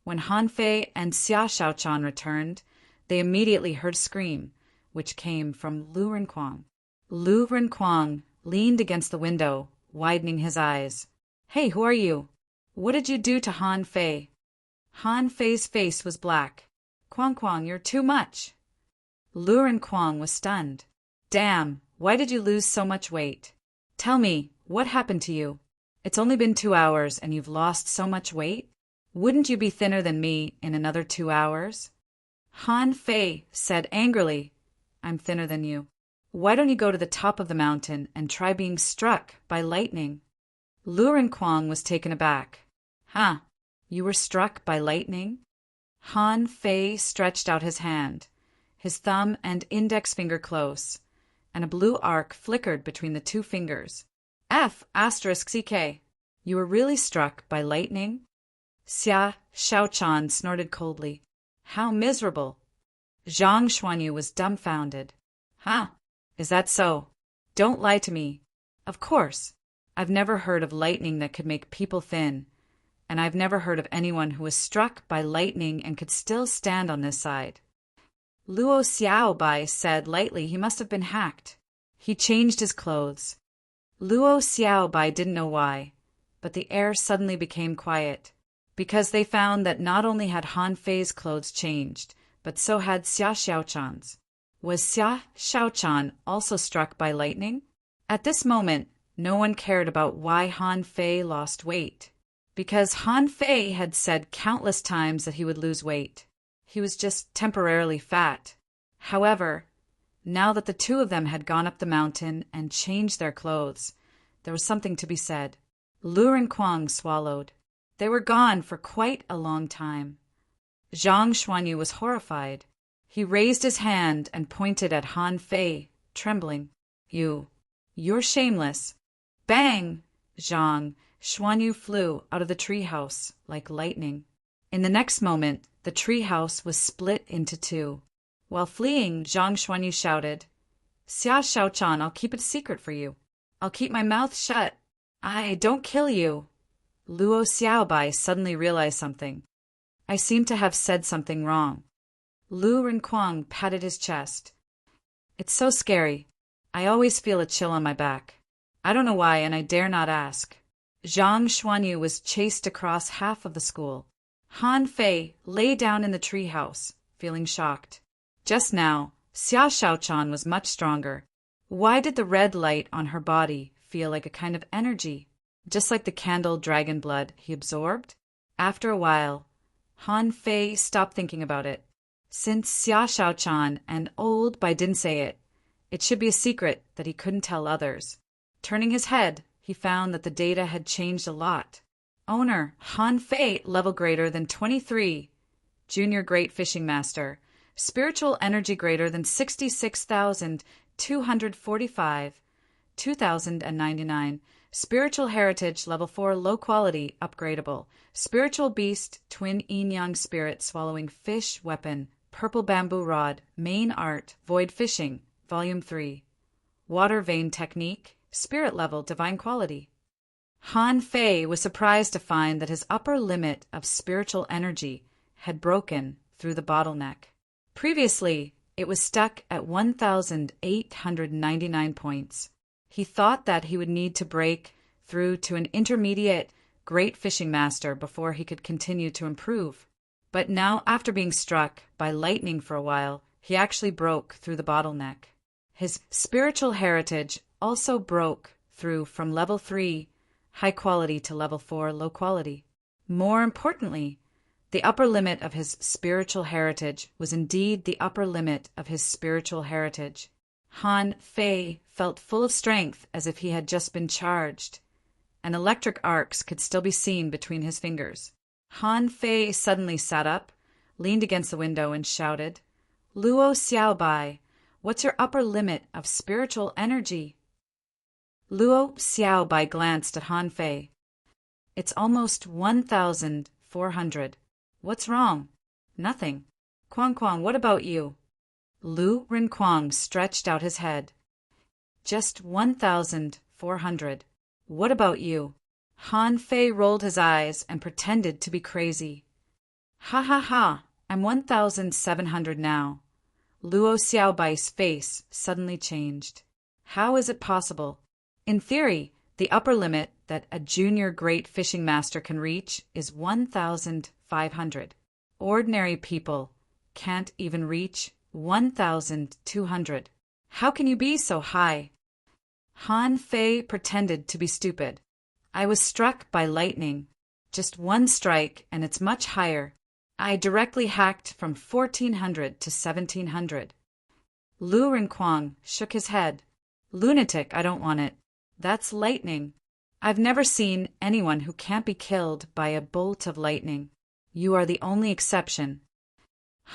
when Han Fei and Xia Xiaochan returned, they immediately heard a scream, which came from Lu Renquang. Lu Renquang leaned against the window, widening his eyes. "Hey, who are you? What did you do to Han Fei?" Han Fei's face was black. "Quang, you're too much." Lu Renquang was stunned. "Damn, why did you lose so much weight? Tell me, what happened to you? It's only been 2 hours and you've lost so much weight? Wouldn't you be thinner than me in another 2 hours?" Han Fei said angrily, "I'm thinner than you. Why don't you go to the top of the mountain and try being struck by lightning?" Lu Renquang was taken aback. "Huh, you were struck by lightning?" Han Fei stretched out his hand, his thumb and index finger close, and a blue arc flickered between the two fingers. F***CK. You were really struck by lightning? Xia Xiaochan snorted coldly. How miserable. Zhang Xuanyu was dumbfounded. Huh? Is that so? Don't lie to me. Of course. I've never heard of lightning that could make people thin, and I've never heard of anyone who was struck by lightning and could still stand on this side. Luo Xiaobai said lightly he must have been hacked. He changed his clothes. Luo Xiaobai didn't know why, but the air suddenly became quiet, because they found that not only had Han Fei's clothes changed, but so had Xia Xiaochan's. Was Xia Xiaochan also struck by lightning? At this moment, no one cared about why Han Fei lost weight, because Han Fei had said countless times that he would lose weight. He was just temporarily fat. However, now that the two of them had gone up the mountain and changed their clothes, there was something to be said. Lu Renquang swallowed. They were gone for quite a long time. Zhang Xuanyu was horrified. He raised his hand and pointed at Han Fei, trembling. You're shameless. Bang! Zhang Xuanyu flew out of the treehouse like lightning. In the next moment, the treehouse was split into two. While fleeing, Zhang Xuanyu shouted, Xia Xiaochan, I'll keep it a secret for you. I'll keep my mouth shut. I don't kill you. Luo Xiaobai suddenly realized something. I seem to have said something wrong. Lu Renquang patted his chest. It's so scary. I always feel a chill on my back. I don't know why, and I dare not ask. Zhang Xuanyu was chased across half of the school. Han Fei lay down in the treehouse, feeling shocked. Just now, Xia Xiaochan was much stronger. Why did the red light on her body feel like a kind of energy, just like the candle dragon blood he absorbed? After a while, Han Fei stopped thinking about it. Since Xia Xiaochan and Old Bai didn't say it, it should be a secret that he couldn't tell others. Turning his head, he found that the data had changed a lot. Owner, Han Fei, level greater than 23. Junior Great Fishing Master. Spiritual energy greater than 66,245. 2,099. Spiritual heritage level 4 low quality upgradable. Spiritual beast twin yin-yang spirit swallowing fish weapon. Purple bamboo rod. Main art void fishing. Volume 3. Water vein technique. Spirit level divine quality. Han Fei was surprised to find that his upper limit of spiritual energy had broken through the bottleneck. Previously, it was stuck at 1,899 points. He thought that he would need to break through to an intermediate great fishing master before he could continue to improve. But now, after being struck by lightning for a while, he actually broke through the bottleneck. His spiritual heritage also broke through from level 3 high quality to level 4 low quality. More importantly, The upper limit of his spiritual heritage was indeed the upper limit of his spiritual heritage. Han Fei felt full of strength as if he had just been charged, and electric arcs could still be seen between his fingers. Han Fei suddenly sat up, leaned against the window, and shouted, "Luo Xiaobai, what's your upper limit of spiritual energy?" Luo Xiaobai glanced at Han Fei. "It's almost 1,400. What's wrong?" "Nothing." "Quang, what about you?" Lu Rinquang stretched out his head. "Just 1,400. What about you?" Han Fei rolled his eyes and pretended to be crazy. Ha, I'm 1,700 now." Luo Xiaobai's face suddenly changed. "How is it possible?" "In theory, the upper limit that a junior great fishing master can reach is 1,500. Ordinary people can't even reach 1,200. How can you be so high?" Han Fei pretended to be stupid. "I was struck by lightning. Just one strike and it's much higher. I directly hacked from 1,400 to 1,700. Lu Rinquang shook his head. "Lunatic, I don't want it. That's lightning. I've never seen anyone who can't be killed by a bolt of lightning. You are the only exception."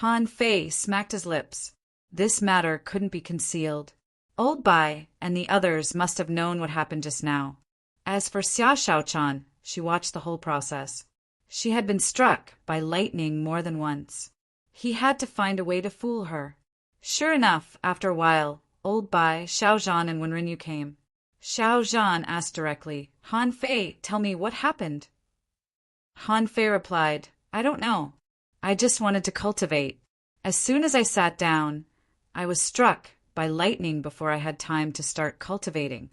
Han Fei smacked his lips. This matter couldn't be concealed. Old Bai and the others must have known what happened just now. As for Xia Shaochan, she watched the whole process. She had been struck by lightning more than once. He had to find a way to fool her. Sure enough, after a while, Old Bai, Xiao Zhan, and Wenrinyu came. Xiao Zhan asked directly, "Han Fei, tell me what happened." Han Fei replied, "I don't know. I just wanted to cultivate. As soon as I sat down, I was struck by lightning before I had time to start cultivating."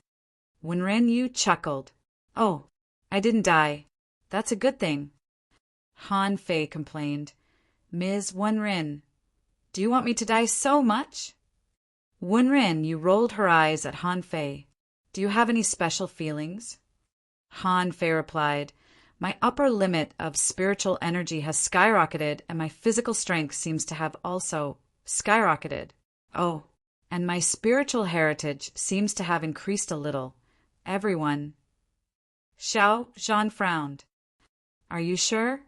Wenrinyu chuckled. "Oh, I didn't die. That's a good thing." Han Fei complained, "Ms. Wenrin, do you want me to die so much?" Wenrinyu rolled her eyes at Han Fei. "Do you have any special feelings?" Han Fei replied, "My upper limit of spiritual energy has skyrocketed, and my physical strength seems to have also skyrocketed. Oh, and my spiritual heritage seems to have increased a little. Everyone." Xiao Zhan frowned. "Are you sure?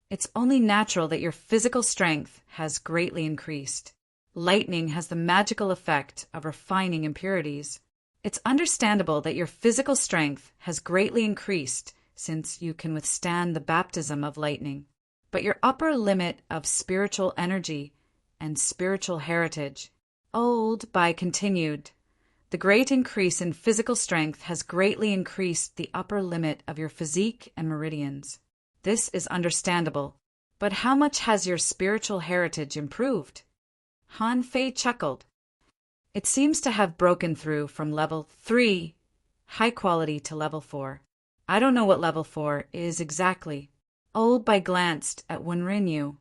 It's only natural that your physical strength has greatly increased. Lightning has the magical effect of refining impurities. It's understandable that your physical strength has greatly increased since you can withstand the baptism of lightning. But your upper limit of spiritual energy and spiritual heritage," Old Bai continued, "the great increase in physical strength has greatly increased the upper limit of your physique and meridians. This is understandable. But how much has your spiritual heritage improved?" Han Fei chuckled. "It seems to have broken through from level 3, high quality, to level 4. I don't know what level 4 is exactly." Old Bai glanced at Wenrinyu.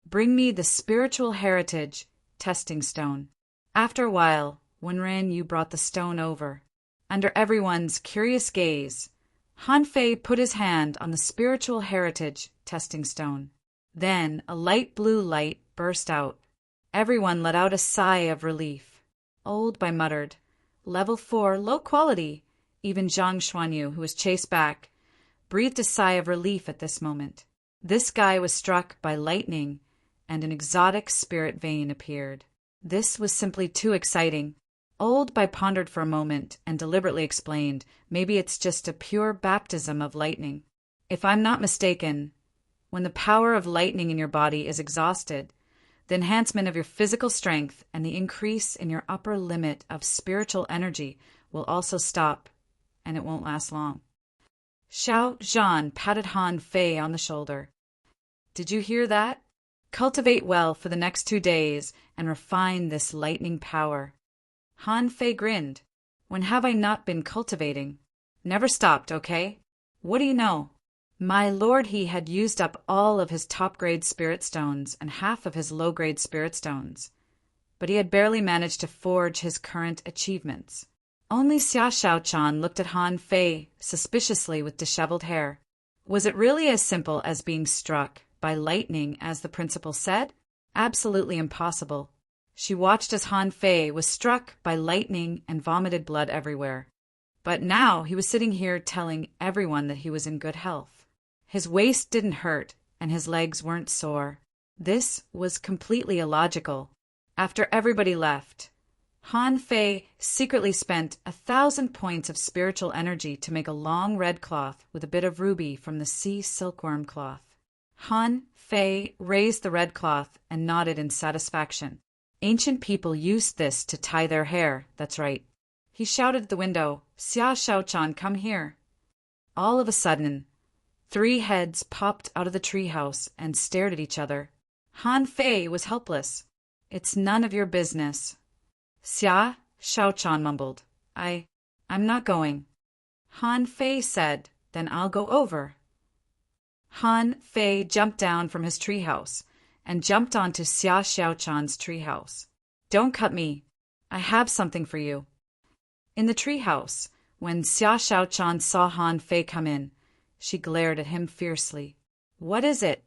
"Bring me the spiritual heritage testing stone." After a while, Wenrinyu brought the stone over. Under everyone's curious gaze, Han Fei put his hand on the spiritual heritage testing stone. Then a light blue light burst out. Everyone let out a sigh of relief. Old Bai muttered, "Level 4, low quality." Even Zhang Xuanyu, who was chased back, breathed a sigh of relief at this moment. This guy was struck by lightning, and an exotic spirit vein appeared. This was simply too exciting. Old Bai pondered for a moment and deliberately explained, "Maybe it's just a pure baptism of lightning. If I'm not mistaken, when the power of lightning in your body is exhausted, the enhancement of your physical strength and the increase in your upper limit of spiritual energy will also stop, and it won't last long." Xiao Zhan patted Han Fei on the shoulder. "Did you hear that? Cultivate well for the next 2 days and refine this lightning power." Han Fei grinned. "When have I not been cultivating? Never stopped, okay? What do you know? My lord, he had used up all of his top-grade spirit stones and half of his low-grade spirit stones, but he had barely managed to forge his current achievements." Only Xia Shaochan looked at Han Fei suspiciously with disheveled hair. Was it really as simple as being struck by lightning as the principal said? Absolutely impossible. She watched as Han Fei was struck by lightning and vomited blood everywhere. But now he was sitting here telling everyone that he was in good health. His waist didn't hurt, and his legs weren't sore. This was completely illogical. After everybody left, Han Fei secretly spent 1,000 points of spiritual energy to make a long red cloth with a bit of ruby from the sea silkworm cloth. Han Fei raised the red cloth and nodded in satisfaction. Ancient people used this to tie their hair, that's right. He shouted at the window, "Xia Shaochan, come here." All of a sudden, 3 heads popped out of the treehouse and stared at each other. Han Fei was helpless. "It's none of your business." Xia Shaochan mumbled, I'm not going." Han Fei said, "Then I'll go over." Han Fei jumped down from his treehouse and jumped onto Xia Shaochan's treehouse. "Don't cut me. I have something for you." In the treehouse, when Xia Shaochan saw Han Fei come in, she glared at him fiercely. "What is it?"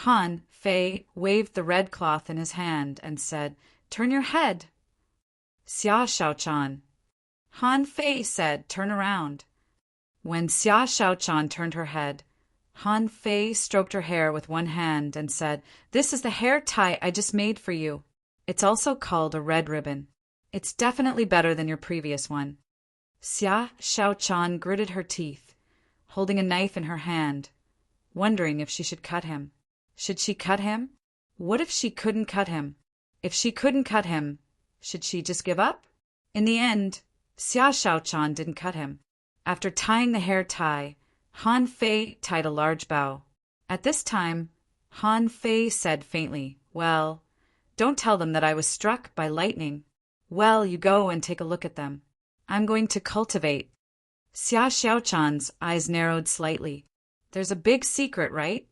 Han Fei waved the red cloth in his hand and said, "Turn your head." "Xia Shaochan." Han Fei said, "Turn around." When Xia Shaochan turned her head, Han Fei stroked her hair with one hand and said, "This is the hair tie I just made for you. It's also called a red ribbon. It's definitely better than your previous one." Xia Shaochan gritted her teeth, holding a knife in her hand, wondering if she should cut him. Should she cut him? What if she couldn't cut him? If she couldn't cut him, should she just give up? In the end, Xia Shaochan didn't cut him. After tying the hair tie, Han Fei tied a large bow. At this time, Han Fei said faintly, "Well, don't tell them that I was struck by lightning. Well, you go and take a look at them. I'm going to cultivate." Xia Shaochan's eyes narrowed slightly. "There's a big secret, right?"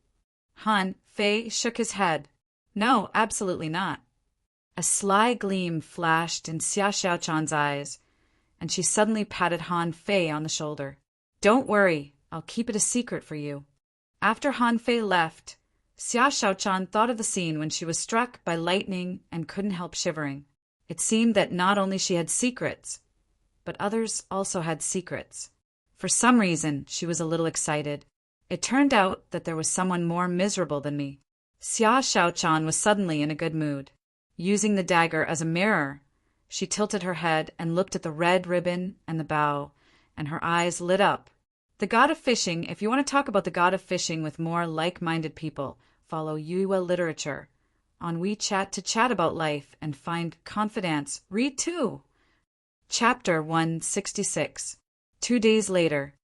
Han Fei shook his head. "No, absolutely not." A sly gleam flashed in Xia Shaochan's eyes, and she suddenly patted Han Fei on the shoulder. "Don't worry, I'll keep it a secret for you." After Han Fei left, Xia Shaochan thought of the scene when she was struck by lightning and couldn't help shivering. It seemed that not only she had secrets, but others also had secrets. For some reason, she was a little excited. It turned out that there was someone more miserable than me. Xia Shaochan was suddenly in a good mood. Using the dagger as a mirror, she tilted her head and looked at the red ribbon and the bow, and her eyes lit up. The God of Fishing, if you want to talk about the God of Fishing with more like-minded people, follow Yuiwa Literature. On WeChat to chat about life and find confidence. Read too. Chapter 166. 2 days later,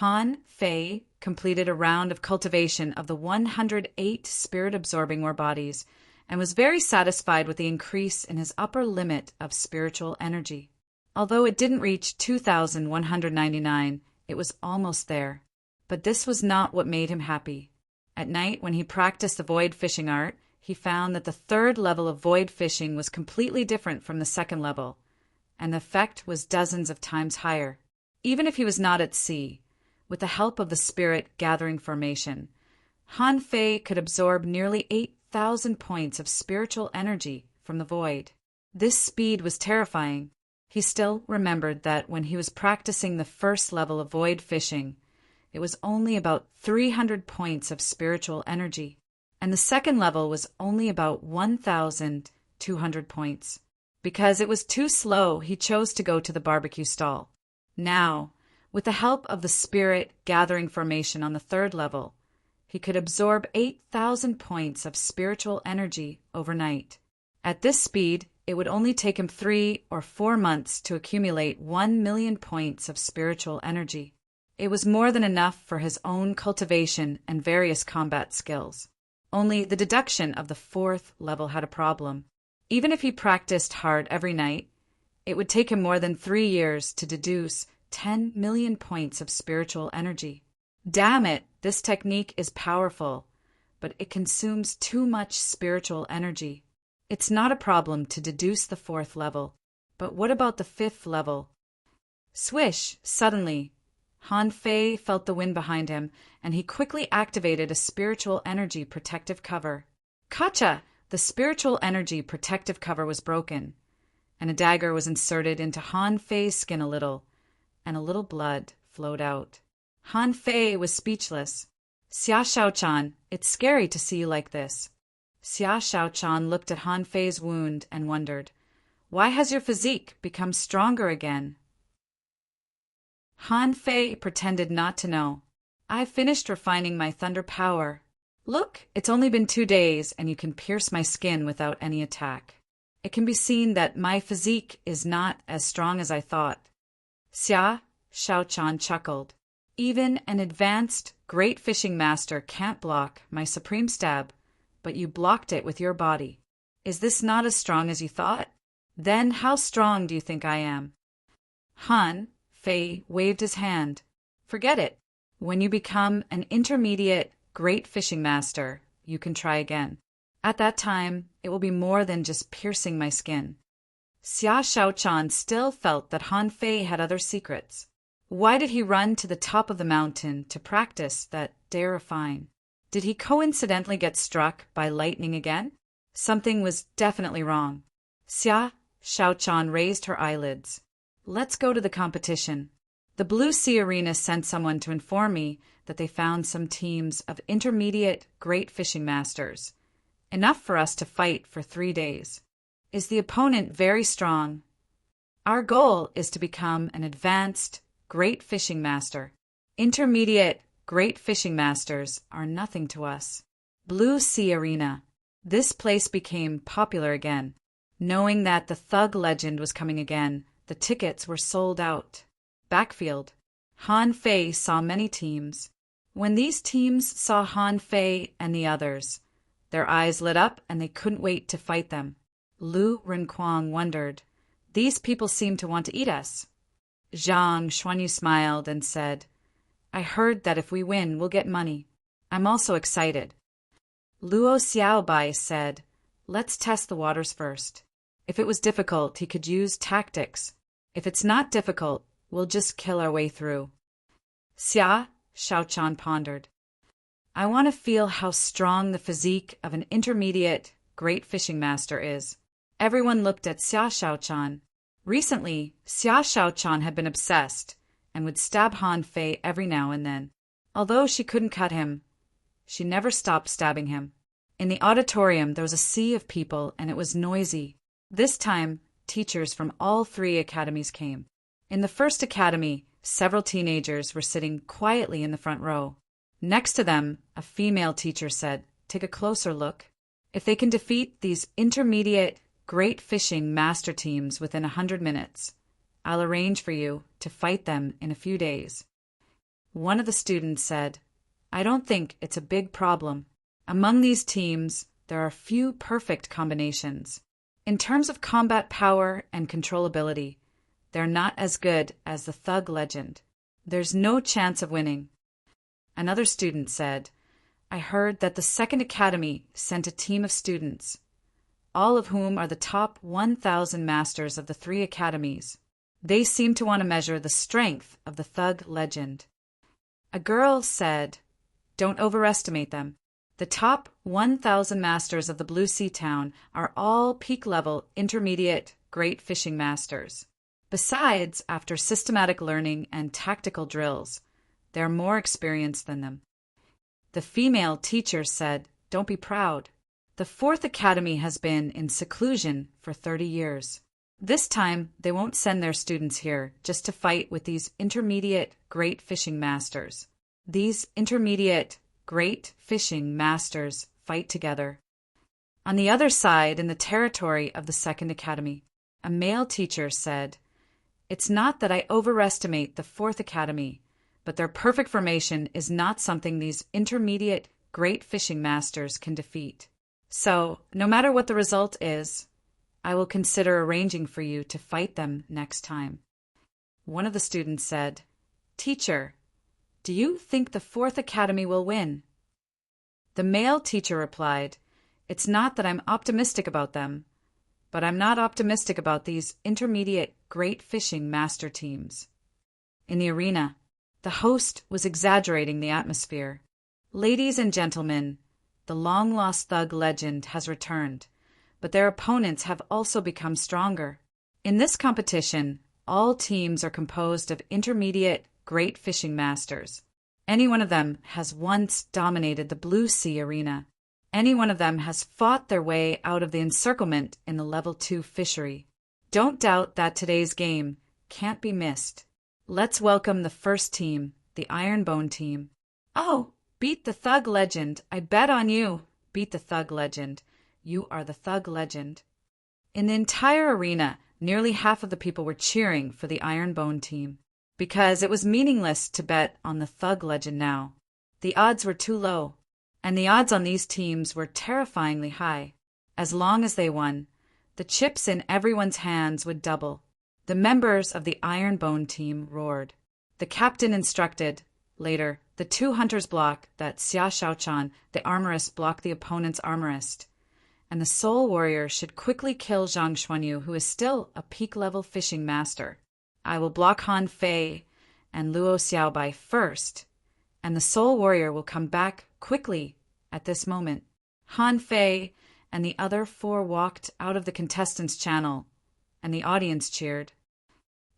Han Fei completed a round of cultivation of the 108 spirit-absorbing ore bodies and was very satisfied with the increase in his upper limit of spiritual energy. Although it didn't reach 2,199, it was almost there. But this was not what made him happy. At night, when he practiced the void fishing art, he found that the 3rd level of void fishing was completely different from the 2nd level, and the effect was dozens of times higher. Even if he was not at sea, with the help of the spirit gathering formation, Han Fei could absorb nearly 8,000 points of spiritual energy from the void. This speed was terrifying. He still remembered that when he was practicing the 1st level of void fishing, it was only about 300 points of spiritual energy, and the 2nd level was only about 1,200 points. Because it was too slow, he chose to go to the barbecue stall. Now, with the help of the spirit gathering formation on the 3rd level, he could absorb 8,000 points of spiritual energy overnight. At this speed, it would only take him 3 or 4 months to accumulate 1 million points of spiritual energy. It was more than enough for his own cultivation and various combat skills. Only the deduction of the 4th level had a problem. Even if he practiced hard every night, it would take him more than 3 years to deduce 10 million points of spiritual energy. Damn it, this technique is powerful, but it consumes too much spiritual energy. It's not a problem to deduce the 4th level, but what about the 5th level? Swish! Suddenly, Han Fei felt the wind behind him, and he quickly activated a spiritual energy protective cover. Kacha! The spiritual energy protective cover was broken, and a dagger was inserted into Han Fei's skin a little, and a little blood flowed out. Han Fei was speechless. Xia Shaochan, it's scary to see you like this. Xia Shaochan looked at Han Fei's wound and wondered, why has your physique become stronger again? Han Fei pretended not to know. I've finished refining my thunder power. Look, it's only been 2 days and you can pierce my skin without any attack. It can be seen that my physique is not as strong as I thought. Xia Shaochan chuckled. Even an advanced, great fishing master can't block my supreme stab, but you blocked it with your body. Is this not as strong as you thought? Then how strong do you think I am? Han Fei waved his hand. Forget it. When you become an intermediate, great fishing master, you can try again. At that time, it will be more than just piercing my skin. Xia Shaochan still felt that Han Fei had other secrets. Why did he run to the top of the mountain to practice that dare refine? Did he coincidentally get struck by lightning again? Something was definitely wrong. Xia Shaochan raised her eyelids. Let's go to the competition. The Blue Sea Arena sent someone to inform me that they found some teams of intermediate great fishing masters. Enough for us to fight for 3 days. Is the opponent very strong? Our goal is to become an advanced, great fishing master. Intermediate, great fishing masters are nothing to us. Blue Sea Arena. This place became popular again. Knowing that the thug legend was coming again, the tickets were sold out. Backfield. Han Fei saw many teams. When these teams saw Han Fei and the others, their eyes lit up and they couldn't wait to fight them. Lu Renquang wondered, these people seem to want to eat us. Zhang Xuanyu smiled and said, I heard that if we win, we'll get money. I'm also excited. Luo Xiaobai said, let's test the waters first. If it was difficult, he could use tactics. If it's not difficult, we'll just kill our way through. Xia Shaochan pondered. I want to feel how strong the physique of an intermediate, great fishing master is. Everyone looked at Xia Shaochan. Recently, Xia Shaochan had been obsessed and would stab Han Fei every now and then. Although she couldn't cut him, she never stopped stabbing him. In the auditorium, there was a sea of people and it was noisy. This time, teachers from all 3 academies came. In the first academy, several teenagers were sitting quietly in the front row. Next to them, a female teacher said, take a closer look. If they can defeat these intermediate, great fishing master teams within 100 minutes, I'll arrange for you to fight them in a few days. One of the students said, I don't think it's a big problem. Among these teams, there are few perfect combinations. In terms of combat power and controllability, they're not as good as the thug legend. There's no chance of winning. Another student said, I heard that the second academy sent a team of students, all of whom are the top 1,000 masters of the 3 academies. They seem to want to measure the strength of the thug legend. A girl said, don't overestimate them. The top 1,000 masters of the Blue Sea Town are all peak-level intermediate great fishing masters. Besides, after systematic learning and tactical drills, they're more experienced than them. The female teacher said, don't be proud. The 4th Academy has been in seclusion for 30 years. This time, they won't send their students here just to fight with these intermediate great fishing masters. These intermediate great fishing masters fight together. On the other side, in the territory of the 2nd Academy, a male teacher said, it's not that I overestimate the 4th Academy, but their perfect formation is not something these intermediate great fishing masters can defeat. So, no matter what the result is, I will consider arranging for you to fight them next time. One of the students said, Teacher, do you think the 4th Academy will win? The male teacher replied, it's not that I'm optimistic about them, but I'm not optimistic about these intermediate great fishing master teams. In the arena, The host was exaggerating the atmosphere. Ladies and gentlemen, the long-lost thug legend has returned, but their opponents have also become stronger. In this competition, all teams are composed of intermediate, great fishing masters. Any one of them has once dominated the Blue Sea arena. Any one of them has fought their way out of the encirclement in the Level 2 fishery. Don't doubt that today's game can't be missed. Let's welcome the first team, the Ironbone team. Oh, beat the thug legend. I bet on you. Beat the thug legend. You are the thug legend. In the entire arena, nearly half of the people were cheering for the Ironbone team, because it was meaningless to bet on the thug legend now. The odds were too low, and the odds on these teams were terrifyingly high. As long as they won, the chips in everyone's hands would double. The members of the Ironbone team roared. The captain instructed, later, the two hunters block that Xia Shaochan, the armorist, block the opponent's armorist, and the soul warrior should quickly kill Zhang Xuanyu, who is still a peak-level fishing master. I will block Han Fei and Luo Xiaobai first, and the soul warrior will come back quickly at this moment. Han Fei and the other four walked out of the contestants' channel, and the audience cheered.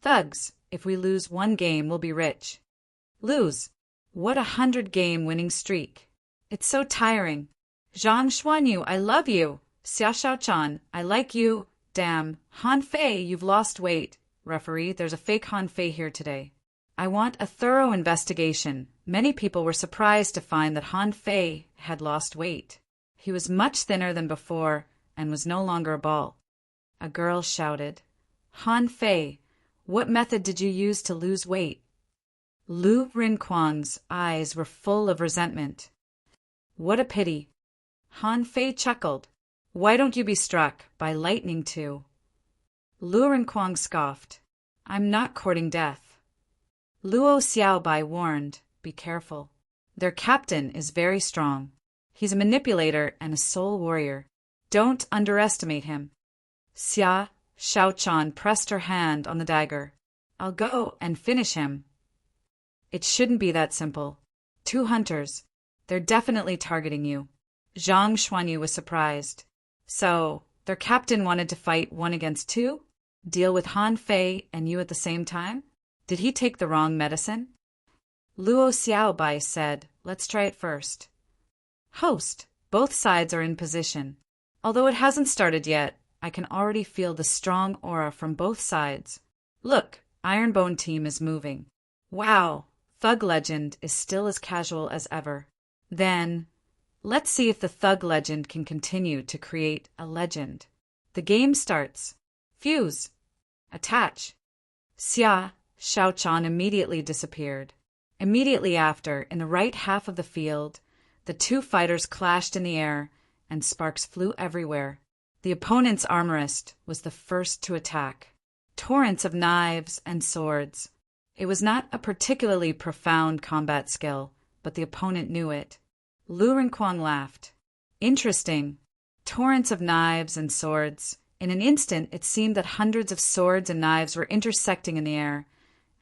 Thugs, if we lose one game, we'll be rich. Lose. What a 100-game winning streak. It's so tiring. Zhang Xuanyu, I love you. Xia Shaochan, I like you. Damn. Han Fei, you've lost weight. Referee, there's a fake Han Fei here today. I want a thorough investigation. Many people were surprised to find that Han Fei had lost weight. He was much thinner than before and was no longer a ball. A girl shouted, Han Fei, what method did you use to lose weight? Lu Rinquang's eyes were full of resentment. What a pity. Han Fei chuckled. Why don't you be struck by lightning too? Lu Rinquang scoffed. I'm not courting death. Luo Xiaobai warned, be careful. Their captain is very strong. He's a manipulator and a soul warrior. Don't underestimate him. Xia Shaochan pressed her hand on the dagger. I'll go and finish him. It shouldn't be that simple. Two hunters. They're definitely targeting you. Zhang Xuanyu was surprised. So, their captain wanted to fight 1 against 2? Deal with Han Fei and you at the same time? Did he take the wrong medicine? Luo Xiaobai said, let's try it first. Host, both sides are in position. Although it hasn't started yet, I can already feel the strong aura from both sides. Look, Ironbone team is moving. Wow, Thug Legend is still as casual as ever. Then, let's see if the Thug Legend can continue to create a legend. The game starts. Fuse. Attach. Xia Shaochan immediately disappeared. Immediately after, in the right half of the field, the two fighters clashed in the air, and sparks flew everywhere. The opponent's armorist was the first to attack. Torrents of knives and swords. It was not a particularly profound combat skill, but the opponent knew it. Lu Rinquang laughed. Interesting. Torrents of knives and swords. In an instant, it seemed that hundreds of swords and knives were intersecting in the air,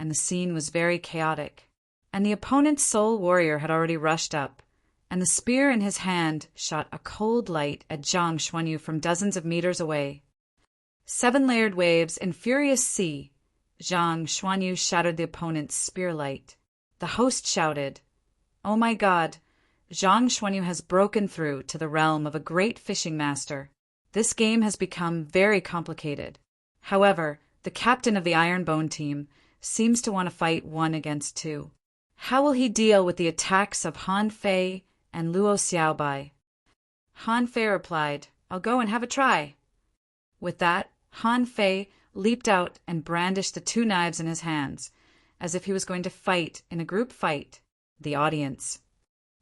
and the scene was very chaotic. And the opponent's soul warrior had already rushed up, and the spear in his hand shot a cold light at Zhang Xuanyu from dozens of meters away. 7-layered waves in furious sea. Zhang Xuanyu shattered the opponent's spear light. The host shouted, Oh my God, Zhang Xuanyu has broken through to the realm of a great fishing master. This game has become very complicated. However, the captain of the Ironbone team seems to want to fight 1 against 2. How will he deal with the attacks of Han Fei and Luo Xiaobai? Han Fei replied, I'll go and have a try. With that, Han Fei leaped out and brandished the 2 knives in his hands, as if he was going to fight in a group fight. The audience.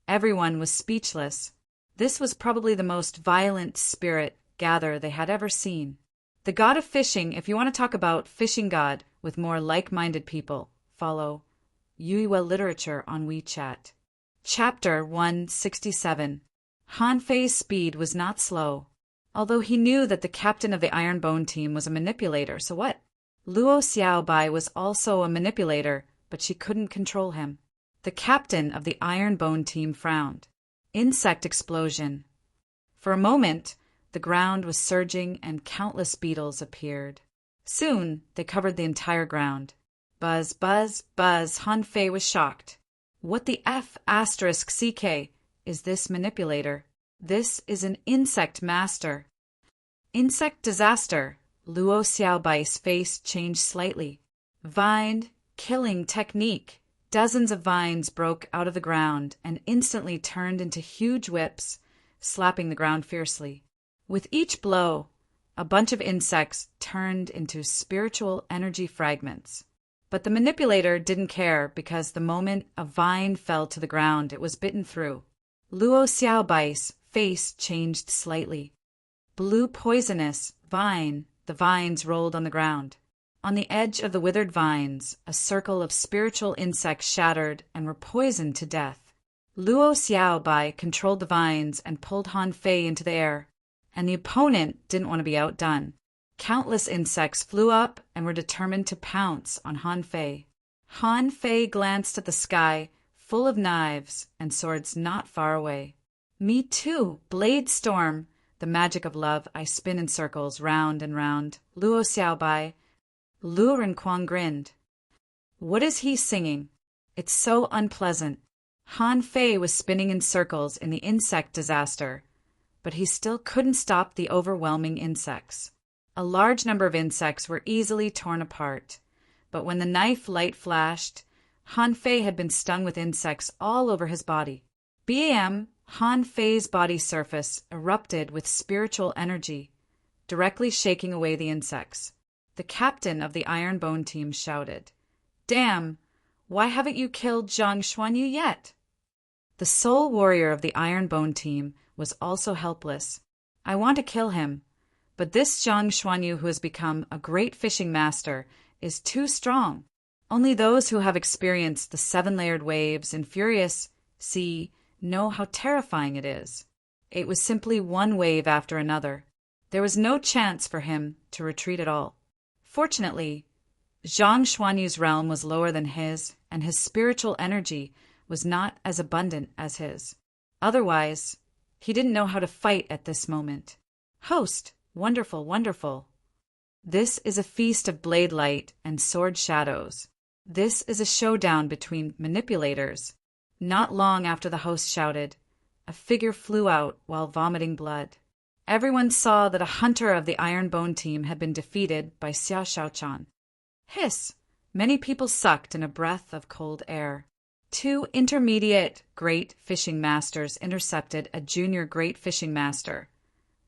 Everyone was speechless. This was probably the most violent spirit gather they had ever seen. The god of fishing, if you want to talk about fishing god with more like-minded people, follow Yuiwa Literature on WeChat. Chapter 167. Han Fei's speed was not slow, although he knew that the captain of the Ironbone team was a manipulator, so what? Luo Xiaobai was also a manipulator, but she couldn't control him. The captain of the Ironbone team frowned. Insect explosion. For a moment, the ground was surging and countless beetles appeared. Soon, they covered the entire ground. Buzz, buzz, buzz. Han Fei was shocked. What the F asterisk CK is this manipulator? This is an insect master. Insect disaster. Luo Xiaobai's face changed slightly. Vine killing technique. Dozens of vines broke out of the ground and instantly turned into huge whips, slapping the ground fiercely. With each blow, a bunch of insects turned into spiritual energy fragments. But the manipulator didn't care because the moment a vine fell to the ground, it was bitten through. Luo Xiaobai's face changed slightly. Blue poisonous vine. The vines rolled on the ground. On the edge of the withered vines, a circle of spiritual insects shattered and were poisoned to death. Luo Xiaobai controlled the vines and pulled Han Fei into the air, and the opponent didn't want to be outdone. Countless insects flew up and were determined to pounce on Han Fei. Han Fei glanced at the sky, full of knives and swords not far away. Me too, blade storm. The magic of love, I spin in circles, round and round. Luo Xiaobai. Lu Renquan grinned. What is he singing? It's so unpleasant. Han Fei was spinning in circles in the insect disaster, but he still couldn't stop the overwhelming insects. A large number of insects were easily torn apart, but when the knife light flashed, Han Fei had been stung with insects all over his body. Bam! Han Fei's body surface erupted with spiritual energy, directly shaking away the insects. The captain of the Ironbone team shouted, "Damn! Why haven't you killed Zhang Xuanyu yet?" The sole warrior of the Ironbone team was also helpless. I want to kill him, but this Zhang Xuanyu who has become a great fishing master is too strong. Only those who have experienced the 7-layered waves in Furious Sea know how terrifying it is. It was simply one wave after another. There was no chance for him to retreat at all. Fortunately, Zhang Xuanyu's realm was lower than his, and his spiritual energy was not as abundant as his. Otherwise, he didn't know how to fight at this moment. Host, wonderful, wonderful. This is a feast of blade light and sword shadows. This is a showdown between manipulators. Not long after the host shouted, a figure flew out while vomiting blood. Everyone saw that a hunter of the Ironbone team had been defeated by Xia Shaochan. Hiss! Many people sucked in a breath of cold air. 2 intermediate great fishing masters intercepted a junior great fishing master,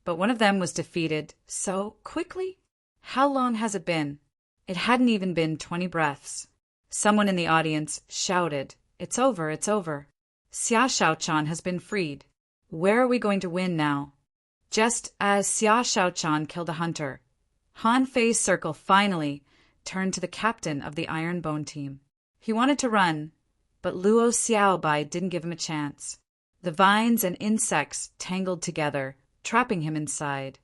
but one of them was defeated so quickly. How long has it been? It hadn't even been 20 breaths. Someone in the audience shouted, "It's over, it's over. Xia Shaochan has been freed. Where are we going to win now?" Just as Xia Shaochan killed a hunter, Han Fei's circle finally turned to the captain of the Ironbone team. He wanted to run, but Luo Xiaobai didn't give him a chance. The vines and insects tangled together, trapping him inside.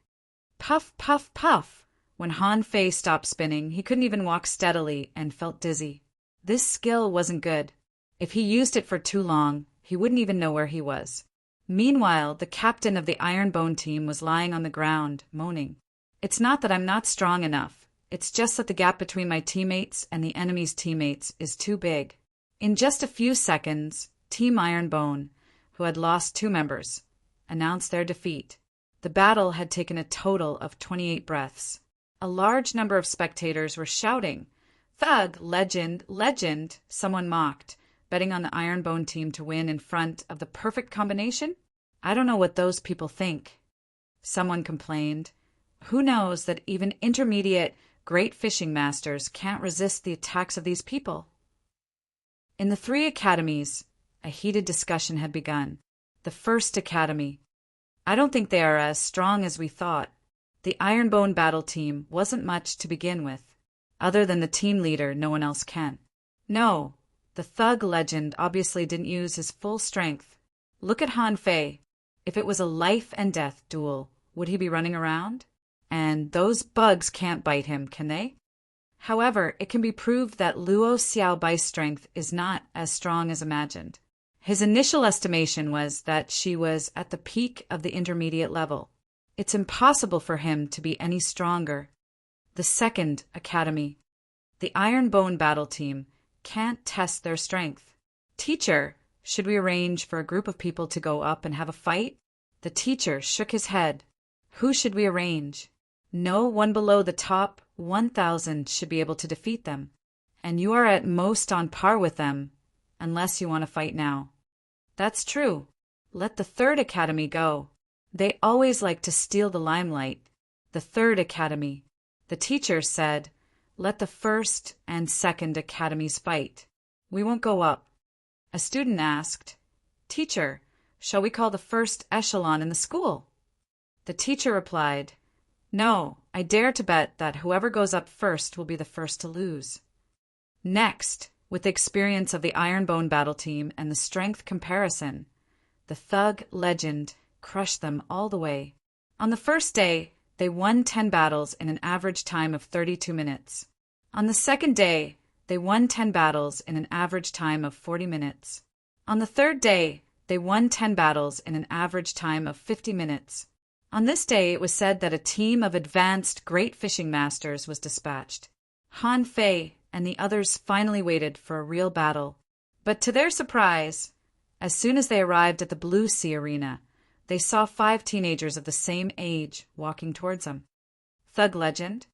Puff, puff, puff! When Han Fei stopped spinning, he couldn't even walk steadily and felt dizzy. This skill wasn't good. If he used it for too long, he wouldn't even know where he was. Meanwhile, the captain of the Ironbone team was lying on the ground, moaning. "It's not that I'm not strong enough. It's just that the gap between my teammates and the enemy's teammates is too big." In just a few seconds, Team Ironbone, who had lost 2 members, announced their defeat. The battle had taken a total of 28 breaths. A large number of spectators were shouting, "Thug! Legend! Legend!" Someone mocked, betting on the Ironbone team to win in front of the perfect combination? "I don't know what those people think." Someone complained. "Who knows that even intermediate great fishing masters can't resist the attacks of these people?" In the 3 academies, a heated discussion had begun. The first academy. "I don't think they are as strong as we thought. The Ironbone battle team wasn't much to begin with. Other than the team leader, no one else can." "No, the thug legend obviously didn't use his full strength. Look at Han Fei. If it was a life and death duel, would he be running around? And those bugs can't bite him, can they?" However, it can be proved that Luo Xiaobai's strength is not as strong as imagined. His initial estimation was that she was at the peak of the intermediate level. It's impossible for him to be any stronger. The second academy, the Iron Bone Battle Team, can't test their strength. Teacher, should we arrange for a group of people to go up and have a fight? The teacher shook his head. Who should we arrange? No one below the top 1,000 should be able to defeat them. And you are at most on par with them, unless you want to fight now. That's true. Let the third academy go. They always like to steal the limelight. The third academy. The teacher said, let the first and second academies fight. We won't go up. A student asked, Teacher, shall we call the first echelon in the school? The teacher replied, No, I dare to bet that whoever goes up first will be the first to lose. Next, with the experience of the Iron Bone Battle Team and the strength comparison, the thug legend crushed them all the way. On the first day, they won 10 battles in an average time of 32 minutes. On the second day, they won 10 battles in an average time of 40 minutes. On the third day, they won 10 battles in an average time of 50 minutes. On this day, it was said that a team of advanced great fishing masters was dispatched. Han Fei and the others finally waited for a real battle. But to their surprise, as soon as they arrived at the Blue Sea Arena, they saw 5 teenagers of the same age walking towards them. Thug legend,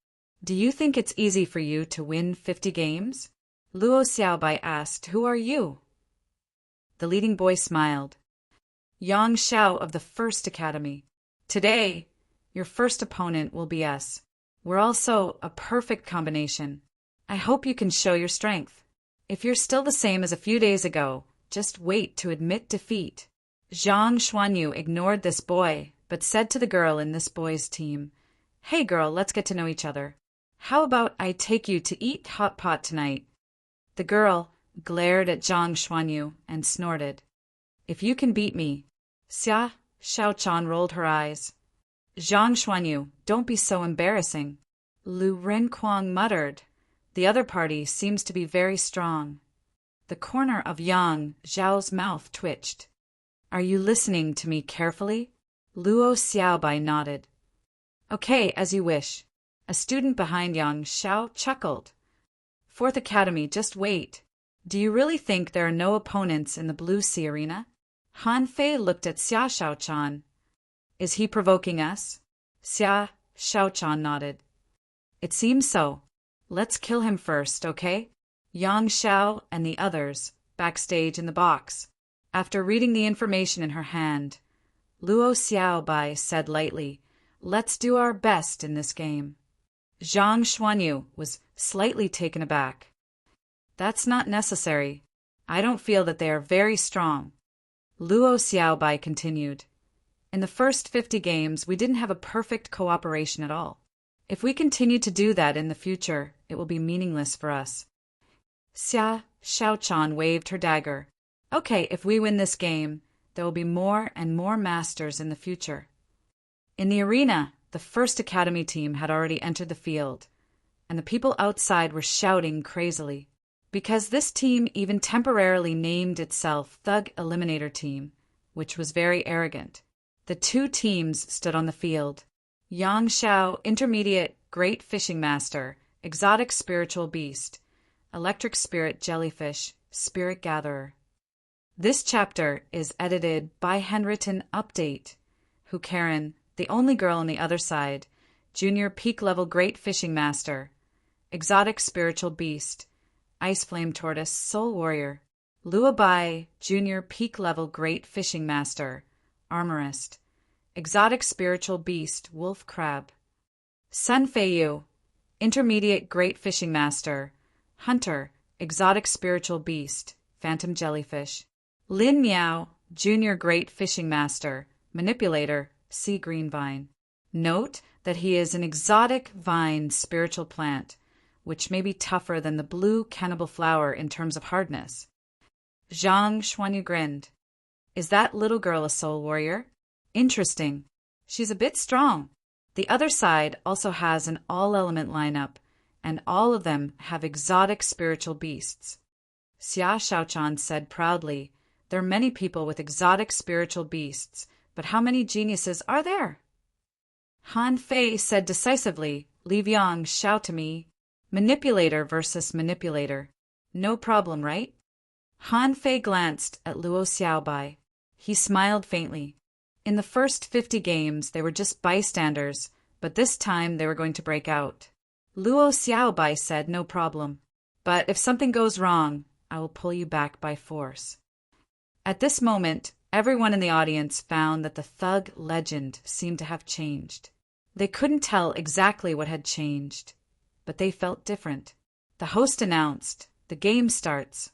do you think it's easy for you to win 50 games? Luo Xiaobai asked, Who are you? The leading boy smiled. Yang Xiao of the First Academy. Today, your first opponent will be us. We're also a perfect combination. I hope you can show your strength. If you're still the same as a few days ago, just wait to admit defeat. Zhang Xuanyu ignored this boy, but said to the girl in this boy's team, Hey girl, let's get to know each other. How about I take you to eat hot pot tonight? The girl glared at Zhang Xuanyu and snorted. If you can beat me. Xia Xiaochan rolled her eyes. Zhang Xuanyu, don't be so embarrassing. Lu Renquang muttered. The other party seems to be very strong. The corner of Yang Zhao's mouth twitched. Are you listening to me carefully? Luo Xiaobai nodded. Okay, as you wish. A student behind Yang Xiao chuckled. Fourth Academy, just wait. Do you really think there are no opponents in the Blue Sea Arena? Han Fei looked at Xia Xiaochan. Is he provoking us? Xia Xiaochan nodded. It seems so. Let's kill him first, okay? Yang Xiao and the others, backstage in the box. After reading the information in her hand, Luo Xiaobai said lightly, Let's do our best in this game. Zhang Xuanyu was slightly taken aback. That's not necessary. I don't feel that they are very strong. Luo Xiaobai continued. In the first 50 games, we didn't have a perfect cooperation at all. If we continue to do that in the future, it will be meaningless for us. Xia Xiaochan waved her dagger. Okay, if we win this game, there will be more and more masters in the future. In the arena, the First Academy team had already entered the field, and the people outside were shouting crazily. Because this team even temporarily named itself Thug Eliminator Team, which was very arrogant. The 2 teams stood on the field. Yang Xiao, Intermediate Great Fishing Master, Exotic Spiritual Beast, Electric Spirit Jellyfish, Spirit Gatherer. This chapter is edited by Handwritten Update, who Karen, the only girl on the other side, Junior Peak Level Great Fishing Master, Exotic Spiritual Beast, Ice Flame Tortoise Soul Warrior, Luabai, Junior Peak Level Great Fishing Master, Armorist, Exotic Spiritual Beast Wolf Crab, Sun Feiyu, Intermediate Great Fishing Master, Hunter, Exotic Spiritual Beast, Phantom Jellyfish, Lin Miao, Junior Great Fishing Master, Manipulator, Sea Green Vine. Note that he is an exotic vine spiritual plant, which may be tougher than the blue cannibal flower in terms of hardness. Zhang Xuanyu grinned. Is that little girl a soul warrior? Interesting. She's a bit strong. The other side also has an all-element lineup, and all of them have exotic spiritual beasts. Xia Shaochan said proudly, "There are many people with exotic spiritual beasts, but how many geniuses are there?" Han Fei said decisively, "Leave Yang Xiao to me. Manipulator versus manipulator. No problem, right?" Han Fei glanced at Luo Xiaobai. He smiled faintly. In the first 50 games, they were just bystanders, but this time they were going to break out. Luo Xiaobai said, "No problem. But if something goes wrong, I will pull you back by force." At this moment, everyone in the audience found that the thug legend seemed to have changed. They couldn't tell exactly what had changed, but they felt different. The host announced, "The game starts.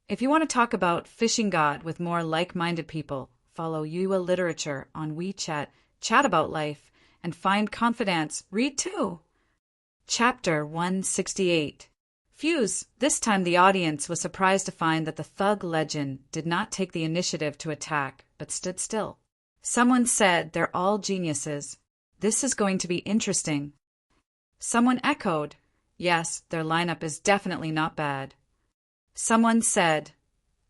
If you want to talk about Fishing God with more like-minded people, follow Yue Literature on WeChat, chat about life, and find confidence, read too." Chapter 168. Fuse. This time the audience was surprised to find that the thug legend did not take the initiative to attack, but stood still. Someone said, "They're all geniuses. This is going to be interesting." Someone echoed, "Yes, their lineup is definitely not bad." Someone said,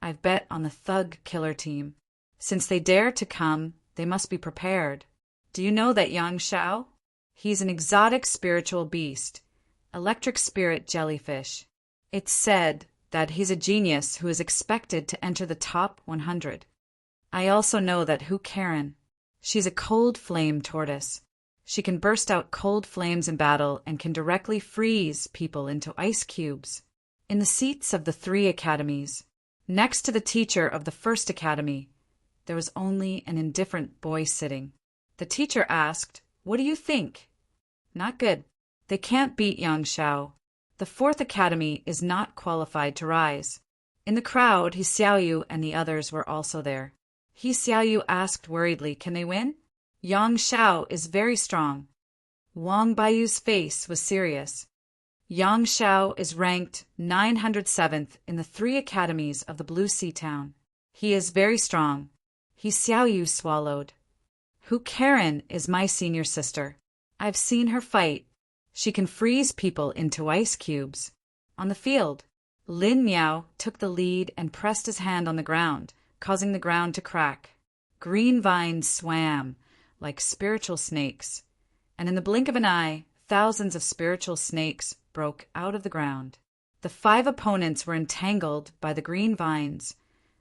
"I've bet on the thug killer team. Since they dare to come, they must be prepared. Do you know that Yang Xiao? He's an exotic spiritual beast, electric spirit jellyfish. It's said that he's a genius who is expected to enter the top 100. I also know that Hu Karen. She's a cold flame tortoise. She can burst out cold flames in battle and can directly freeze people into ice cubes. In the seats of the 3 academies, next to the teacher of the first academy, there was only an indifferent boy sitting. The teacher asked, "What do you think?" "Not good. They can't beat Yang Xiao. The 4th academy is not qualified to rise." In the crowd, He Xiaoyu and the others were also there. He Xiaoyu asked worriedly, "Can they win?" "Yang Xiao is very strong." Wang Baiyu's face was serious. "Yang Xiao is ranked 907th in the 3 academies of the Blue Sea Town. He is very strong." He Xiaoyu swallowed. "Hu Karen is my senior sister. I've seen her fight. She can freeze people into ice cubes." On the field, Lin Miao took the lead and pressed his hand on the ground, causing the ground to crack. Green vines swam like spiritual snakes, and in the blink of an eye, thousands of spiritual snakes broke out of the ground. The 5 opponents were entangled by the green vines,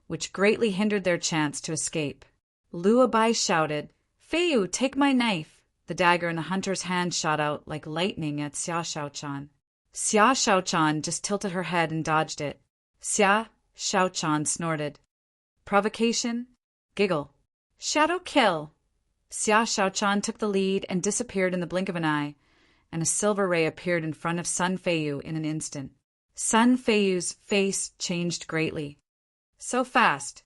which greatly hindered their chance to escape. Luo Bai shouted, "Feiyu, take my knife." The dagger in the hunter's hand shot out like lightning at Xia Shaochan. Xia Shaochan just tilted her head and dodged it. Xia Shaochan snorted. "Provocation? Giggle. Shadow kill." Xia Shaochan took the lead and disappeared in the blink of an eye, and a silver ray appeared in front of Sun Feiyu in an instant. Sun Feiyu's face changed greatly. "So fast."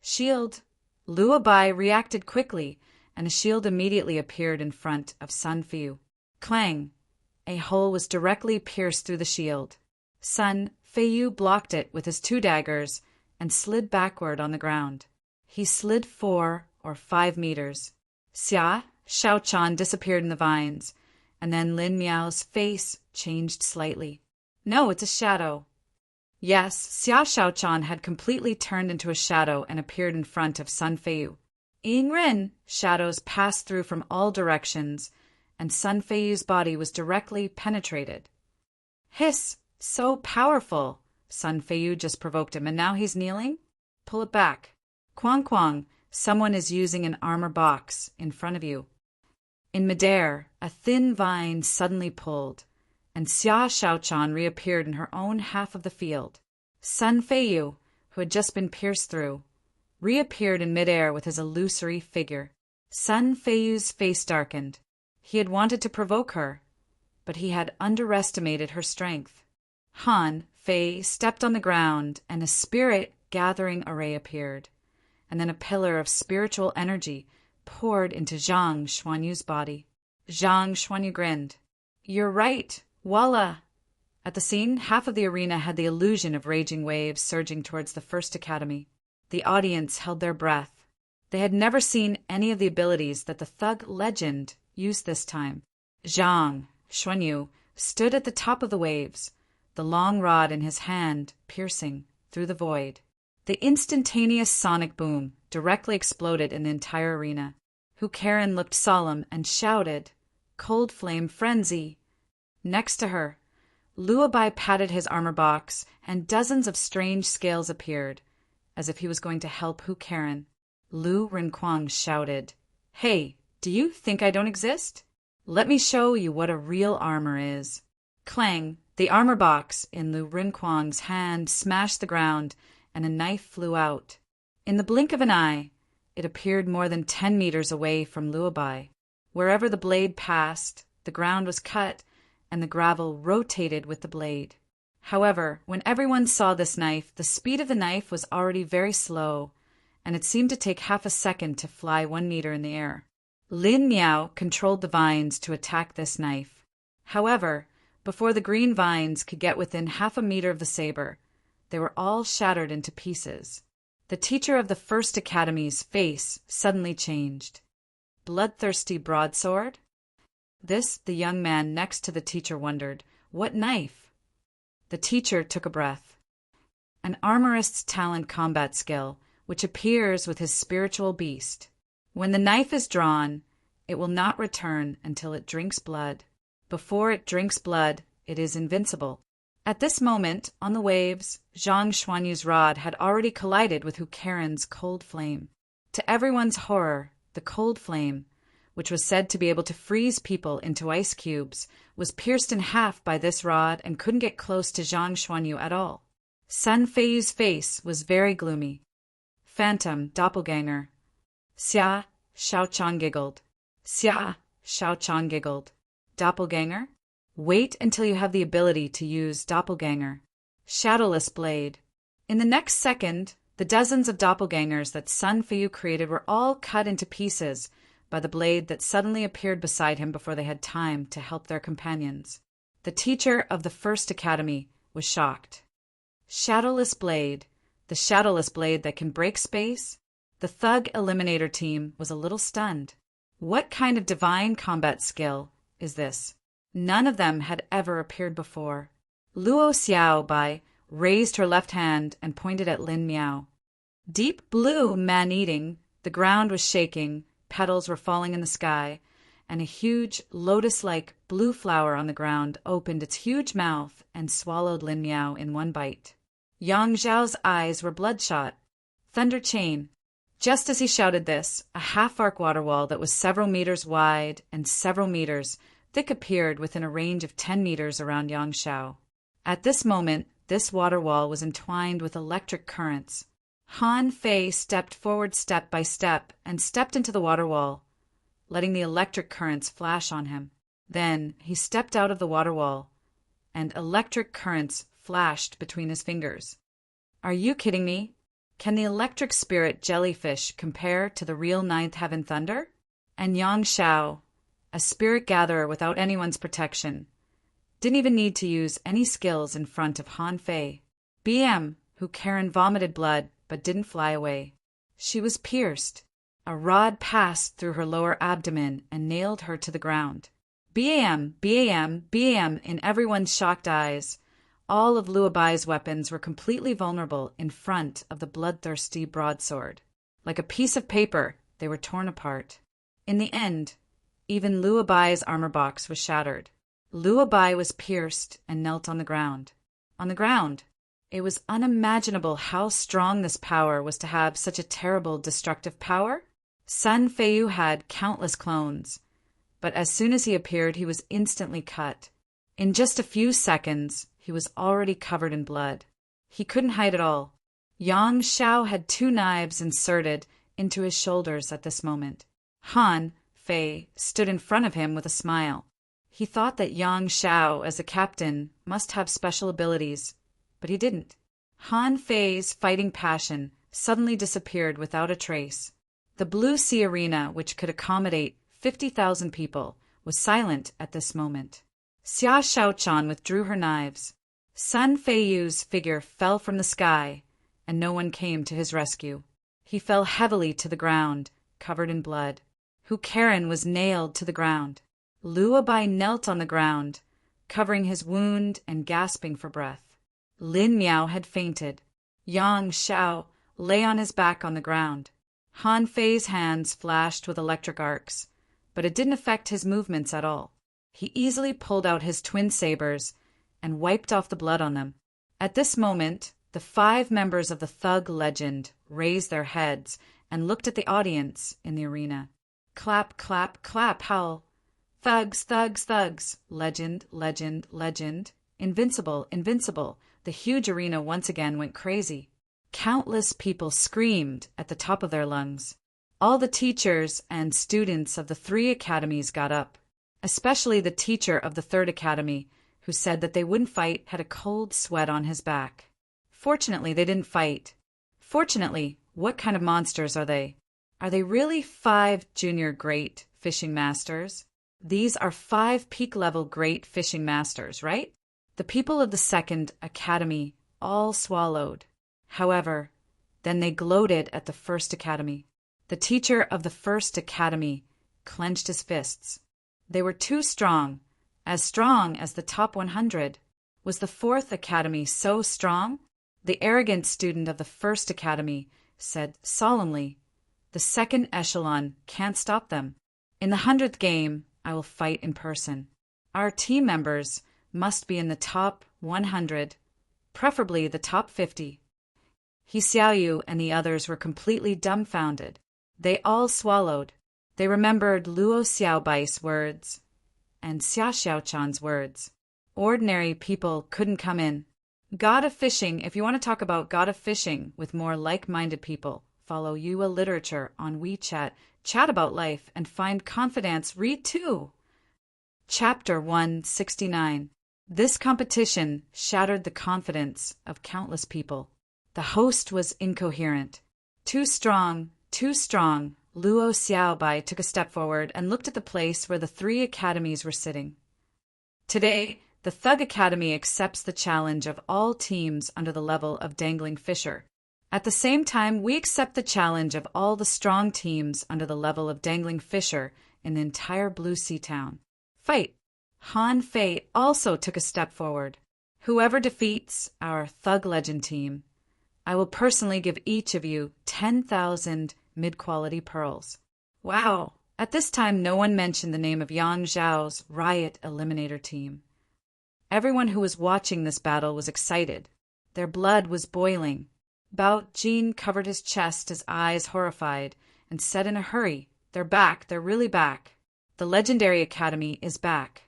"Shield." Luo Bai reacted quickly, and a shield immediately appeared in front of Sun Feiyu. Clang! A hole was directly pierced through the shield. Sun Feiyu blocked it with his 2 daggers and slid backward on the ground. He slid 4 or 5 meters. Xia Shaochan disappeared in the vines, and then Lin Miao's face changed slightly. "No, it's a shadow." Yes, Xia Shaochan had completely turned into a shadow and appeared in front of Sun Feiyu. Ying Ren, shadows passed through from all directions, and Sun Feiyu's body was directly penetrated. "Hiss! So powerful!" Sun Feiyu just provoked him, and now he's kneeling? Pull it back. "Quang Quang, someone is using an armor box in front of you." In midair, a thin vine suddenly pulled, and Xia Shaochan reappeared in her own half of the field. Sun Feiyu, who had just been pierced through, reappeared in midair with his illusory figure. Sun Feiyu's face darkened. He had wanted to provoke her, but he had underestimated her strength. Han Fei stepped on the ground, and a spirit-gathering array appeared, and then a pillar of spiritual energy poured into Zhang Xuanyu's body. Zhang Xuanyu grinned. "You're right, voila!" At the scene, half of the arena had the illusion of raging waves surging towards the first academy. The audience held their breath. They had never seen any of the abilities that the thug legend used this time. Zhang Xuanyu stood at the top of the waves, the long rod in his hand piercing through the void. The instantaneous sonic boom directly exploded in the entire arena. Karen looked solemn and shouted, "Cold flame frenzy!" Next to her, Luobai patted his armor box, and dozens of strange scales appeared, as if he was going to help Karen. Lu Rinquang shouted, "Hey, do you think I don't exist? Let me show you what a real armor is." Clang! The armor box in Lu Rinquang's hand smashed the ground, and a knife flew out. In the blink of an eye, it appeared more than 10 meters away from Luobai. Wherever the blade passed, the ground was cut, and the gravel rotated with the blade. However, when everyone saw this knife, the speed of the knife was already very slow, and it seemed to take half a second to fly 1 meter in the air. Lin Miao controlled the vines to attack this knife. However, before the green vines could get within half a meter of the saber, they were all shattered into pieces. The teacher of the First Academy's face suddenly changed. Bloodthirsty broadsword? This, the young man next to the teacher wondered. What knife? The teacher took a breath. An armorist's talent combat skill, which appears with his spiritual beast. When the knife is drawn, it will not return until it drinks blood. Before it drinks blood, it is invincible. At this moment, on the waves, Zhang Xuanyu's rod had already collided with Karen's cold flame. To everyone's horror, the cold flame, which was said to be able to freeze people into ice cubes, was pierced in half by this rod and couldn't get close to Zhang Xuanyu at all. Sun Feiyu's face was very gloomy. Phantom, doppelganger. Xia, Xiaochang giggled. Xia, Xiaochang giggled. Doppelganger? Wait until you have the ability to use Doppelganger. Shadowless Blade. In the next second, the dozens of doppelgangers that Sun Feiyu created were all cut into pieces by the blade that suddenly appeared beside him before they had time to help their companions. The teacher of the First Academy was shocked. Shadowless Blade, the shadowless blade that can break space? The Thug Eliminator team was a little stunned. What kind of divine combat skill is this? None of them had ever appeared before. Luo Xiaobai raised her left hand and pointed at Lin Miao. Deep blue man-eating, the ground was shaking, petals were falling in the sky, and a huge lotus-like blue flower on the ground opened its huge mouth and swallowed Lin Miao in one bite. Yang Zhao's eyes were bloodshot. Thunder Chain. Just as he shouted this, a half-arc water wall that was several meters wide and several meters thick appeared within a range of 10 meters around Yang Xiao. At this moment, this water wall was entwined with electric currents. Han Fei stepped forward step by step and stepped into the water wall, letting the electric currents flash on him. Then he stepped out of the water wall, and electric currents flashed between his fingers. Are you kidding me? Can the electric spirit jellyfish compare to the real Ninth Heaven Thunder? And Yang Xiao, a spirit gatherer without anyone's protection, didn't even need to use any skills in front of Han Fei. BM, Karen vomited blood but didn't fly away. She was pierced. A rod passed through her lower abdomen and nailed her to the ground. BAM, BAM, BAM in everyone's shocked eyes. All of Luobai's weapons were completely vulnerable in front of the bloodthirsty broadsword. Like a piece of paper, they were torn apart. In the end, even Luobai's armor box was shattered. Luobai was pierced and knelt on the ground. On the ground. It was unimaginable how strong this power was to have such a terrible destructive power. Sun Feiyu had countless clones, but as soon as he appeared, he was instantly cut. In just a few seconds, he was already covered in blood. He couldn't hide it all. Yang Xiao had 2 knives inserted into his shoulders at this moment. Han Fei stood in front of him with a smile. He thought that Yang Xiao, as a captain, must have special abilities, but he didn't. Han Fei's fighting passion suddenly disappeared without a trace. The Blue Sea Arena, which could accommodate 50,000 people, was silent at this moment. Xia Xiaochan withdrew her knives. Sun Feiyu's figure fell from the sky, and no one came to his rescue. He fell heavily to the ground, covered in blood. Karen was nailed to the ground. Luobai knelt on the ground, covering his wound and gasping for breath. Lin Miao had fainted. Yang Xiao lay on his back on the ground. Han Fei's hands flashed with electric arcs, but it didn't affect his movements at all. He easily pulled out his twin sabers and wiped off the blood on them. At this moment, the 5 members of the Thug Legend raised their heads and looked at the audience in the arena. Clap, clap, clap, howl. Thugs, thugs, thugs. Legend, legend, legend. Invincible, invincible. The huge arena once again went crazy. Countless people screamed at the top of their lungs. All the teachers and students of the 3 academies got up, especially the teacher of the 3rd academy, who said that they wouldn't fight, had a cold sweat on his back. Fortunately, they didn't fight. Fortunately, what kind of monsters are they? Are they really 5 junior great fishing masters? These are 5 peak-level great fishing masters, right? The people of the 2nd academy all swallowed. However, then they gloated at the 1st academy. The teacher of the 1st academy clenched his fists. They were too strong as the top 100. Was the 4th academy so strong? The arrogant student of the 1st academy said solemnly, "The 2nd echelon can't stop them. In the 100th game, I will fight in person. Our team members must be in the top 100, preferably the top 50. He Xiaoyu and the others were completely dumbfounded. They all swallowed. They remembered Luo Xiaobai's words and Xia Xiaochan's words. Ordinary people couldn't come in. God of Fishing, if you want to talk about God of Fishing with more like-minded people, follow Yua Literature on WeChat, chat about life, and find confidence, read too. Chapter 169. This competition shattered the confidence of countless people. The host was incoherent. Too strong, too strong. Luo Xiaobai took a step forward and looked at the place where the 3 academies were sitting. Today, the Thug Academy accepts the challenge of all teams under the level of Dangling Fisher. At the same time, we accept the challenge of all the strong teams under the level of Dangling Fisher in the entire Blue Sea Town. Fight! Han Fei also took a step forward. Whoever defeats our Thug Legend team, I will personally give each of you 10,000 mid-quality pearls. Wow! At this time, no one mentioned the name of Yang Zhao's Riot Eliminator team. Everyone who was watching this battle was excited. Their blood was boiling. Bao Jin covered his chest, his eyes horrified, and said in a hurry, "They're back, they're really back. The Legendary Academy is back."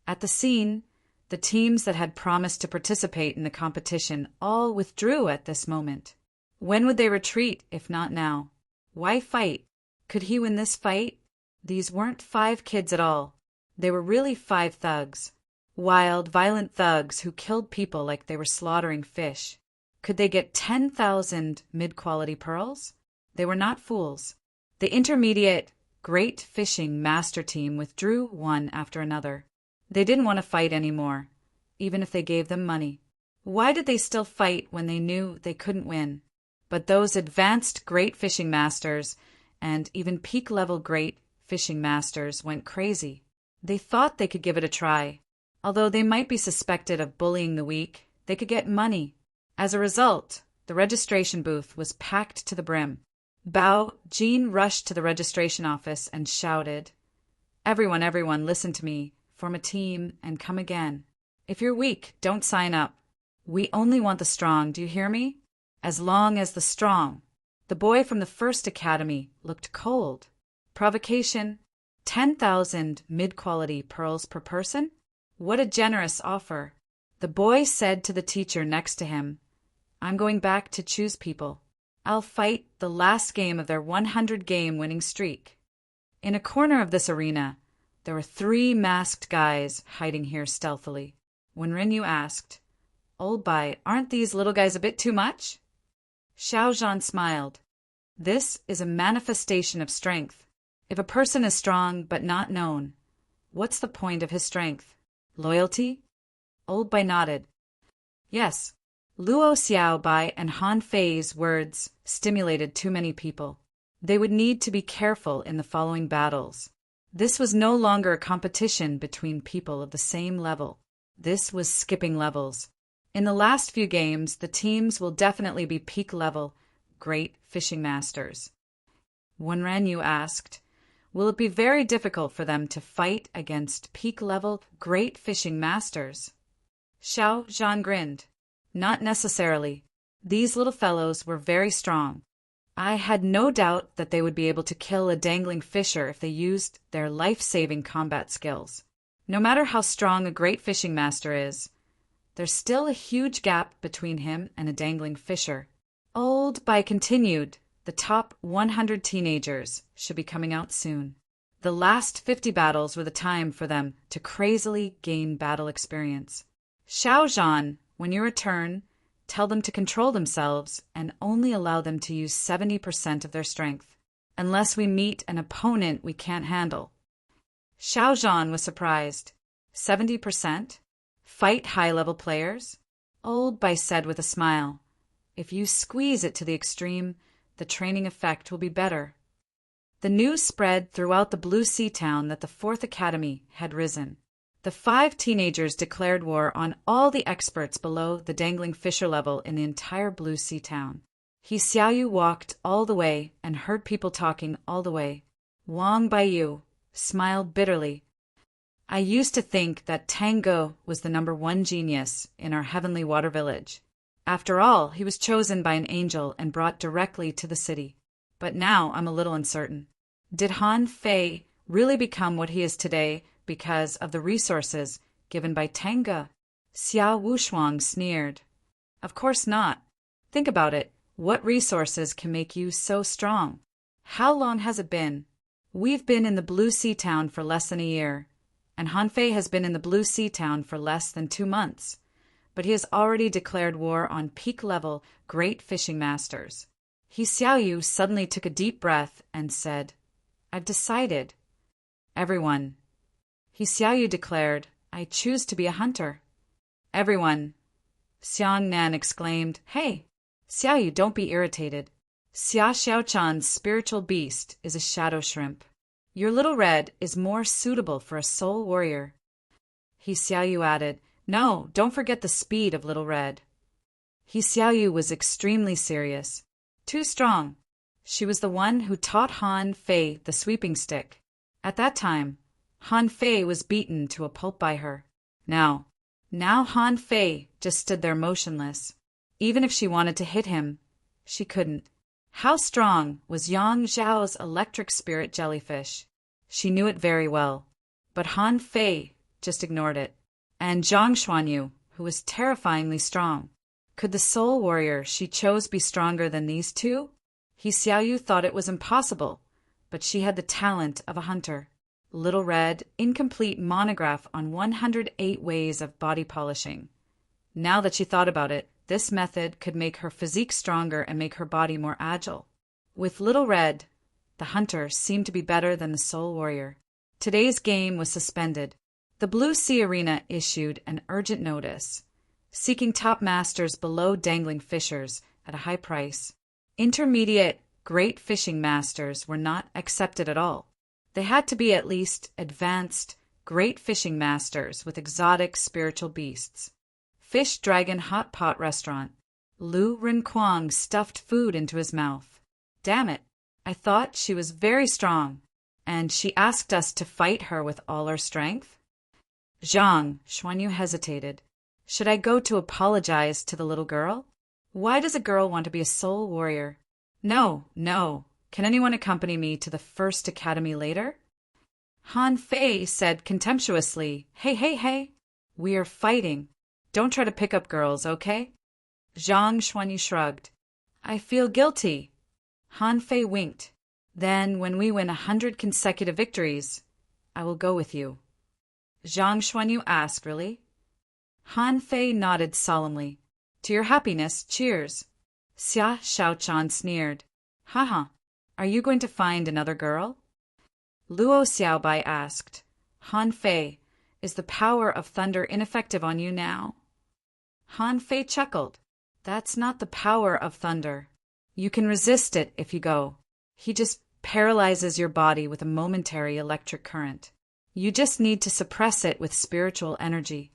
At the scene, the teams that had promised to participate in the competition all withdrew at this moment. When would they retreat, if not now? Why fight? Could he win this fight? These weren't 5 kids at all. They were really 5 thugs. Wild, violent thugs who killed people like they were slaughtering fish. Could they get 10,000 mid-quality pearls? They were not fools. The intermediate, great fishing master team withdrew one after another. They didn't want to fight anymore, even if they gave them money. Why did they still fight when they knew they couldn't win? But those advanced great fishing masters and even peak-level great fishing masters went crazy. They thought they could give it a try. Although they might be suspected of bullying the weak, they could get money. As a result, the registration booth was packed to the brim. Bao Jin rushed to the registration office and shouted, everyone, listen to me. Form a team and come again. If you're weak, don't sign up. We only want the strong, do you hear me? As long as the strong." The boy from the 1st academy looked cold. Provocation? 10,000 mid-quality pearls per person? What a generous offer. The boy said to the teacher next to him, "I'm going back to choose people. I'll fight the last game of their 100-game winning streak." In a corner of this arena, there were 3 masked guys hiding here stealthily. When Rinyu asked, "Old Bai, aren't these little guys a bit too much?" Xiao Zhan smiled. "This is a manifestation of strength. If a person is strong but not known, what's the point of his strength? Loyalty?" Old Bai nodded. Yes, Luo Xiaobai and Han Fei's words stimulated too many people. They would need to be careful in the following battles. This was no longer a competition between people of the same level. This was skipping levels. In the last few games, the teams will definitely be peak level, great fishing masters. Wenran asked, will it be very difficult for them to fight against peak level, great fishing masters? Xiao Zhan grinned. Not necessarily. These little fellows were very strong. I had no doubt that they would be able to kill a dangling fisher if they used their life-saving combat skills. No matter how strong a great fishing master is, there's still a huge gap between him and a dangling fisher. Old Bai continued, the top 100 teenagers should be coming out soon. The last 50 battles were the time for them to crazily gain battle experience. Xiao Zhan, when you return, tell them to control themselves and only allow them to use 70% of their strength, unless we meet an opponent we can't handle. Xiao Zhan was surprised. 70%? Fight high-level players? Old Bai said with a smile. If you squeeze it to the extreme, the training effect will be better. The news spread throughout the Blue Sea town that the 4th Academy had risen. The 5 teenagers declared war on all the experts below the dangling fisher level in the entire Blue Sea town. He Xiaoyu walked all the way and heard people talking all the way. Wang Baiyu smiled bitterly. I used to think that Tango was the #1 genius in our heavenly water village. After all, he was chosen by an angel and brought directly to the city. But now I'm a little uncertain. Did Han Fei really become what he is today because of the resources given by Tango? Xiao Wushuang sneered. Of course not. Think about it. What resources can make you so strong? How long has it been? We've been in the Blue Sea town for less than a year, and Han Fei has been in the Blue Sea town for less than 2 months. But he has already declared war on peak-level great fishing masters. He Xiaoyu suddenly took a deep breath and said, I've decided. Everyone. He Xiaoyu declared, I choose to be a hunter. Everyone. Xiang Nan exclaimed, Hey, Xiaoyu, don't be irritated. Xia Xiaochan's spiritual beast is a shadow shrimp. Your little red is more suitable for a soul warrior. He Xiaoyu added, No, don't forget the speed of little red. He Xiaoyu was extremely serious. Too strong. She was the one who taught Han Fei the sweeping stick. At that time, Han Fei was beaten to a pulp by her. Now Han Fei just stood there motionless. Even if she wanted to hit him, she couldn't. How strong was Yang Zhao's electric spirit jellyfish? She knew it very well. But Han Fei just ignored it. And Zhang Xuanyu, who was terrifyingly strong. Could the soul warrior she chose be stronger than these two? He Xiaoyu thought it was impossible, but she had the talent of a hunter. Little Red, incomplete monograph on 108 ways of body polishing. Now that she thought about it, this method could make her physique stronger and make her body more agile. With Little Red, the hunter seemed to be better than the soul warrior. Today's game was suspended. The Blue Sea Arena issued an urgent notice, seeking top masters below dangling fishers at a high price. Intermediate, great fishing masters were not accepted at all. They had to be at least advanced, great fishing masters with exotic spiritual beasts. Fish Dragon Hot Pot Restaurant. Lu Renquang stuffed food into his mouth. Damn it, I thought she was very strong, and she asked us to fight her with all our strength? Zhang Xuanyu hesitated. Should I go to apologize to the little girl? Why does a girl want to be a soul warrior? No. Can anyone accompany me to the 1st Academy later? Han Fei said contemptuously, Hey. We are fighting. Don't try to pick up girls, okay? Zhang Xuanyu shrugged. I feel guilty. Han Fei winked. Then, when we win 100 consecutive victories, I will go with you. Zhang Xuanyu asked, Really? Han Fei nodded solemnly. To your happiness, cheers. Xia Xiaochan sneered. Haha, are you going to find another girl? Luo Xiaobai asked, Han Fei, is the power of thunder ineffective on you now? Han Fei chuckled. That's not the power of thunder. You can resist it if you go. He just paralyzes your body with a momentary electric current. You just need to suppress it with spiritual energy.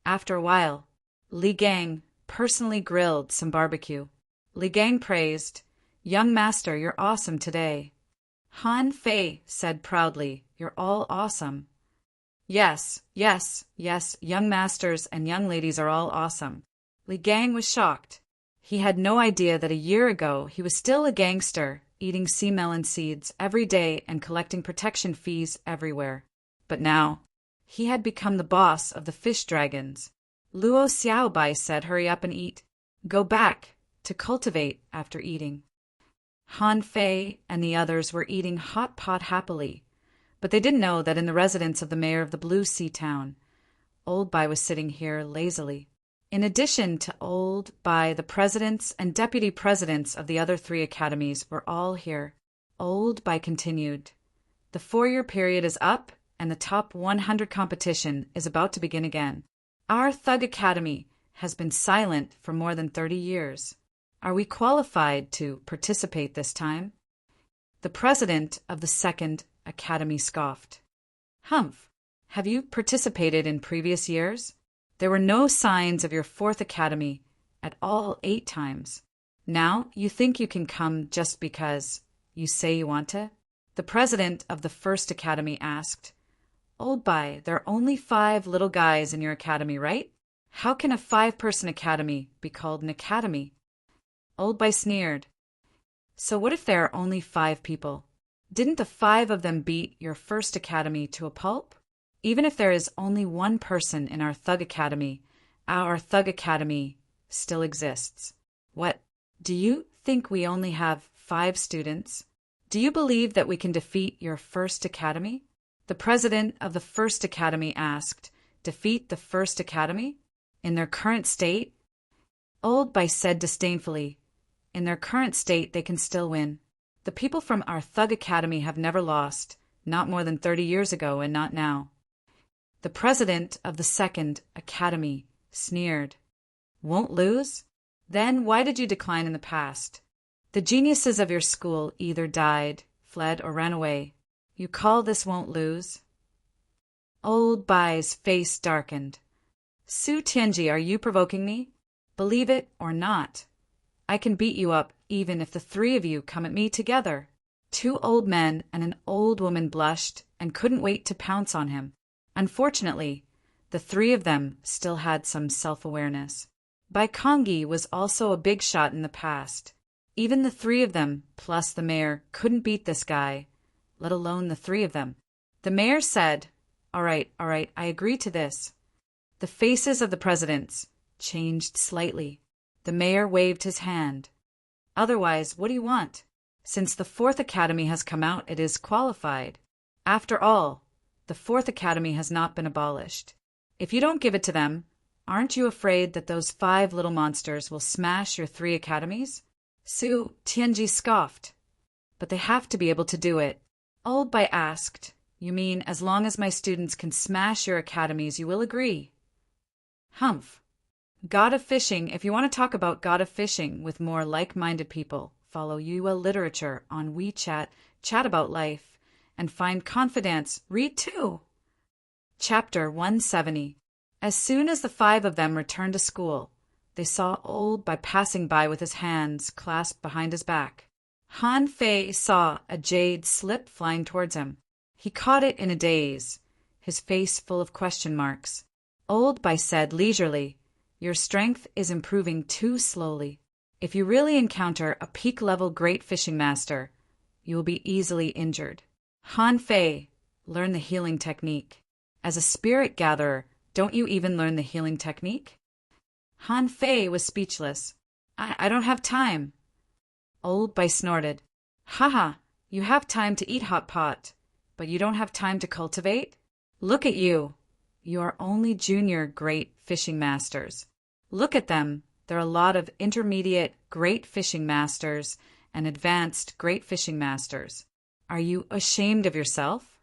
After a while, Li Gang personally grilled some barbecue. Li Gang praised, "Young master, you're awesome today." Han Fei said proudly, "You're all awesome." Yes, yes, yes, young masters and young ladies are all awesome. Li Gang was shocked. He had no idea that a year ago he was still a gangster, eating sea melon seeds every day and collecting protection fees everywhere. But now, he had become the boss of the fish dragons. Luo Xiaobai said, "Hurry up and eat. Go back to cultivate after eating." Han Fei and the others were eating hot pot happily, but they didn't know that in the residence of the mayor of the Blue Sea town, Old Bai was sitting here lazily. In addition to Old Bai, the presidents and deputy presidents of the other 3 academies were all here. Old Bai continued, "The 4-year period is up, and the top 100 competition is about to begin again. Our Thug Academy has been silent for more than 30 years. Are we qualified to participate this time?" The president of the 2nd Academy scoffed. "Humph, have you participated in previous years? There were no signs of your 4th Academy at all 8 times. Now you think you can come just because you say you want to?" The president of the 1st Academy asked, "Old Bai, there are only 5 little guys in your academy, right? How can a 5-person academy be called an academy?" Old Bai sneered. "So what if there are only 5 people? Didn't the 5 of them beat your 1st academy to a pulp? Even if there is only 1 person in our Thug Academy still exists. What, do you think we only have 5 students? Do you believe that we can defeat your 1st academy?" The president of the 1st Academy asked, "Defeat the 1st Academy? In their current state?" Old Bai said disdainfully, "In their current state they can still win. The people from our Thug Academy have never lost, not more than 30 years ago and not now." The president of the 2nd Academy sneered. "Won't lose? Then why did you decline in the past? The geniuses of your school either died, fled, or ran away. You call this won't lose?" Old Bai's face darkened. "Su Tianji, are you provoking me? Believe it or not, I can beat you up even if the 3 of you come at me together." 2 old men and an old woman blushed and couldn't wait to pounce on him. Unfortunately, the 3 of them still had some self-awareness. Bai Kongyi was also a big shot in the past. Even the 3 of them, plus the mayor, couldn't beat this guy, let alone the 3 of them. The mayor said, all right, I agree to this." The faces of the presidents changed slightly. The mayor waved his hand. "Otherwise, what do you want? Since the 4th Academy has come out, it is qualified. After all, the 4th Academy has not been abolished. If you don't give it to them, aren't you afraid that those 5 little monsters will smash your 3 academies?" Su Tianji scoffed. "But they have to be able to do it." Old Bai asked, "You mean as long as my students can smash your academies, you will agree?" "Humph. God of Fishing, if you want to talk about God of Fishing with more like-minded people, follow Yue Literature on WeChat, chat about life, and find confidence, read too." Chapter 170. As soon as the 5 of them returned to school, they saw Old Bai passing by with his hands clasped behind his back. Han Fei saw a jade slip flying towards him. He caught it in a daze, his face full of question marks. Old Bai said leisurely, "Your strength is improving too slowly. If you really encounter a peak-level great fishing master, you will be easily injured. Han Fei, learn the healing technique. As a spirit gatherer, don't you even learn the healing technique?" Han Fei was speechless. I don't have time." Old Bai snorted. "Haha, you have time to eat hot pot, but you don't have time to cultivate? Look at you. You are only junior great fishing masters. Look at them. There are a lot of intermediate great fishing masters and advanced great fishing masters. Are you ashamed of yourself?"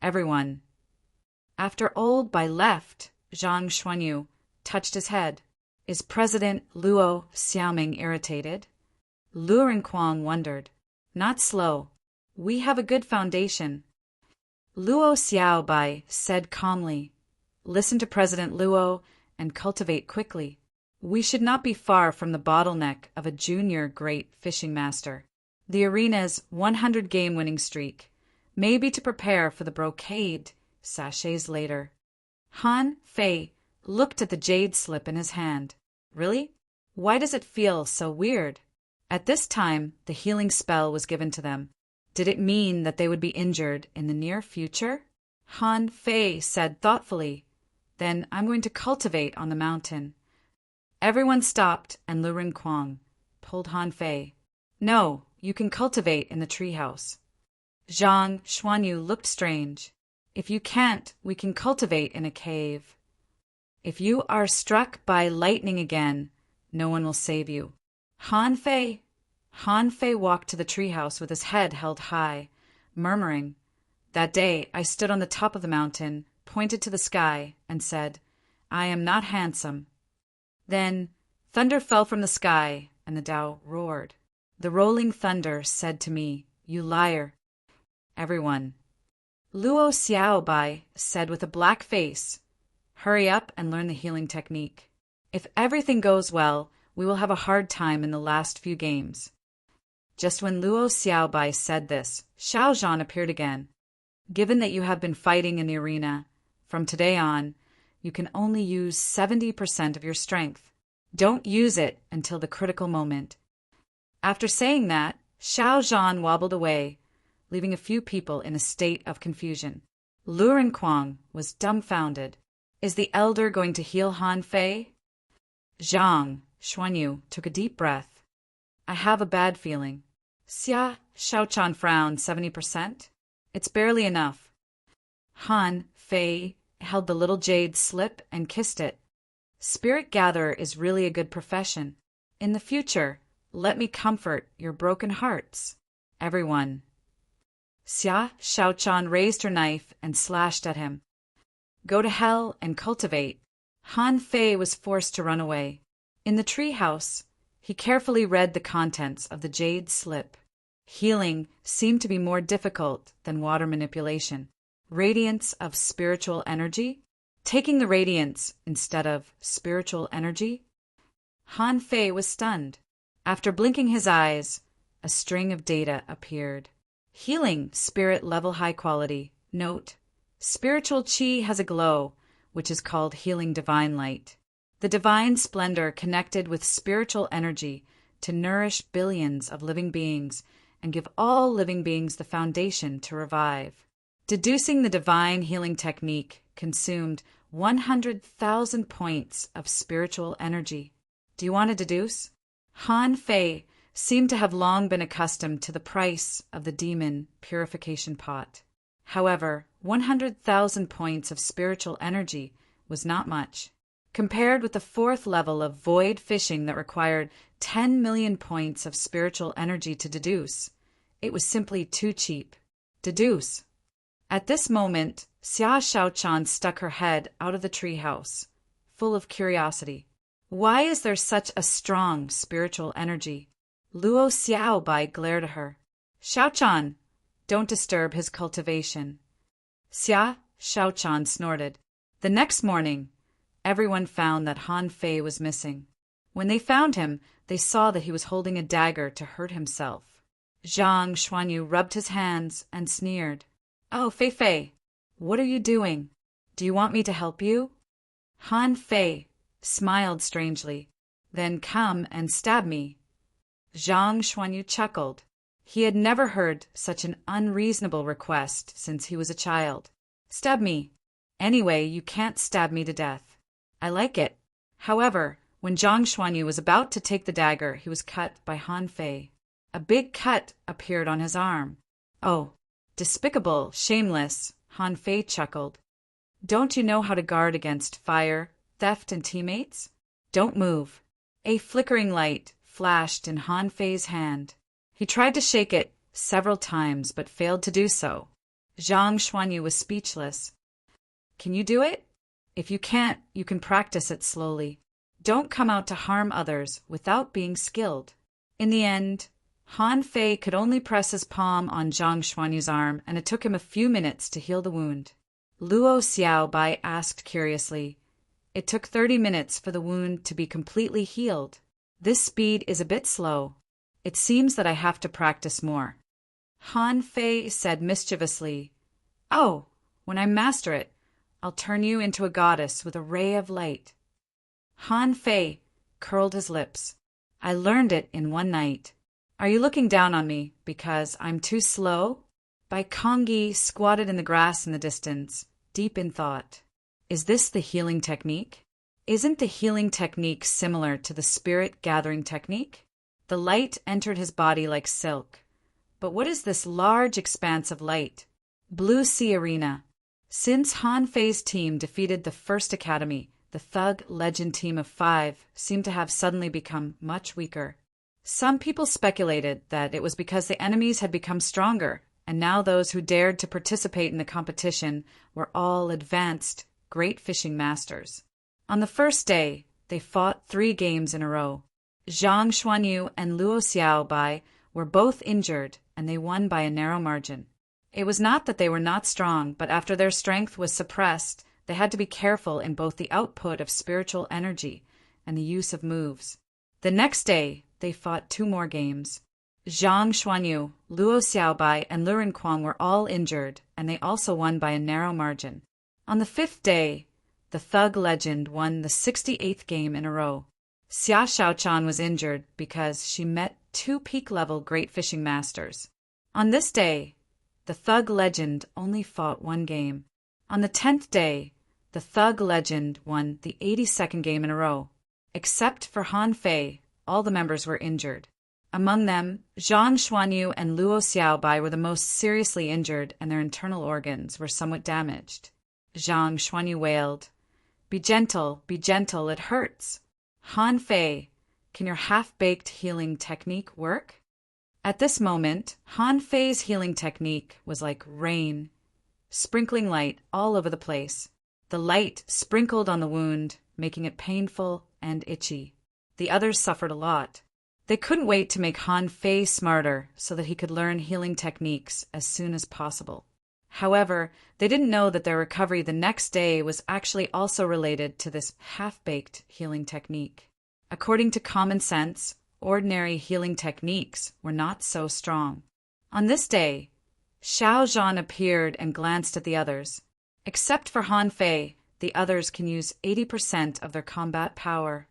Everyone. After Old Bai left, Zhang Xuanyu touched his head. Is President Luo Xiaoming irritated? Lu Rinquan wondered. Not slow. We have a good foundation. Luo Xiaobai said calmly, "Listen to President Luo and cultivate quickly. We should not be far from the bottleneck of a junior great fishing master. The arena's 100 game-winning streak may be to prepare for the brocade sachets later. Han Fei looked at the jade slip in his hand. Really? Why does it feel so weird? At this time, the healing spell was given to them. Did it mean that they would be injured in the near future? Han Fei said thoughtfully, "Then I'm going to cultivate on the mountain." Everyone stopped, and Lu Rinquang pulled Han Fei. "No, you can cultivate in the treehouse." Zhang Xuanyu looked strange. "If you can't, we can cultivate in a cave." "If you are struck by lightning again, no one will save you." Han Fei walked to the treehouse with his head held high, murmuring, "That day I stood on the top of the mountain, pointed to the sky, and said, 'I am not handsome.' Then thunder fell from the sky, and the Tao roared. The rolling thunder said to me, 'You liar.'" Everyone. Luo Xiaobai said with a black face, "Hurry up and learn the healing technique. If everything goes well, we will have a hard time in the last few games." Just when Luo Xiaobai said this, Xiao Zhan appeared again. "Given that you have been fighting in the arena, from today on, you can only use 70% of your strength. Don't use it until the critical moment." After saying that, Xiao Zhan wobbled away, leaving a few people in a state of confusion. Lu Rinquang was dumbfounded. Is the elder going to heal Han Fei? Zhang Xuanyu took a deep breath. "I have a bad feeling." Xia Shaochan frowned. 70%? It's barely enough. Han Fei held the little jade slip and kissed it. "Spirit gatherer is really a good profession. In the future, let me comfort your broken hearts." Everyone. Xia Shaochan raised her knife and slashed at him. "Go to hell and cultivate." Han Fei was forced to run away. In the treehouse, he carefully read the contents of the jade slip. Healing seemed to be more difficult than water manipulation. Radiance of spiritual energy? Taking the radiance instead of spiritual energy? Han Fei was stunned. After blinking his eyes, a string of data appeared. Healing spirit level high quality. Note: spiritual chi has a glow, which is called healing divine light. The divine splendor connected with spiritual energy to nourish billions of living beings and give all living beings the foundation to revive. Deducing the divine healing technique consumed 100,000 points of spiritual energy. Do you want to deduce? Han Fei seemed to have long been accustomed to the price of the demon purification pot. However, 100,000 points of spiritual energy was not much. Compared with the fourth level of void fishing that required 10 million points of spiritual energy to deduce, it was simply too cheap. Deduce. At this moment, Xia Shaochan stuck her head out of the treehouse, full of curiosity. Why is there such a strong spiritual energy? Luo Xiaobai glared at her. "Shaochan, don't disturb his cultivation." Xia Shaochan snorted. The next morning, everyone found that Han Fei was missing. When they found him, they saw that he was holding a dagger to hurt himself. Zhang Xuanyu rubbed his hands and sneered. "Oh, Fei Fei, what are you doing? Do you want me to help you?" Han Fei smiled strangely. "Then come and stab me." Zhang Xuanyu chuckled. He had never heard such an unreasonable request since he was a child. "Stab me. Anyway, you can't stab me to death." "I like it." However, when Zhang Xuanyu was about to take the dagger, he was cut by Han Fei. A big cut appeared on his arm. "Oh, despicable, shameless," Han Fei chuckled. "Don't you know how to guard against fire, theft, and teammates? Don't move." A flickering light flashed in Han Fei's hand. He tried to shake it several times but failed to do so. Zhang Xuanyu was speechless. "Can you do it? If you can't, you can practice it slowly. Don't come out to harm others without being skilled." In the end, Han Fei could only press his palm on Zhang Xuanyu's arm, and it took him a few minutes to heal the wound. Luo Xiaobai asked curiously, It took 30 minutes for the wound to be completely healed. This speed is a bit slow. It seems that I have to practice more. Han Fei said mischievously, "Oh, when I master it, I'll turn you into a goddess with a ray of light." Han Fei curled his lips. "I learned it in one night. Are you looking down on me because I'm too slow?" Bai Kongyi squatted in the grass in the distance, deep in thought. Is this the healing technique? Isn't the healing technique similar to the spirit gathering technique? The light entered his body like silk. But what is this large expanse of light? Blue Sea Arena. Since Han Fei's team defeated the first academy, the Thug Legend team of 5 seemed to have suddenly become much weaker. Some people speculated that it was because the enemies had become stronger, and now those who dared to participate in the competition were all advanced, great fishing masters. On the first day, they fought 3 games in a row. Zhang Xuanyu and Luo Xiaobai were both injured, and they won by a narrow margin. It was not that they were not strong, but after their strength was suppressed, they had to be careful in both the output of spiritual energy and the use of moves. The next day, they fought 2 more games. Zhang Xuanyu, Luo Xiaobai, and Lurin Quang were all injured, and they also won by a narrow margin. On the 5th day, the Thug Legend won the 68th game in a row. Xia Shaochan was injured because she met 2 peak-level great fishing masters. On this day, the Thug Legend only fought 1 game. On the 10th day, the Thug Legend won the 82nd game in a row. Except for Han Fei, all the members were injured. Among them, Zhang Xuanyu and Luo Xiaobai were the most seriously injured, and their internal organs were somewhat damaged. Zhang Xuanyu wailed, be gentle, it hurts." Han Fei, can your half-baked healing technique work? At this moment, Han Fei's healing technique was like rain, sprinkling light all over the place. The light sprinkled on the wound, making it painful and itchy. The others suffered a lot. They couldn't wait to make Han Fei smarter so that he could learn healing techniques as soon as possible. However, they didn't know that their recovery the next day was actually also related to this half-baked healing technique. According to common sense, ordinary healing techniques were not so strong. On this day, Xiao Zhan appeared and glanced at the others. Except for Han Fei, the others can use 80% of their combat power.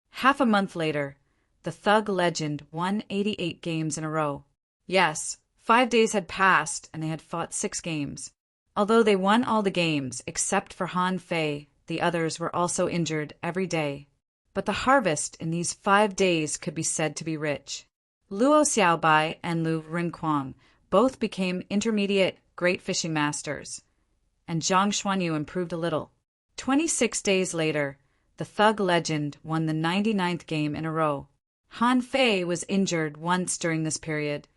Half a month later, the Thug Legend won 88 games in a row. Yes, 5 days had passed and they had fought 6 games. Although they won all the games except for Han Fei, the others were also injured every day. But the harvest in these 5 days could be said to be rich. Luo Xiaobai and Lu Rinquang both became intermediate great fishing masters, and Zhang Xuanyu improved a little. 26 days later, the Thug Legend won the 99th game in a row. Han Fei was injured once during this period,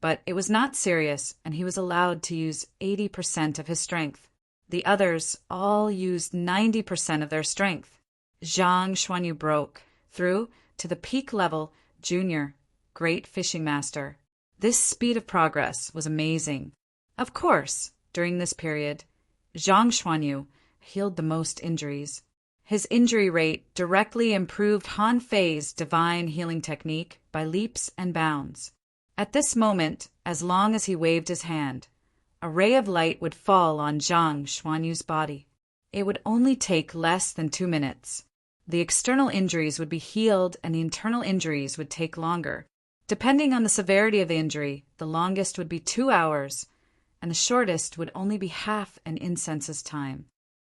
but it was not serious, and he was allowed to use 80% of his strength. The others all used 90% of their strength. Zhang Xuanyu broke through to the peak level junior great fishing master. This speed of progress was amazing. Of course, during this period, Zhang Xuanyu healed the most injuries. His injury rate directly improved Han Fei's divine healing technique by leaps and bounds. At this moment, as long as he waved his hand, a ray of light would fall on Zhang Xuanyu's body. It would only take less than 2 minutes. The external injuries would be healed and the internal injuries would take longer. Depending on the severity of the injury, the longest would be 2 hours, and the shortest would only be half an incense's time.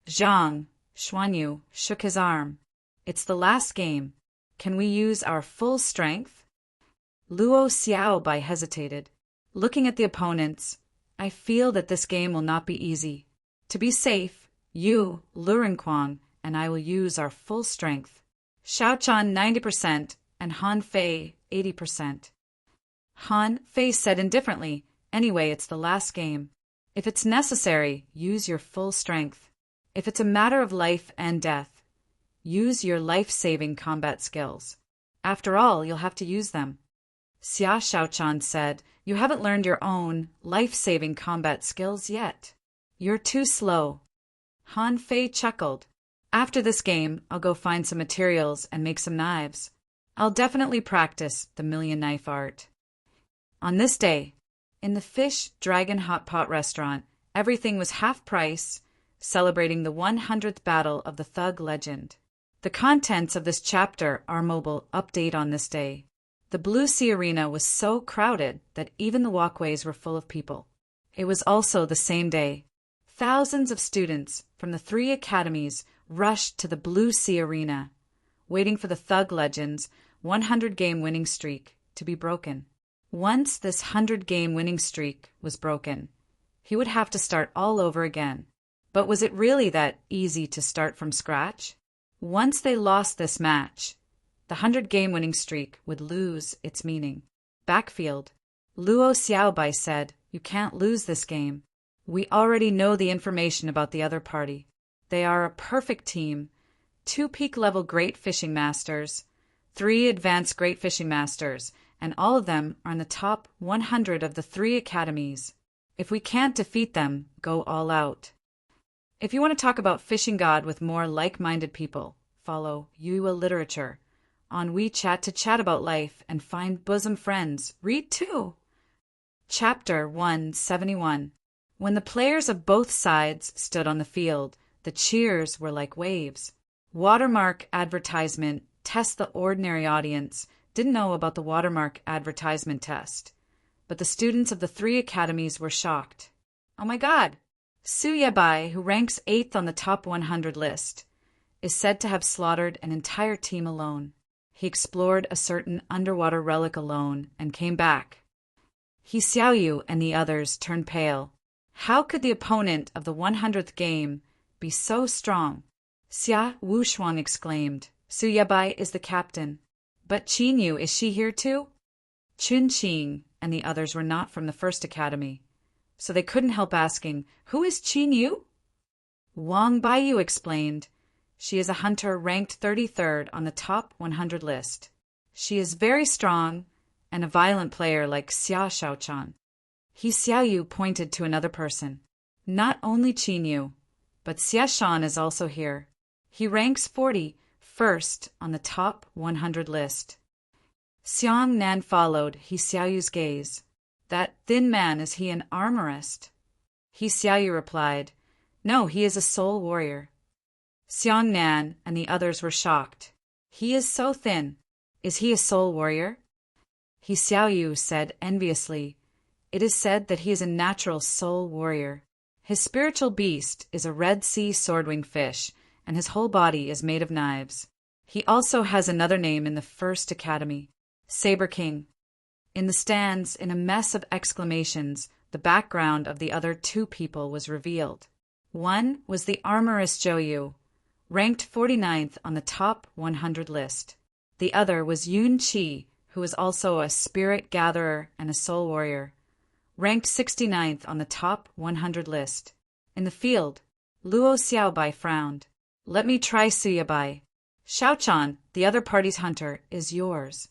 Zhang Xuanyu shook his arm. "It's the last game. Can we use our full strength?" Luo Xiaobai hesitated. Looking at the opponents, "I feel that this game will not be easy. To be safe, you, Lurin Quang, and I will use our full strength. Shaochan 90% and Han Fei 80%. Han Fei said indifferently, "Anyway, it's the last game. If it's necessary, use your full strength. If it's a matter of life and death, use your life-saving combat skills. After all, you'll have to use them." Xia Shaochan said, "You haven't learned your own life-saving combat skills yet. You're too slow." Han Fei chuckled. After this game, I'll go find some materials and make some knives. I'll definitely practice the million knife art. On this day, in the Fish Dragon Hot Pot restaurant, everything was half price, celebrating the 100th battle of the Thug legend. The contents of this chapter are mobile update on this day. The Blue Sea Arena was so crowded that even the walkways were full of people. It was also the same day. Thousands of students from the 3 academies rushed to the Blue Sea Arena, waiting for the Thug Legend's 100-game winning streak to be broken. Once this 100-game winning streak was broken, he would have to start all over again. But was it really that easy to start from scratch? Once they lost this match, the 100-game winning streak would lose its meaning. Backfield. Luo Xiaobai said, "You can't lose this game. We already know the information about the other party. They are a perfect team. 2 peak-level great fishing masters, 3 advanced great fishing masters, and all of them are in the top 100 of the 3 academies. If we can't defeat them, go all out." If you want to talk about Fishing God with more like-minded people, follow Yua Literature on WeChat to chat about life and find bosom friends. Read too. Chapter 171. When the players of both sides stood on the field, the cheers were like waves. Watermark advertisement test. The ordinary audience didn't know about the watermark advertisement test, but the students of the 3 academies were shocked. Oh my God! Su Yabai, who ranks 8th on the top 100 list, is said to have slaughtered an entire team alone. He explored a certain underwater relic alone and came back. He Xiaoyu and the others turned pale. How could the opponent of the 100th game be so strong? Xia Wushuang exclaimed. Su Yabai is the captain. But Qin Yu, is she here too? Chun Qing and the others were not from the first academy, so they couldn't help asking, "Who is Qin Yu?" Wang Baiyu explained. She is a hunter ranked 33rd on the top 100 list. She is very strong and a violent player like Xia Shaochan. He Xiaoyu pointed to another person. Not only Qin Yu, but Xia Shan is also here. He ranks 41st on the top 100 list. Xiang Nan followed He Xiaoyu's gaze. That thin man, is he an armorist? He Xiaoyu replied, "No, he is a soul warrior." Xiang Nan and the others were shocked. He is so thin. Is he a soul warrior? He Xiaoyu said enviously, "It is said that he is a natural soul warrior. His spiritual beast is a Red Sea swordwing fish, and his whole body is made of knives. He also has another name in the first academy, Saber King." In the stands, in a mess of exclamations, the background of the other 2 people was revealed. One was the armorist Zhou Yu, ranked 49th on the top 100 list. The other was Yun Qi, who is also a spirit gatherer and a soul warrior, ranked 69th on the top 100 list. In the field, Luo Xiaobai frowned. "Let me try Su Yabai. Shaochan, the other party's hunter, is yours."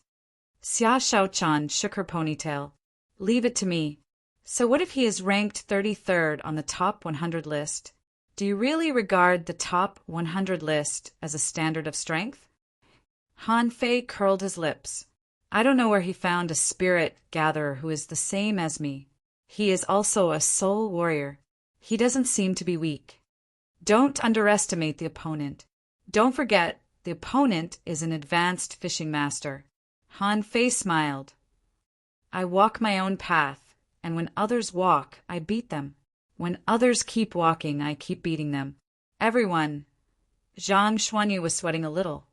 Xia Shaochan shook her ponytail. "Leave it to me. So what if he is ranked 33rd on the top 100 list? Do you really regard the top 100 list as a standard of strength?" Han Fei curled his lips. "I don't know where he found a spirit gatherer who is the same as me. He is also a soul warrior. He doesn't seem to be weak. Don't underestimate the opponent. Don't forget, the opponent is an advanced fishing master." Han Fei smiled. "I walk my own path, and when others walk, I beat them. When others keep walking, I keep beating them. Everyone." Zhang Xuanyu was sweating a little.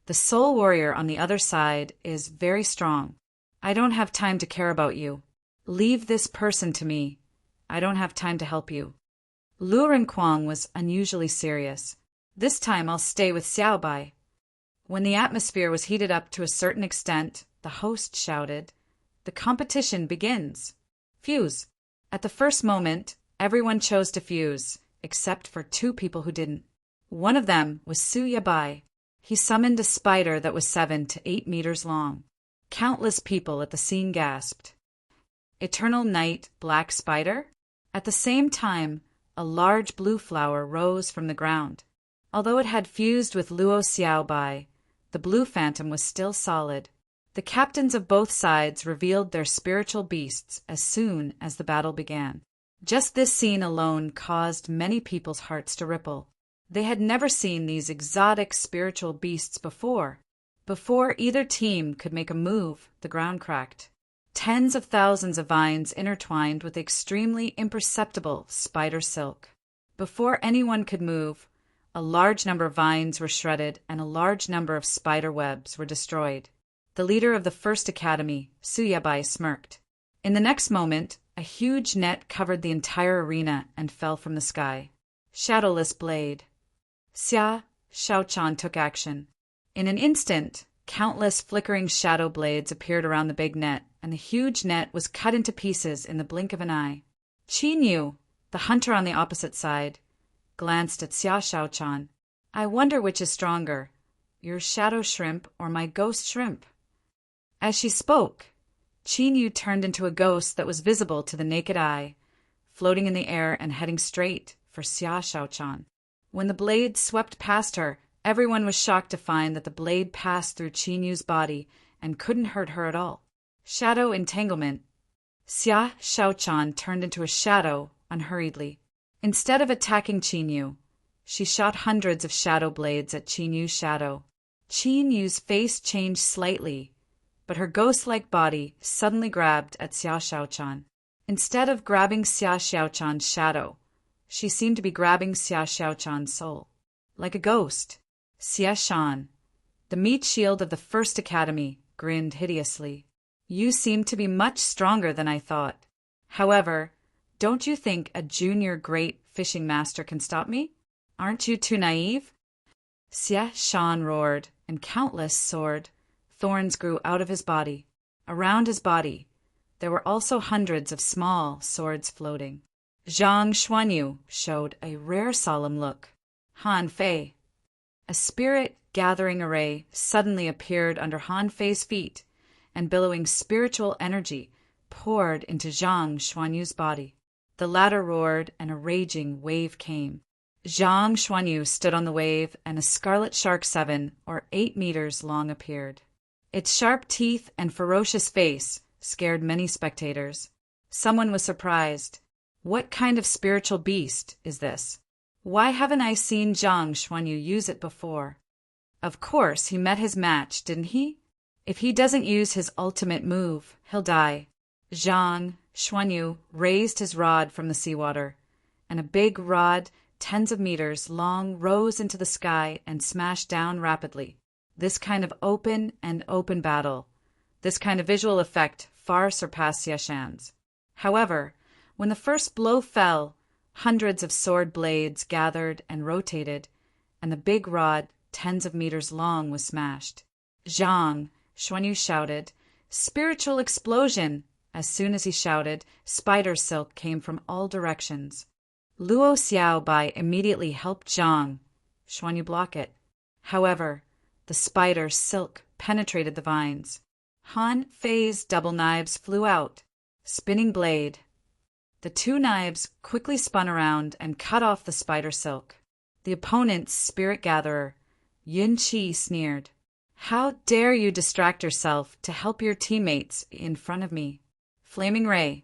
"The soul warrior on the other side is very strong. I don't have time to care about you. Leave this person to me. I don't have time to help you." Lu Renquang was unusually serious. "This time I'll stay with Xiaobai." When the atmosphere was heated up to a certain extent, the host shouted, "The competition begins. Fuse." At the first moment, everyone chose to fuse, except for 2 people who didn't. One of them was Su Yabai. He summoned a spider that was 7 to 8 meters long. Countless people at the scene gasped. Eternal Night Black Spider? At the same time, a large blue flower rose from the ground. Although it had fused with Luo Xiaobai, the blue phantom was still solid. The captains of both sides revealed their spiritual beasts as soon as the battle began. Just this scene alone caused many people's hearts to ripple. They had never seen these exotic spiritual beasts before. Before either team could make a move, the ground cracked. Tens of thousands of vines intertwined with extremely imperceptible spider silk. Before anyone could move, a large number of vines were shredded and a large number of spider webs were destroyed. The leader of the first academy, Suyabai, smirked. In the next moment, a huge net covered the entire arena and fell from the sky. Shadowless blade. Xia Shaochan took action. In an instant, countless flickering shadow blades appeared around the big net, and the huge net was cut into pieces in the blink of an eye. Qin Yu, the hunter on the opposite side, glanced at Xia Shaochan. I wonder which is stronger, your shadow shrimp or my ghost shrimp. As she spoke, Qin Yu turned into a ghost that was visible to the naked eye, floating in the air and heading straight for Xia Shaochan. When the blade swept past her, everyone was shocked to find that the blade passed through Qin Yu's body and couldn't hurt her at all. Shadow entanglement. Xia Shaochan turned into a shadow unhurriedly. Instead of attacking Qin Yu, she shot hundreds of shadow blades at Qin Yu's shadow. Qin Yu's face changed slightly, but her ghost-like body suddenly grabbed at Xia Shaochan. Instead of grabbing Xia Shaochan's shadow, she seemed to be grabbing Xia Shaochan's soul. Like a ghost, Xia Shan, the meat shield of the First Academy, grinned hideously. You seem to be much stronger than I thought. However, don't you think a junior great fishing master can stop me? Aren't you too naive? Xia Shan roared, and countless sword thorns grew out of his body. Around his body, there were also hundreds of small swords floating. Zhang Xuanyu showed a rare solemn look. Han Fei. A spirit-gathering array suddenly appeared under Han Fei's feet, and billowing spiritual energy poured into Zhang Xuanyu's body. The latter roared, and a raging wave came. Zhang Xuanyu stood on the wave, and a scarlet shark 7 or 8 meters long appeared. Its sharp teeth and ferocious face scared many spectators. Someone was surprised. What kind of spiritual beast is this? Why haven't I seen Zhang Xuanyu use it before? Of course, he met his match, didn't he? If he doesn't use his ultimate move, he'll die. Zhang Xuanyu raised his rod from the seawater, and a big rod, tens of meters long, rose into the sky and smashed down rapidly. This kind of open battle, this kind of visual effect far surpassed Xia Shan's. However, when the first blow fell, hundreds of sword blades gathered and rotated, and the big rod, tens of meters long, was smashed. Zhang Xuanyu shouted, "Spiritual explosion!" As soon as he shouted, spider silk came from all directions. Luo Xiaobai immediately helped Zhang Xuanyu block it. However, the spider silk penetrated the vines. Han Fei's double knives flew out, spinning blade. The two knives quickly spun around and cut off the spider silk. The opponent's spirit gatherer, Yun Qi, sneered. How dare you distract yourself to help your teammates in front of me? Flaming Ray.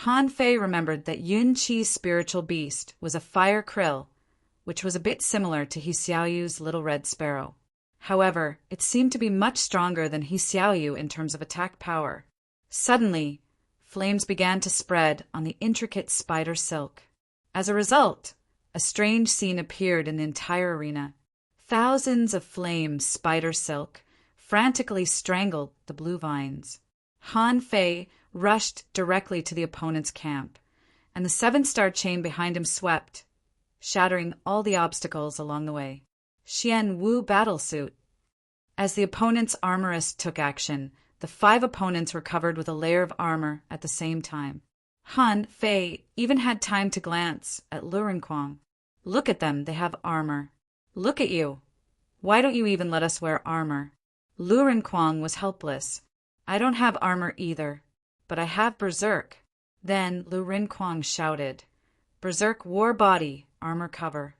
Han Fei remembered that Yun Qi's spiritual beast was a fire krill, which was a bit similar to He Xiaoyu's little red sparrow. However, it seemed to be much stronger than He Xiaoyu in terms of attack power. Suddenly, flames began to spread on the intricate spider silk. As a result, a strange scene appeared in the entire arena. Thousands of flames, spider silk, frantically strangled the blue vines. Han Fei rushed directly to the opponent's camp, and the 7-star chain behind him swept, shattering all the obstacles along the way. Xian Wu battlesuit. As the opponent's armorist took action, the 5 opponents were covered with a layer of armor at the same time. Han Fei even had time to glance at Lurenquang. Look at them, they have armor. Look at you. Why don't you even let us wear armor? Lurenquang was helpless. I don't have armor either, but I have berserk. Then Lurenquang shouted, Berserk war body, armor cover.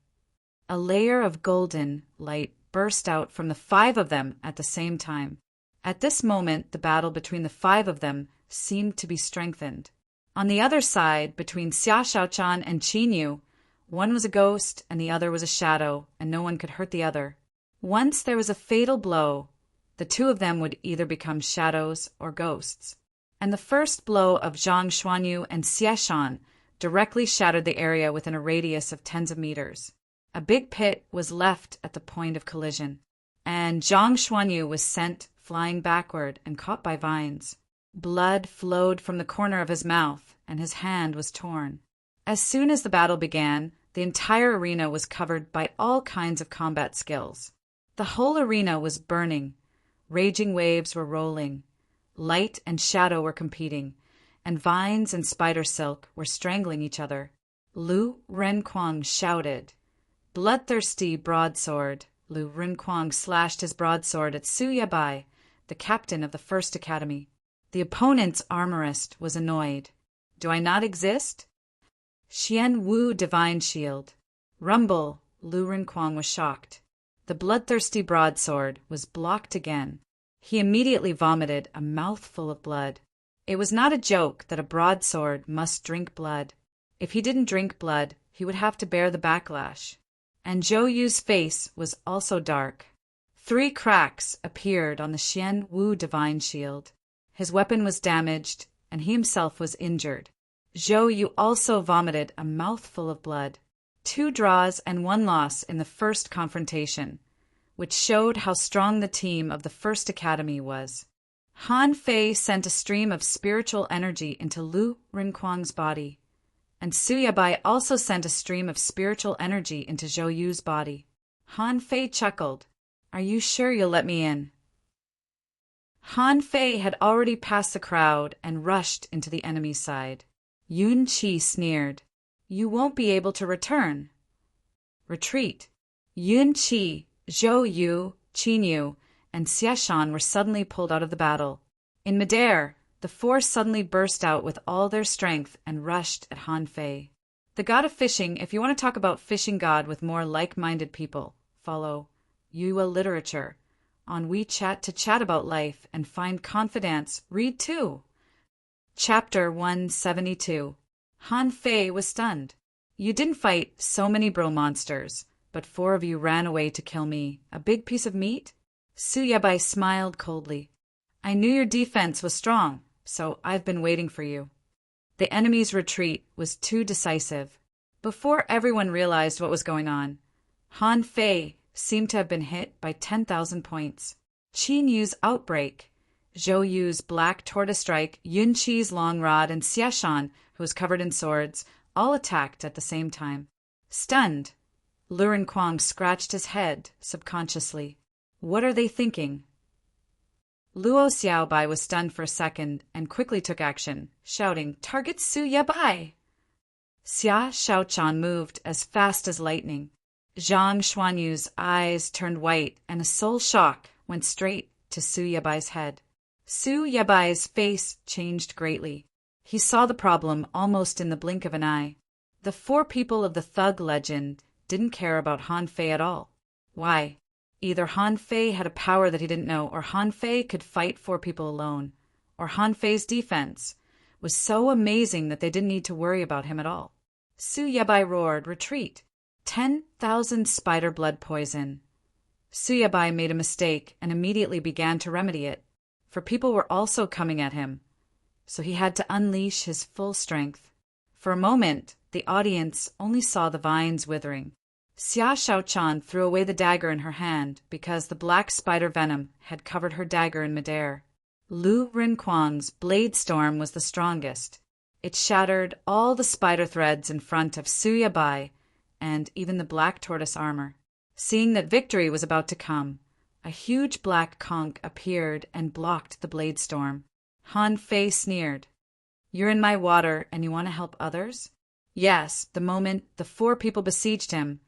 A layer of golden light burst out from the 5 of them at the same time. At this moment, the battle between the 5 of them seemed to be strengthened. On the other side, between Xia Shaochan and Qin Yu, one was a ghost and the other was a shadow, and no one could hurt the other. Once there was a fatal blow, the 2 of them would either become shadows or ghosts. And the first blow of Zhang Xuanyu and Xie Shan directly shattered the area within a radius of tens of meters. A big pit was left at the point of collision, and Zhang Xuanyu was sent flying backward and caught by vines. Blood flowed from the corner of his mouth, and his hand was torn. As soon as the battle began, the entire arena was covered by all kinds of combat skills. The whole arena was burning. Raging waves were rolling. Light and shadow were competing, and vines and spider silk were strangling each other. Lu Renquang shouted, "Bloodthirsty broadsword!" Lu Renquang slashed his broadsword at Su Yabai, the captain of the First Academy. The opponent's armorist was annoyed. "Do I not exist?" "Xian Wu Divine Shield." "Rumble!" Lu Renquang was shocked. The bloodthirsty broadsword was blocked again. He immediately vomited a mouthful of blood. It was not a joke that a broadsword must drink blood. If he didn't drink blood, he would have to bear the backlash. And Zhou Yu's face was also dark. 3 cracks appeared on the Xian Wu Divine Shield. His weapon was damaged, and he himself was injured. Zhou Yu also vomited a mouthful of blood. 2 draws and 1 loss in the first confrontation, which showed how strong the team of the First Academy was. Han Fei sent a stream of spiritual energy into Lu Renquang's body, and Su Yabai also sent a stream of spiritual energy into Zhou Yu's body. Han Fei chuckled. "Are you sure you'll let me in?" Han Fei had already passed the crowd and rushed into the enemy's side. Yun Qi sneered. "You won't be able to return." "Retreat." Yun Qi, Zhou Yu, Qin Yu, and Xie Shan were suddenly pulled out of the battle. In midair, the 4 suddenly burst out with all their strength and rushed at Han Fei. The god of fishing. If you want to talk about fishing god with more like-minded people, follow Yue Literature on WeChat to chat about life and find confidence. Read too. Chapter 172. Han Fei was stunned. "You didn't fight so many bro monsters, but 4 of you ran away to kill me. A big piece of meat?" Su Yabai smiled coldly. "I knew your defense was strong, so I've been waiting for you." The enemy's retreat was too decisive. Before everyone realized what was going on, Han Fei seemed to have been hit by 10,000 points. Qin Yu's outbreak, Zhou Yu's black tortoise strike, Yun Qi's long rod, and Xie Shan, who was covered in swords, all attacked at the same time. Stunned, Lu Renquang scratched his head subconsciously. What are they thinking? Luo Xiaobai was stunned for a second and quickly took action, shouting, "Target Su Yabai!" Xia Shaochan moved as fast as lightning. Zhang Xuanyu's eyes turned white and a soul shock went straight to Su Yabai's head. Su Yabai's face changed greatly. He saw the problem almost in the blink of an eye. The 4 people of the thug legend didn't care about Han Fei at all. Why? Either Han Fei had a power that he didn't know, or Han Fei could fight 4 people alone, or Han Fei's defense was so amazing that they didn't need to worry about him at all. Su Yabai roared, "Retreat!" 10,000 spider blood poison. Su Yabai made a mistake and immediately began to remedy it, for people were also coming at him, so he had to unleash his full strength. For a moment, the audience only saw the vines withering. Xia Shaochan threw away the dagger in her hand because the black spider venom had covered her dagger in midair. Lu Renquang's blade storm was the strongest. It shattered all the spider threads in front of Su Yabai and even the black tortoise armor. Seeing that victory was about to come, a huge black conch appeared and blocked the blade storm. Han Fei sneered. "You're in my water and you want to help others?" Yes, the moment the 4 people besieged him,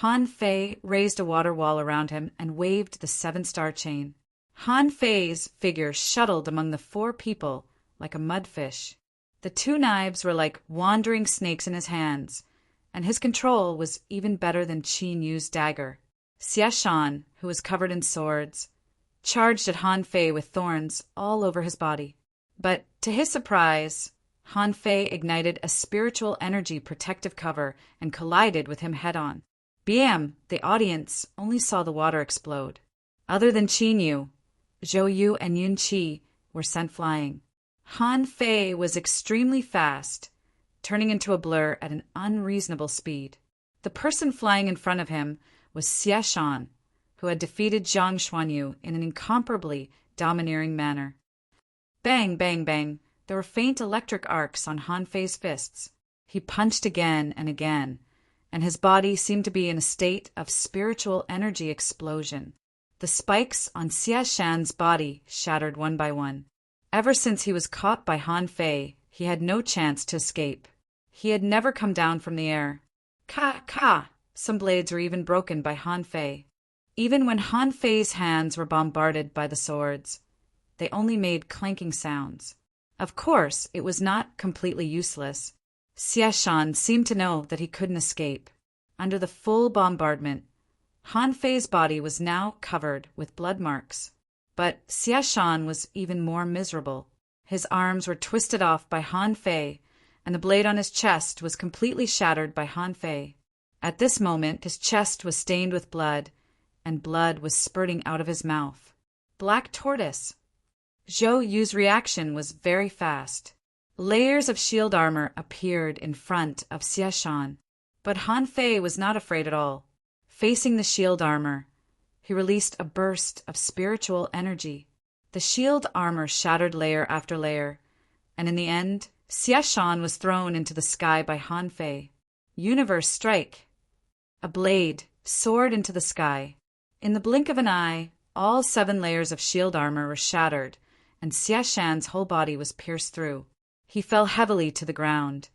Han Fei raised a water wall around him and waved the 7-star chain. Han Fei's figure shuttled among the 4 people like a mudfish. The 2 knives were like wandering snakes in his hands, and his control was even better than Qin Yu's dagger. Xia Shan, who was covered in swords, charged at Han Fei with thorns all over his body. But, to his surprise, Han Fei ignited a spiritual energy protective cover and collided with him head-on. Bam! The audience only saw the water explode. Other than Qin Yu, Zhou Yu and Yun Qi were sent flying. Han Fei was extremely fast, turning into a blur at an unreasonable speed. The person flying in front of him was Xia Shan, who had defeated Zhang Xuanyu in an incomparably domineering manner. Bang, bang, bang. There were faint electric arcs on Han Fei's fists. He punched again and again, and his body seemed to be in a state of spiritual energy explosion. The spikes on Xia Shan's body shattered one by one. Ever since he was caught by Han Fei, he had no chance to escape. He had never come down from the air. Ka, ka! Some blades were even broken by Han Fei. Even when Han Fei's hands were bombarded by the swords, they only made clanking sounds. Of course, it was not completely useless. Xia Shan seemed to know that he couldn't escape. Under the full bombardment, Han Fei's body was now covered with blood marks. But Xia Shan was even more miserable. His arms were twisted off by Han Fei, and the blade on his chest was completely shattered by Han Fei. At this moment, his chest was stained with blood, and blood was spurting out of his mouth. Black tortoise. Zhou Yu's reaction was very fast. Layers of shield armor appeared in front of Xia Shan, but Han Fei was not afraid at all. Facing the shield armor, he released a burst of spiritual energy. The shield armor shattered layer after layer, and in the end, Xia Shan was thrown into the sky by Han Fei. Universe strike! A blade soared into the sky. In the blink of an eye, all 7 layers of shield armor were shattered, and Xia Shan's whole body was pierced through. He fell heavily to the ground,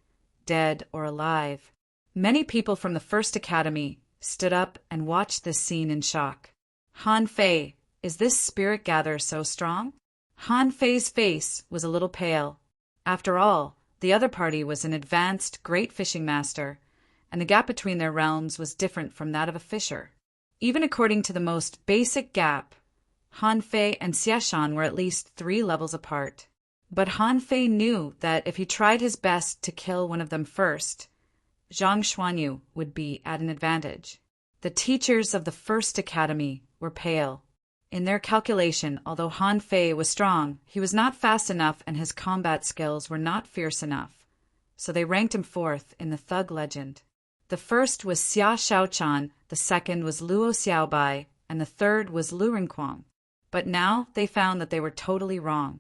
dead or alive. Many people from the First Academy stood up and watched this scene in shock. Han Fei, is this spirit gather so strong? Han Fei's face was a little pale. After all, the other party was an advanced great fishing master, and the gap between their realms was different from that of a fisher. Even according to the most basic gap, Han Fei and Xia Shan were at least 3 levels apart. But Han Fei knew that if he tried his best to kill one of them first, Zhang Xuanyu would be at an advantage. The teachers of the First Academy were pale. In their calculation, although Han Fei was strong, he was not fast enough and his combat skills were not fierce enough, so they ranked him 4th in the thug legend. The first was Xia Shaochan, the second was Luo Xiaobai, and the third was Lu Rinquang. But now they found that they were totally wrong.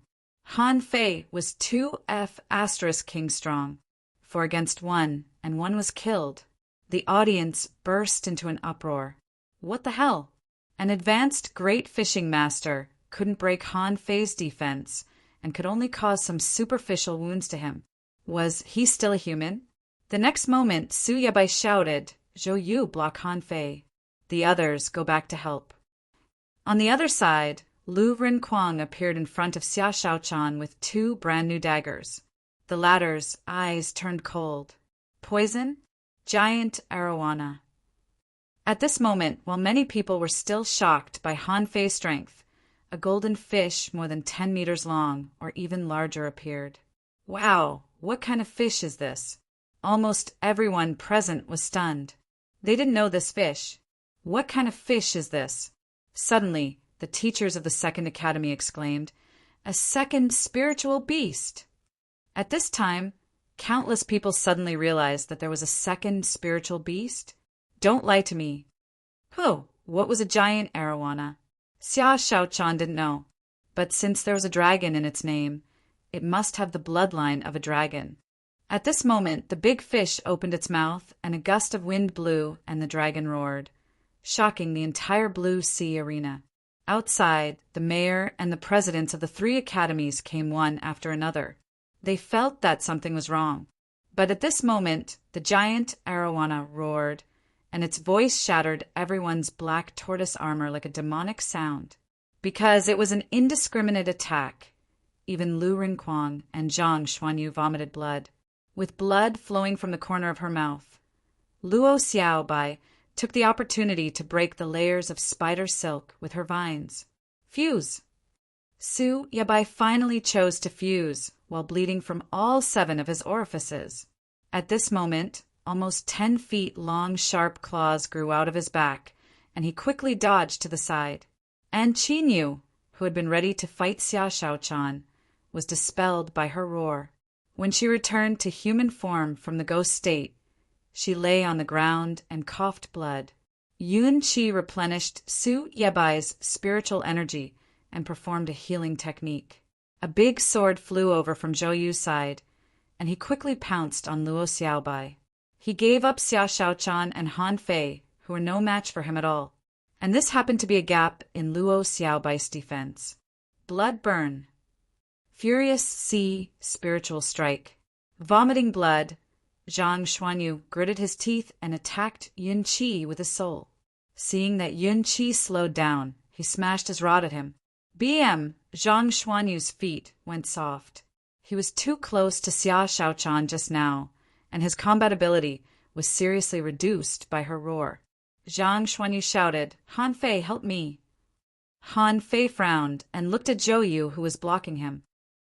Han Fei was 2F** king strong, 4 against 1, and 1 was killed. The audience burst into an uproar. What the hell? An advanced great fishing master couldn't break Han Fei's defense and could only cause some superficial wounds to him. Was he still a human? The next moment, Su Yabai shouted, "Zhou Yu, block Han Fei. The others go back to help." On the other side, Lu Rinquang appeared in front of Xia Shaochan with 2 brand-new daggers. The latter's eyes turned cold. Poison? Giant arowana. At this moment, while many people were still shocked by Han Fei's strength, a golden fish more than 10 meters long, or even larger, appeared. Wow, what kind of fish is this? Almost everyone present was stunned. They didn't know this fish. What kind of fish is this? Suddenly, the teachers of the Second Academy exclaimed, "A second spiritual beast!" At this time, countless people suddenly realized that there was a second spiritual beast. Don't lie to me. What was a giant arowana? Xia Shaochan didn't know, but since there was a dragon in its name, it must have the bloodline of a dragon. At this moment, the big fish opened its mouth, and a gust of wind blew, and the dragon roared, shocking the entire blue sea arena. Outside, the mayor and the presidents of the 3 academies came one after another. They felt that something was wrong. But at this moment, the giant arowana roared, and its voice shattered everyone's black tortoise armor like a demonic sound. Because it was an indiscriminate attack, even Lu Rinquang and Zhang Xuanyu vomited blood. With blood flowing from the corner of her mouth, Luo Xiaobai took the opportunity to break the layers of spider silk with her vines. Fuse! Su Yabai finally chose to fuse while bleeding from all 7 of his orifices. At this moment, almost 10 feet long sharp claws grew out of his back, and he quickly dodged to the side. And Qinyu, who had been ready to fight Xia Shaochan, was dispelled by her roar. When she returned to human form from the ghost state, she lay on the ground and coughed blood. Yun Qi replenished Su Yebai's spiritual energy and performed a healing technique. A big sword flew over from Zhou Yu's side, and he quickly pounced on Luo Xiaobai. He gave up Xia Shaochan and Han Fei, who were no match for him at all. And this happened to be a gap in Luo Xiaobai's defense. Blood burn. Furious Sea spiritual strike. Vomiting blood, Zhang Xuanyu gritted his teeth and attacked Yun Qi with his soul. Seeing that Yun Qi slowed down, he smashed his rod at him. Zhang Xuanyu's feet went soft. He was too close to Xia Shaochan just now, and his combat ability was seriously reduced by her roar. Zhang Xuanyu shouted, "Han Fei, help me!" Han Fei frowned and looked at Zhou Yu, who was blocking him.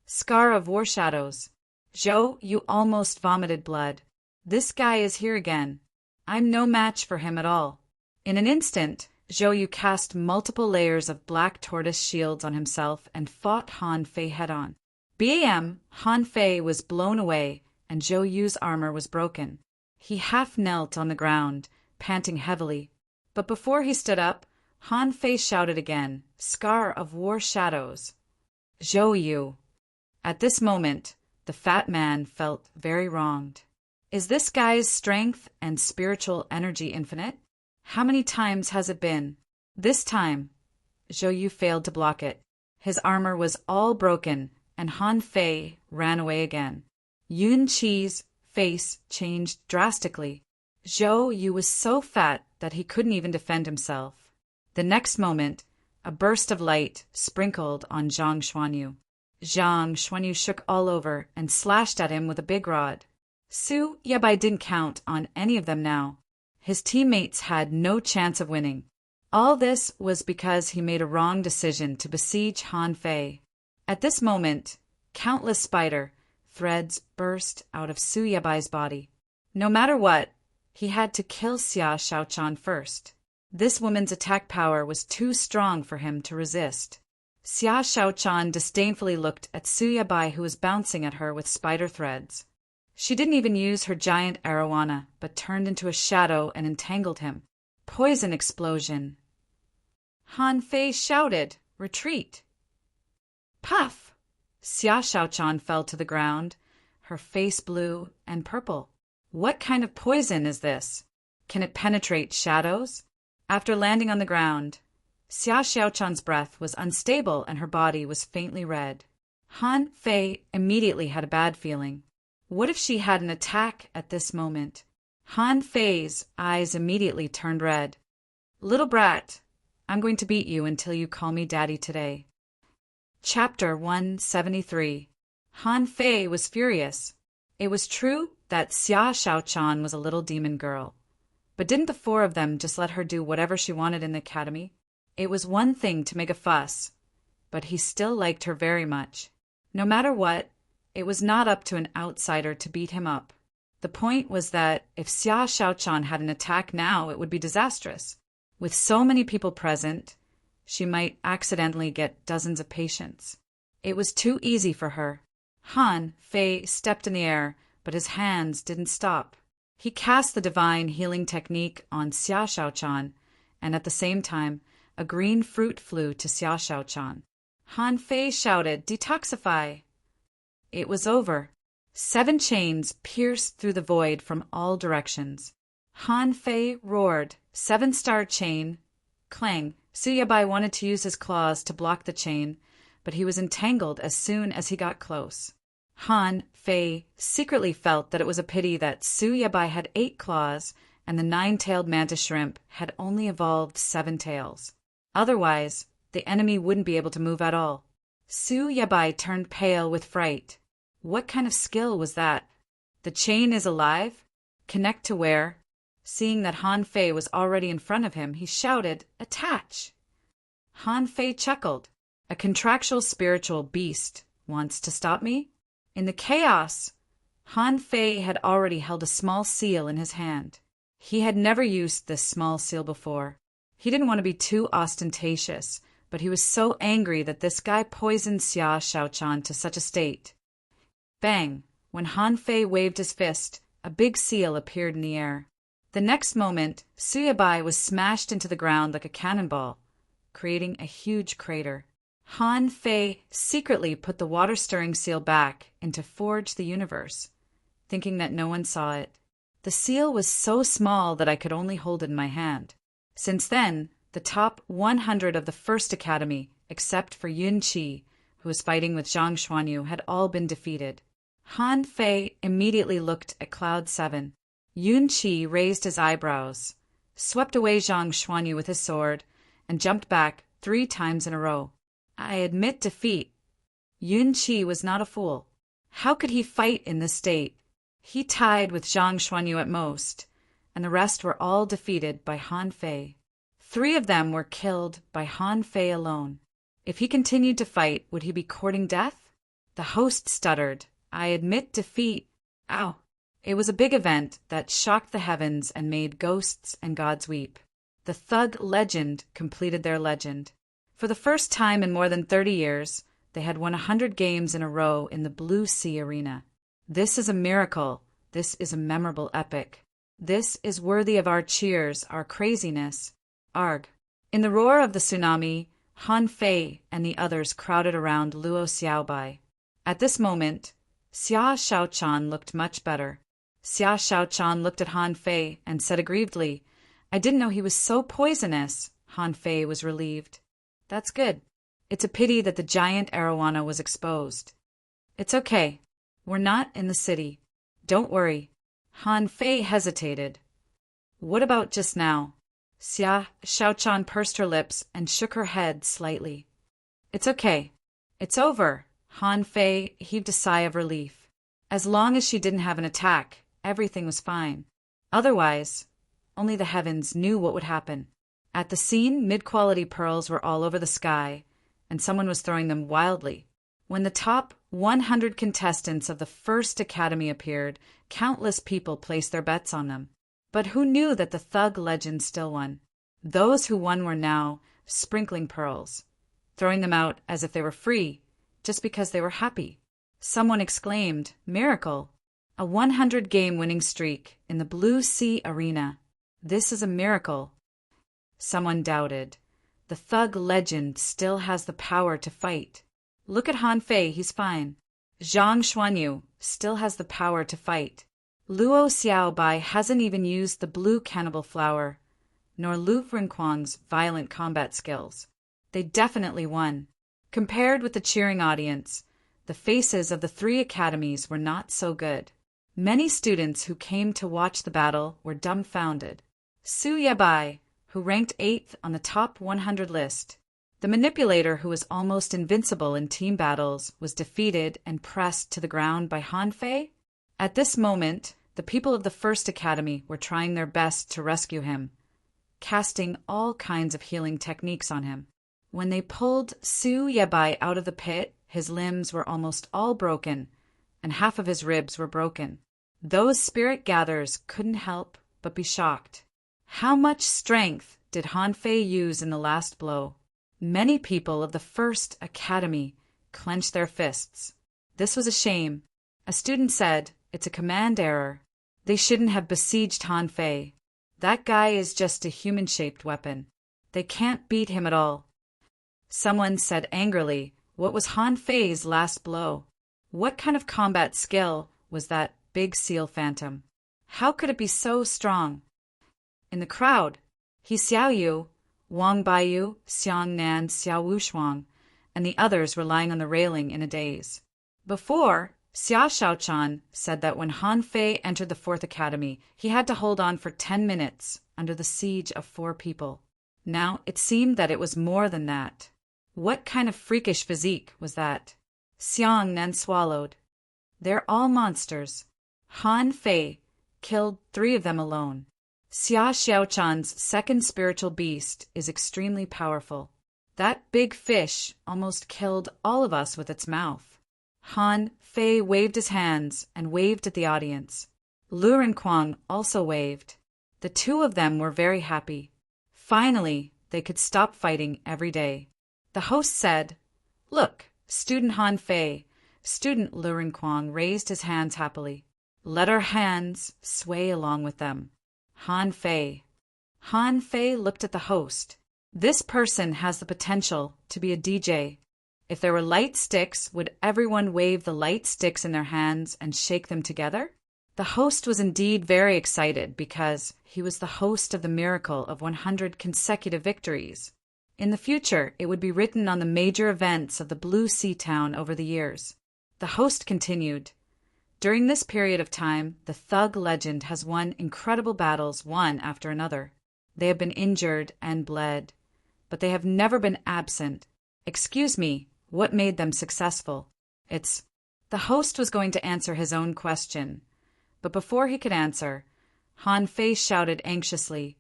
Scar of War Shadows. Zhou Yu almost vomited blood. This guy is here again. I'm no match for him at all. In an instant, Zhou Yu cast multiple layers of black tortoise shields on himself and fought Han Fei head-on. Han Fei was blown away, and Zhou Yu's armor was broken. He half knelt on the ground, panting heavily. But before he stood up, Han Fei shouted again, "Scar of War Shadows." Zhou Yu. At this moment, the fat man felt very wronged. Is this guy's strength and spiritual energy infinite? How many times has it been? This time, Zhou Yu failed to block it. His armor was all broken, and Han Fei ran away again. Yun Qi's face changed drastically. Zhou Yu was so fat that he couldn't even defend himself. The next moment, a burst of light sprinkled on Zhang Xuanyu. Zhang Xuanyu shook all over and slashed at him with a big rod. Su Yabai didn't count on any of them now. His teammates had no chance of winning. All this was because he made a wrong decision to besiege Han Fei. At this moment, countless spider threads burst out of Su Yabai's body. No matter what, he had to kill Xia Shaochan first. This woman's attack power was too strong for him to resist. Xia Shaochan disdainfully looked at Su Yabai, who was bouncing at her with spider threads. She didn't even use her giant arowana, but turned into a shadow and entangled him. Poison explosion. Han Fei shouted, "Retreat!" Puff! Xia Shaochan fell to the ground, her face blue and purple. What kind of poison is this? Can it penetrate shadows? After landing on the ground, Xia Shaochan's breath was unstable and her body was faintly red. Han Fei immediately had a bad feeling. What if she had an attack at this moment? Han Fei's eyes immediately turned red. "Little brat, I'm going to beat you until you call me daddy today." Chapter 173. Han Fei was furious. It was true that Xia Shaochan was a little demon girl, but didn't the 4 of them just let her do whatever she wanted in the academy? It was one thing to make a fuss, but he still liked her very much. No matter what, it was not up to an outsider to beat him up. The point was that if Xia Shaochan had an attack now, it would be disastrous. With so many people present, she might accidentally get dozens of patients. It was too easy for her. Han Fei stepped in the air, but his hands didn't stop. He cast the divine healing technique on Xia Shaochan, and at the same time, a green fruit flew to Xia Shaochan. Han Fei shouted, "Detoxify!" It was over. 7 chains pierced through the void from all directions. Han Fei roared, "7-star chain!" Clang! Su Yabai wanted to use his claws to block the chain, but he was entangled as soon as he got close. Han Fei secretly felt that it was a pity that Su Yabai had 8 claws and the 9-tailed mantis shrimp had only evolved 7 tails. Otherwise, the enemy wouldn't be able to move at all. Su Yabai turned pale with fright. What kind of skill was that? The chain is alive? Connect to where? Seeing that Han Fei was already in front of him, he shouted, "Attach!" Han Fei chuckled. A contractual spiritual beast wants to stop me? In the chaos, Han Fei had already held a small seal in his hand. He had never used this small seal before. He didn't want to be too ostentatious, but he was so angry that this guy poisoned Xia Shaochan to such a state. Bang! When Han Fei waved his fist, a big seal appeared in the air. The next moment, Suyabai was smashed into the ground like a cannonball, creating a huge crater. Han Fei secretly put the water-stirring seal back into Forge the Universe, thinking that no one saw it. The seal was so small that I could only hold it in my hand. Since then, the top 100 of the First Academy, except for Yun Qi, who was fighting with Zhang Xuanyu, had all been defeated. Han Fei immediately looked at Cloud 7. Yun Qi raised his eyebrows, swept away Zhang Xuanyu with his sword, and jumped back 3 times in a row. I admit defeat. Yun Qi was not a fool. How could he fight in this state? He tied with Zhang Xuanyu at most, and the rest were all defeated by Han Fei. 3 of them were killed by Han Fei alone. If he continued to fight, would he be courting death? The host stuttered, "I admit defeat." Ow! It was a big event that shocked the heavens and made ghosts and gods weep. The thug legend completed their legend. For the first time in more than 30 years, they had won 100 games in a row in the Blue Sea Arena. This is a miracle. This is a memorable epic. This is worthy of our cheers, our craziness. Arg. In the roar of the tsunami, Han Fei and the others crowded around Luo Xiaobai. At this moment, Xia Shaochan looked much better. Xia Shaochan looked at Han Fei and said aggrievedly, "I didn't know he was so poisonous." Han Fei was relieved. "That's good. It's a pity that the giant arowana was exposed." "It's okay. We're not in the city. Don't worry." Han Fei hesitated. "What about just now?" Xia Shaochan pursed her lips and shook her head slightly. "It's okay. It's over." Han Fei heaved a sigh of relief. As long as she didn't have an attack, everything was fine. Otherwise, only the heavens knew what would happen. At the scene, mid-quality pearls were all over the sky, and someone was throwing them wildly. When the top 100 contestants of the First Academy appeared, countless people placed their bets on them. But who knew that the thug legend still won? Those who won were now sprinkling pearls, throwing them out as if they were free, just because they were happy. Someone exclaimed, "Miracle! A 100-game winning streak in the Blue Sea Arena. This is a miracle." Someone doubted. The thug legend still has the power to fight. Look at Han Fei, he's fine. Zhang Xuanyu still has the power to fight. Luo Xiaobai hasn't even used the blue cannibal flower, nor Lu Rinquang's violent combat skills. They definitely won. Compared with the cheering audience, the faces of the 3 academies were not so good. Many students who came to watch the battle were dumbfounded. Su Yabai, who ranked 8th on the top 100 list, the manipulator who was almost invincible in team battles, was defeated and pressed to the ground by Han Fei. At this moment, the people of the First Academy were trying their best to rescue him, casting all kinds of healing techniques on him. When they pulled Su Yabai out of the pit, his limbs were almost all broken, and half of his ribs were broken. Those spirit gatherers couldn't help but be shocked. How much strength did Han Fei use in the last blow? Many people of the First Academy clenched their fists. This was a shame. A student said, "It's a command error. They shouldn't have besieged Han Fei. That guy is just a human-shaped weapon. They can't beat him at all." Someone said angrily, "What was Han Fei's last blow? What kind of combat skill was that big seal phantom? How could it be so strong?" In the crowd, He Xiaoyu, Wang Baiyu, Xiang Nan, Xiao Wushuang, and the others were lying on the railing in a daze. Before, Xia Shaochan said that when Han Fei entered the 4th Academy, he had to hold on for 10 minutes under the siege of 4 people. Now it seemed that it was more than that. What kind of freakish physique was that? Xiang Nan swallowed. "They're all monsters. Han Fei killed 3 of them alone." Xia Xiaochan's second spiritual beast is extremely powerful. That big fish almost killed all of us with its mouth. Han Fei waved his hands and waved at the audience. Lu Renquang also waved. The two of them were very happy. Finally, they could stop fighting every day. The host said, "Look, student Han Fei." Student Lu Renquang raised his hands happily. "Let our hands sway along with them." Han Fei. Han Fei looked at the host. This person has the potential to be a DJ. If there were light sticks, would everyone wave the light sticks in their hands and shake them together? The host was indeed very excited because he was the host of the miracle of 100 consecutive victories. In the future, it would be written on the major events of the Blue Sea Town over the years. The host continued, "During this period of time, the thug legend has won incredible battles one after another. They have been injured and bled, but they have never been absent. Excuse me, what made them successful? It's—" The host was going to answer his own question, but before he could answer, Han Fei shouted anxiously,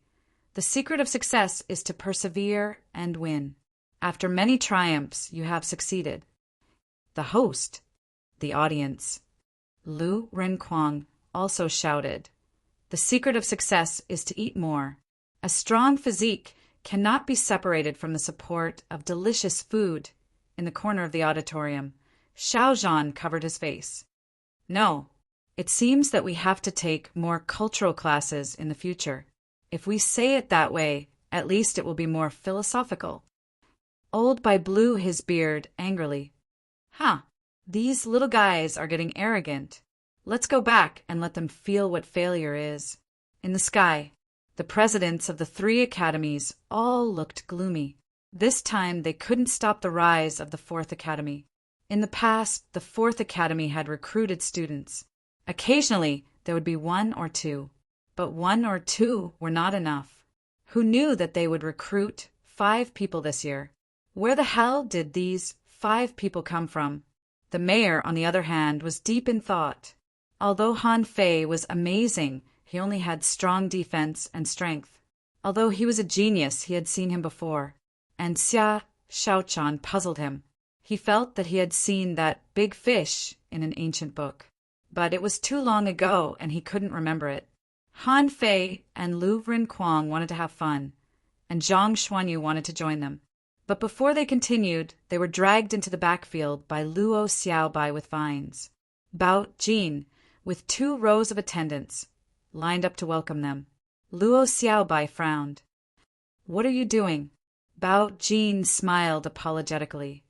"The secret of success is to persevere and win. After many triumphs, you have succeeded." The host, the audience, Lu Renquang also shouted, "The secret of success is to eat more. A strong physique cannot be separated from the support of delicious food." In the corner of the auditorium, Xiao Zhan covered his face. "No, it seems that we have to take more cultural classes in the future. If we say it that way, at least it will be more philosophical." Old Bai blew his beard angrily. These little guys are getting arrogant. Let's go back and let them feel what failure is." In the sky, the presidents of the 3 academies all looked gloomy. This time they couldn't stop the rise of the 4th Academy. In the past, the 4th Academy had recruited students. Occasionally, there would be 1 or 2, but 1 or 2 were not enough. Who knew that they would recruit 5 people this year? Where the hell did these 5 people come from? The mayor, on the other hand, was deep in thought. Although Han Fei was amazing, he only had strong defense and strength. Although he was a genius, he had seen him before, and Xia Xiaochan puzzled him. He felt that he had seen that big fish in an ancient book, but it was too long ago and he couldn't remember it. Han Fei and Lu Renquang wanted to have fun, and Zhang Xuanyu wanted to join them. But before they continued, they were dragged into the backfield by Luo Xiaobai with vines. Bao Jin, with 2 rows of attendants, lined up to welcome them. Luo Xiaobai frowned. "What are you doing?" Bao Jin smiled apologetically.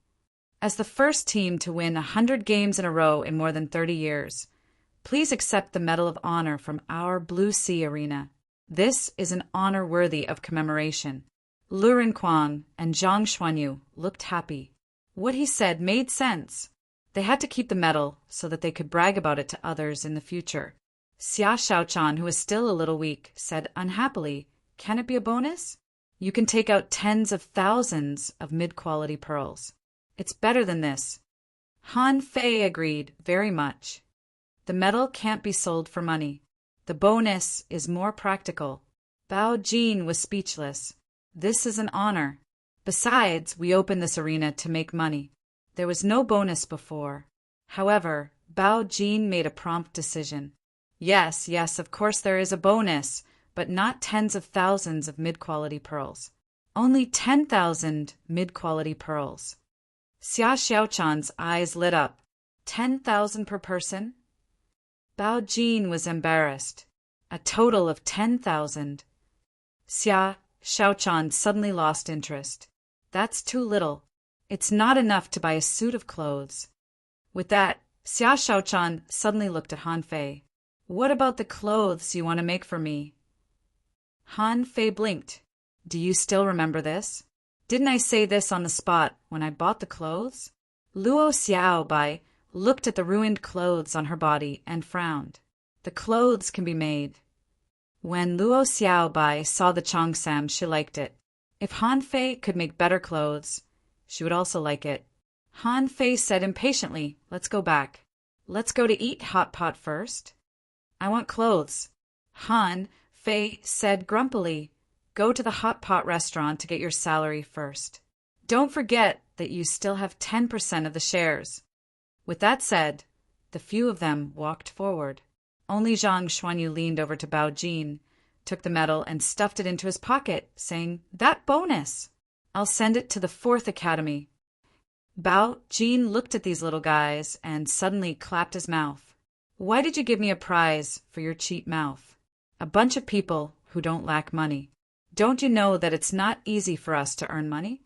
"As the first team to win 100 games in a row in more than 30 years, please accept the Medal of Honor from our Blue Sea Arena. This is an honor worthy of commemoration." Lu Renquang and Zhang Xuanyu looked happy. What he said made sense. They had to keep the medal so that they could brag about it to others in the future. Xia Xiaochan, who was still a little weak, said unhappily, "Can it be a bonus? You can take out tens of thousands of mid-quality pearls. It's better than this." Han Fei agreed very much. "The medal can't be sold for money. The bonus is more practical." Bao Jin was speechless. "This is an honor. Besides, we opened this arena to make money. There was no bonus before." However, Bao Jin made a prompt decision. Yes, of course there is a bonus, but not tens of thousands of mid-quality pearls. Only 10,000 mid-quality pearls." Xia Xiaochan's eyes lit up. 10,000 per person? Bao Jin was embarrassed. A total of 10,000. Xia Xiaochan suddenly lost interest. "That's too little. It's not enough to buy a suit of clothes." With that, Xia Xiaochan suddenly looked at Han Fei. "What about the clothes you want to make for me?" Han Fei blinked. "Do you still remember this? Didn't I say this on the spot when I bought the clothes?" Luo Xiaobai looked at the ruined clothes on her body and frowned. "The clothes can be made." When Luo Xiaobai saw the cheongsam, she liked it. If Han Fei could make better clothes, she would also like it. Han Fei said impatiently, "Let's go back. Let's go to eat hot pot first." "I want clothes." Han Fei said grumpily, "Go to the hot pot restaurant to get your salary first. Don't forget that you still have 10% of the shares." With that said, the few of them walked forward. Only Zhang Xuanyu leaned over to Bao Jin, took the medal and stuffed it into his pocket, saying, "That bonus! I'll send it to the 4th Academy." Bao Jin looked at these little guys and suddenly clapped his mouth. "Why did you give me a prize for your cheap mouth? A bunch of people who don't lack money. Don't you know that it's not easy for us to earn money?"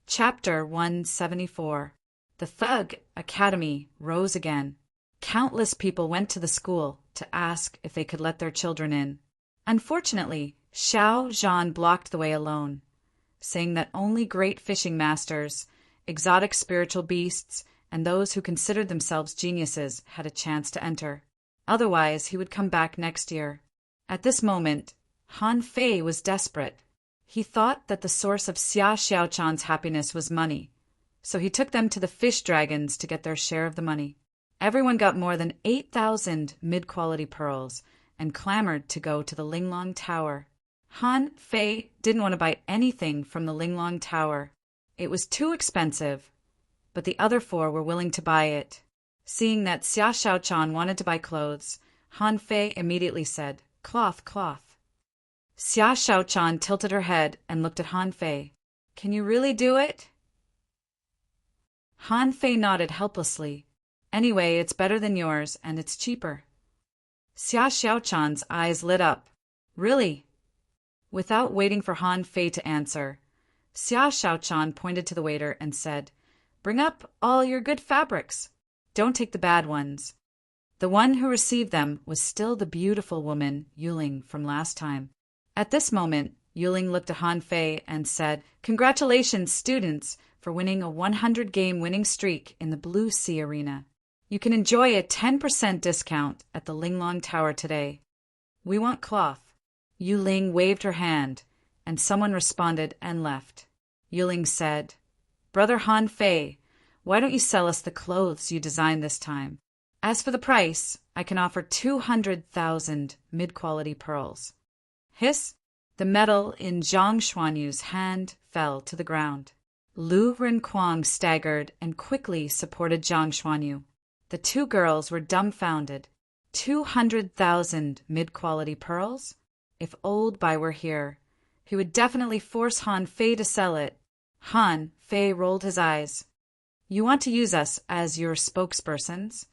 Chapter 174. The Thug Academy rose again. Countless people went to the school to ask if they could let their children in. Unfortunately, Xiao Zhan blocked the way alone, saying that only great fishing masters, exotic spiritual beasts, and those who considered themselves geniuses had a chance to enter. Otherwise, he would come back next year. At this moment, Han Fei was desperate. He thought that the source of Xia Xiaochan's happiness was money, so he took them to the fish dragons to get their share of the money. Everyone got more than 8,000 mid-quality pearls and clamored to go to the Linglong Tower. Han Fei didn't want to buy anything from the Linglong Tower. It was too expensive, but the other 4 were willing to buy it. Seeing that Xia Xiaochan wanted to buy clothes, Han Fei immediately said, "Cloth, cloth." Xia Xiaochan tilted her head and looked at Han Fei. "Can you really do it?" Han Fei nodded helplessly. "Anyway, it's better than yours, and it's cheaper." Xia Xiaochan's eyes lit up. "Really?" Without waiting for Han Fei to answer, Xia Xiaochan pointed to the waiter and said, "Bring up all your good fabrics. Don't take the bad ones." The one who received them was still the beautiful woman, Yuling, from last time. At this moment, Yuling looked at Han Fei and said, "Congratulations, students, for winning a 100-game winning streak in the Blue Sea Arena. You can enjoy a 10% discount at the Linglong Tower today. We want cloth." Yuling waved her hand, and someone responded and left. Yuling said, "Brother Han Fei, why don't you sell us the clothes you designed this time? As for the price, I can offer 200,000 mid-quality pearls." Hiss! The medal in Zhang Xuanyu's hand fell to the ground. Lu Renquang staggered and quickly supported Zhang Xuanyu. The 2 girls were dumbfounded. 200,000 mid-quality pearls? If Old Bai were here, he would definitely force Han Fei to sell it. Han Fei rolled his eyes. "You want to use us as your spokespersons?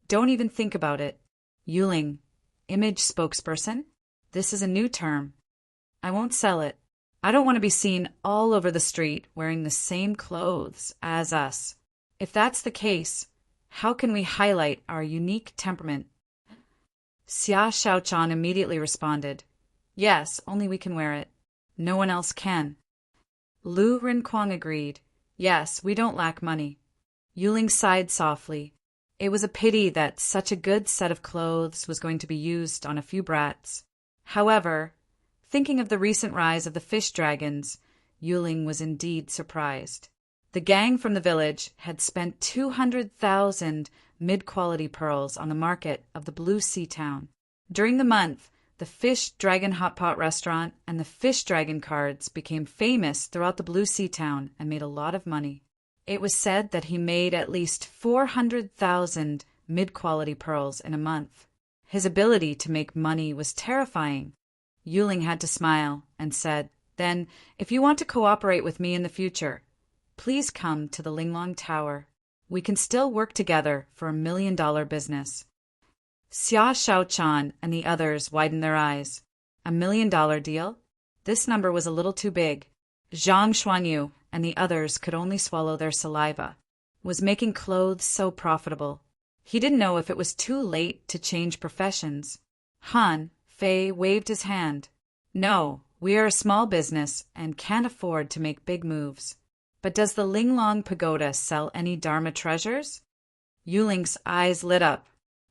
Don't even think about it." Yuling, image spokesperson? This is a new term. "I won't sell it. I don't want to be seen all over the street wearing the same clothes as us. If that's the case, how can we highlight our unique temperament?" Xia Xiaochan immediately responded, "Yes, only we can wear it. No one else can." Lu Renquang agreed, "Yes, we don't lack money." Yuling sighed softly. It was a pity that such a good set of clothes was going to be used on a few brats. However, thinking of the recent rise of the fish dragons, Yuling was indeed surprised. The gang from the village had spent 200,000 mid-quality pearls on the market of the Blue Sea Town. During the month, the Fish Dragon Hot Pot restaurant and the Fish Dragon cards became famous throughout the Blue Sea Town and made a lot of money. It was said that he made at least 400,000 mid-quality pearls in a month. His ability to make money was terrifying. Yuling had to smile and said, "Then, if you want to cooperate with me in the future, please come to the Linglong Tower. We can still work together for $1 million business." Xia Xiaochan and the others widened their eyes. $1 million deal? This number was a little too big. Zhang Xuanyu and the others could only swallow their saliva. Was making clothes so profitable? He didn't know if it was too late to change professions. Han Fei waved his hand. "No, we are a small business and can't afford to make big moves. But does the Linglong Pagoda sell any Dharma treasures?" Yuling's eyes lit up.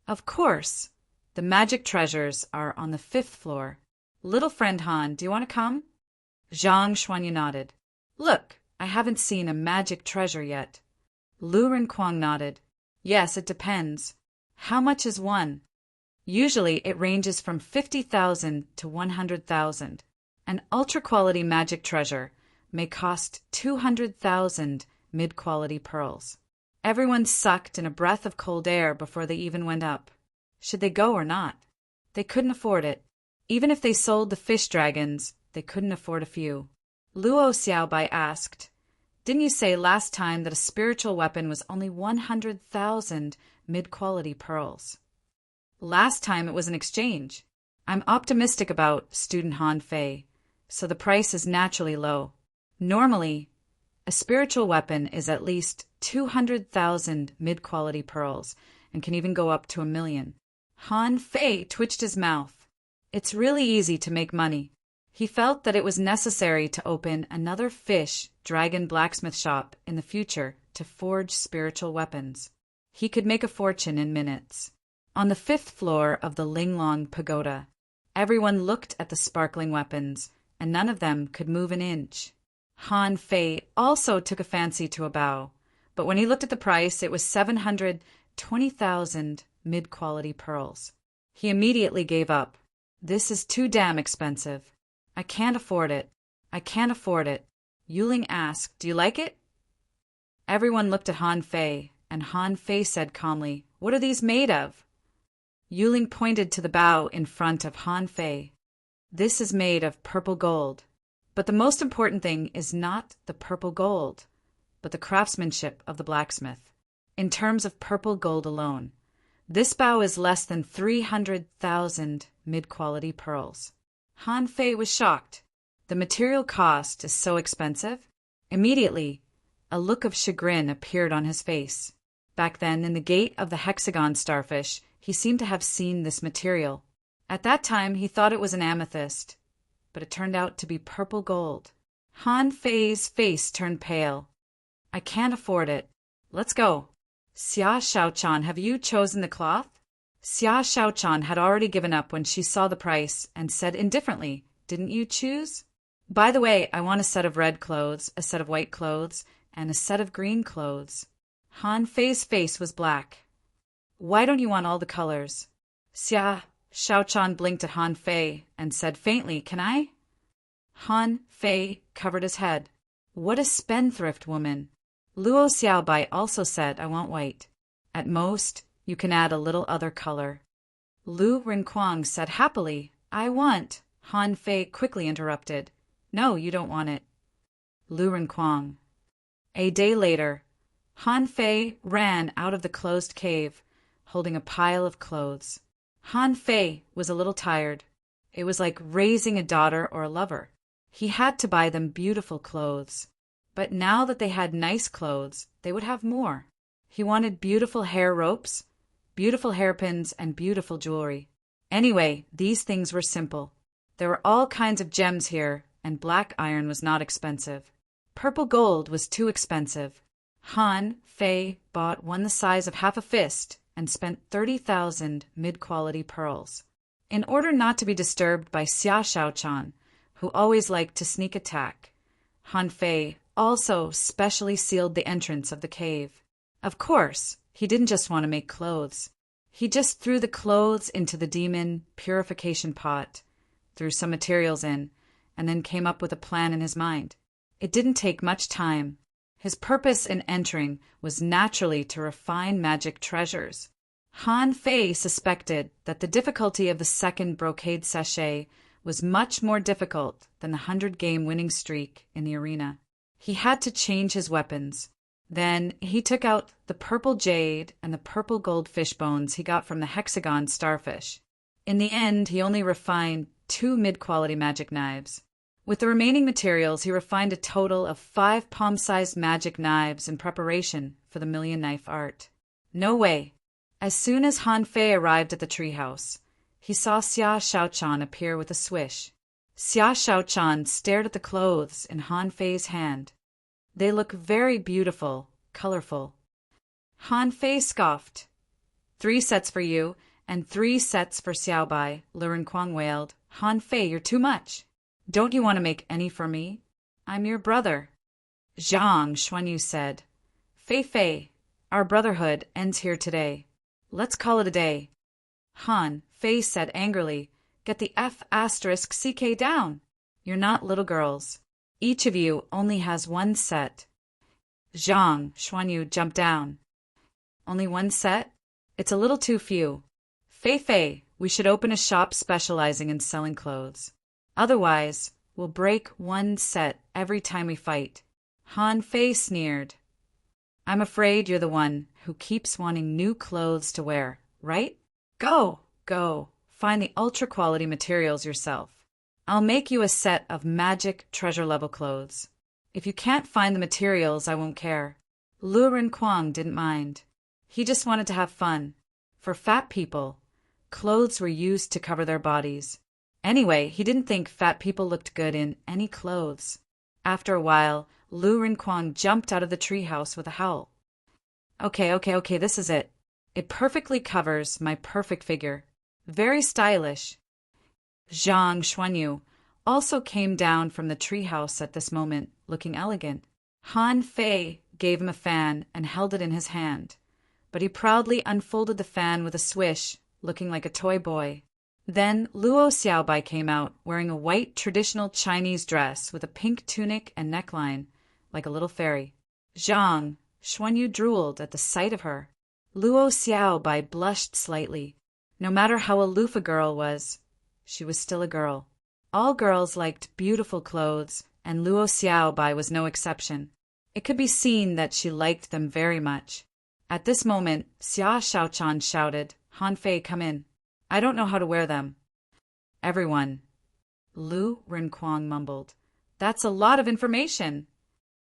"Of course. The magic treasures are on the 5th floor. Little friend Han, do you want to come?" Zhang Xuanyu nodded. "Look, I haven't seen a magic treasure yet." Lu Renquang nodded. "Yes, it depends. How much is one?" Usually it ranges from 50,000 to 100,000. An ultra-quality magic treasure may cost 200,000 mid-quality pearls. Everyone sucked in a breath of cold air before they even went up. Should they go or not? They couldn't afford it. Even if they sold the fish dragons, they couldn't afford a few. Luo Xiaobai asked, "Didn't you say last time that a spiritual weapon was only 100,000 mid-quality pearls?" "Last time it was an exchange. I'm optimistic about student Han Fei, so the price is naturally low. Normally, a spiritual weapon is at least 200,000 mid-quality pearls and can even go up to 1,000,000. Han Fei twitched his mouth. It's really easy to make money. He felt that it was necessary to open another fish dragon blacksmith shop in the future to forge spiritual weapons. He could make a fortune in minutes. On the 5th floor of the Linglong Pagoda, everyone looked at the sparkling weapons, and none of them could move an inch. Han Fei also took a fancy to a bow, but when he looked at the price, it was 720,000 mid-quality pearls. He immediately gave up. "This is too damn expensive. I can't afford it. I can't afford it." Yuling asked, "Do you like it?" Everyone looked at Han Fei, and Han Fei said calmly, "What are these made of?" Yuling pointed to the bow in front of Han Fei. "This is made of purple gold. But the most important thing is not the purple gold, but the craftsmanship of the blacksmith. In terms of purple gold alone, this bow is less than 300,000 mid-quality pearls." Han Fei was shocked. The material cost is so expensive? Immediately, a look of chagrin appeared on his face. Back then, in the gate of the hexagon starfish, he seemed to have seen this material. At that time, he thought it was an amethyst, but it turned out to be purple gold. Han Fei's face turned pale. "I can't afford it. Let's go." "Xia Shaochan, have you chosen the cloth?" Xia Shaochan had already given up when she saw the price and said indifferently, "Didn't you choose?" "By the way, I want a set of red clothes, a set of white clothes, and a set of green clothes." Han Fei's face was black. "Why don't you want all the colors?" Xia Shaochan blinked at Han Fei and said faintly, "Can I?" Han Fei covered his head. "What a spendthrift woman." Luo Xiaobai also said, "I want white. At most, you can add a little other color." Lu Rinquang said happily, "I want." Han Fei quickly interrupted, "No, you don't want it." Lu Rinquang. A day later, Han Fei ran out of the closed cave, holding a pile of clothes. Han Fei was a little tired. It was like raising a daughter or a lover. He had to buy them beautiful clothes. But now that they had nice clothes, they would have more. He wanted beautiful hair ropes, beautiful hairpins, and beautiful jewelry. Anyway, these things were simple. There were all kinds of gems here, and black iron was not expensive. Purple gold was too expensive. Han Fei bought one the size of half a fist and spent 30,000 mid-quality pearls. In order not to be disturbed by Xia Shaochan, who always liked to sneak attack, Han Fei also specially sealed the entrance of the cave. Of course, he didn't just want to make clothes. He just threw the clothes into the demon purification pot, threw some materials in, and then came up with a plan in his mind. It didn't take much time. His purpose in entering was naturally to refine magic treasures. Han Fei suspected that the difficulty of the second brocade sachet was much more difficult than the 100-game winning streak in the arena. He had to change his weapons. Then he took out the purple jade and the purple gold fish bones he got from the hexagon starfish. In the end, he only refined 2 mid-quality magic knives. With the remaining materials, he refined a total of 5 palm-sized magic knives in preparation for the million knife art. No way. As soon as Han Fei arrived at the treehouse, he saw Xia Shaochan appear with a swish. Xia Shaochan stared at the clothes in Han Fei's hand. They look very beautiful, colorful. Han Fei scoffed. 3 sets for you, and 3 sets for Xiaobai, Lu Rinquang wailed. Han Fei, you're too much. Don't you want to make any for me? I'm your brother. Zhang Xuanyu said, Fei Fei, our brotherhood ends here today. Let's call it a day. Han Fei said angrily. Get the F*** down. You're not little girls. Each of you only has one set. Zhang Xuanyu jumped down. Only one set? It's a little too few. Fei, we should open a shop specializing in selling clothes. Otherwise, we'll break one set every time we fight. Han Fei sneered. I'm afraid you're the one who keeps wanting new clothes to wear, right? Go. Find the ultra-quality materials yourself. I'll make you a set of magic treasure-level clothes. If you can't find the materials, I won't care. Lu Renquang didn't mind. He just wanted to have fun. For fat people, clothes were used to cover their bodies. Anyway, he didn't think fat people looked good in any clothes. After a while, Lu Renquang jumped out of the treehouse with a howl. Okay, this is it. It perfectly covers my perfect figure. Very stylish. Zhang Xuanyu also came down from the treehouse at this moment, looking elegant. Han Fei gave him a fan and held it in his hand, but he proudly unfolded the fan with a swish, looking like a toy boy. Then Luo Xiaobai came out, wearing a white traditional Chinese dress with a pink tunic and neckline, like a little fairy. Zhang Xuanyu drooled at the sight of her. Luo Xiaobai blushed slightly. No matter how aloof a girl was, she was still a girl. All girls liked beautiful clothes, and Luo Xiaobai was no exception. It could be seen that she liked them very much. At this moment, Xia Shaochan shouted, Han Fei, come in. I don't know how to wear them. Everyone. Lu Renquang mumbled. That's a lot of information.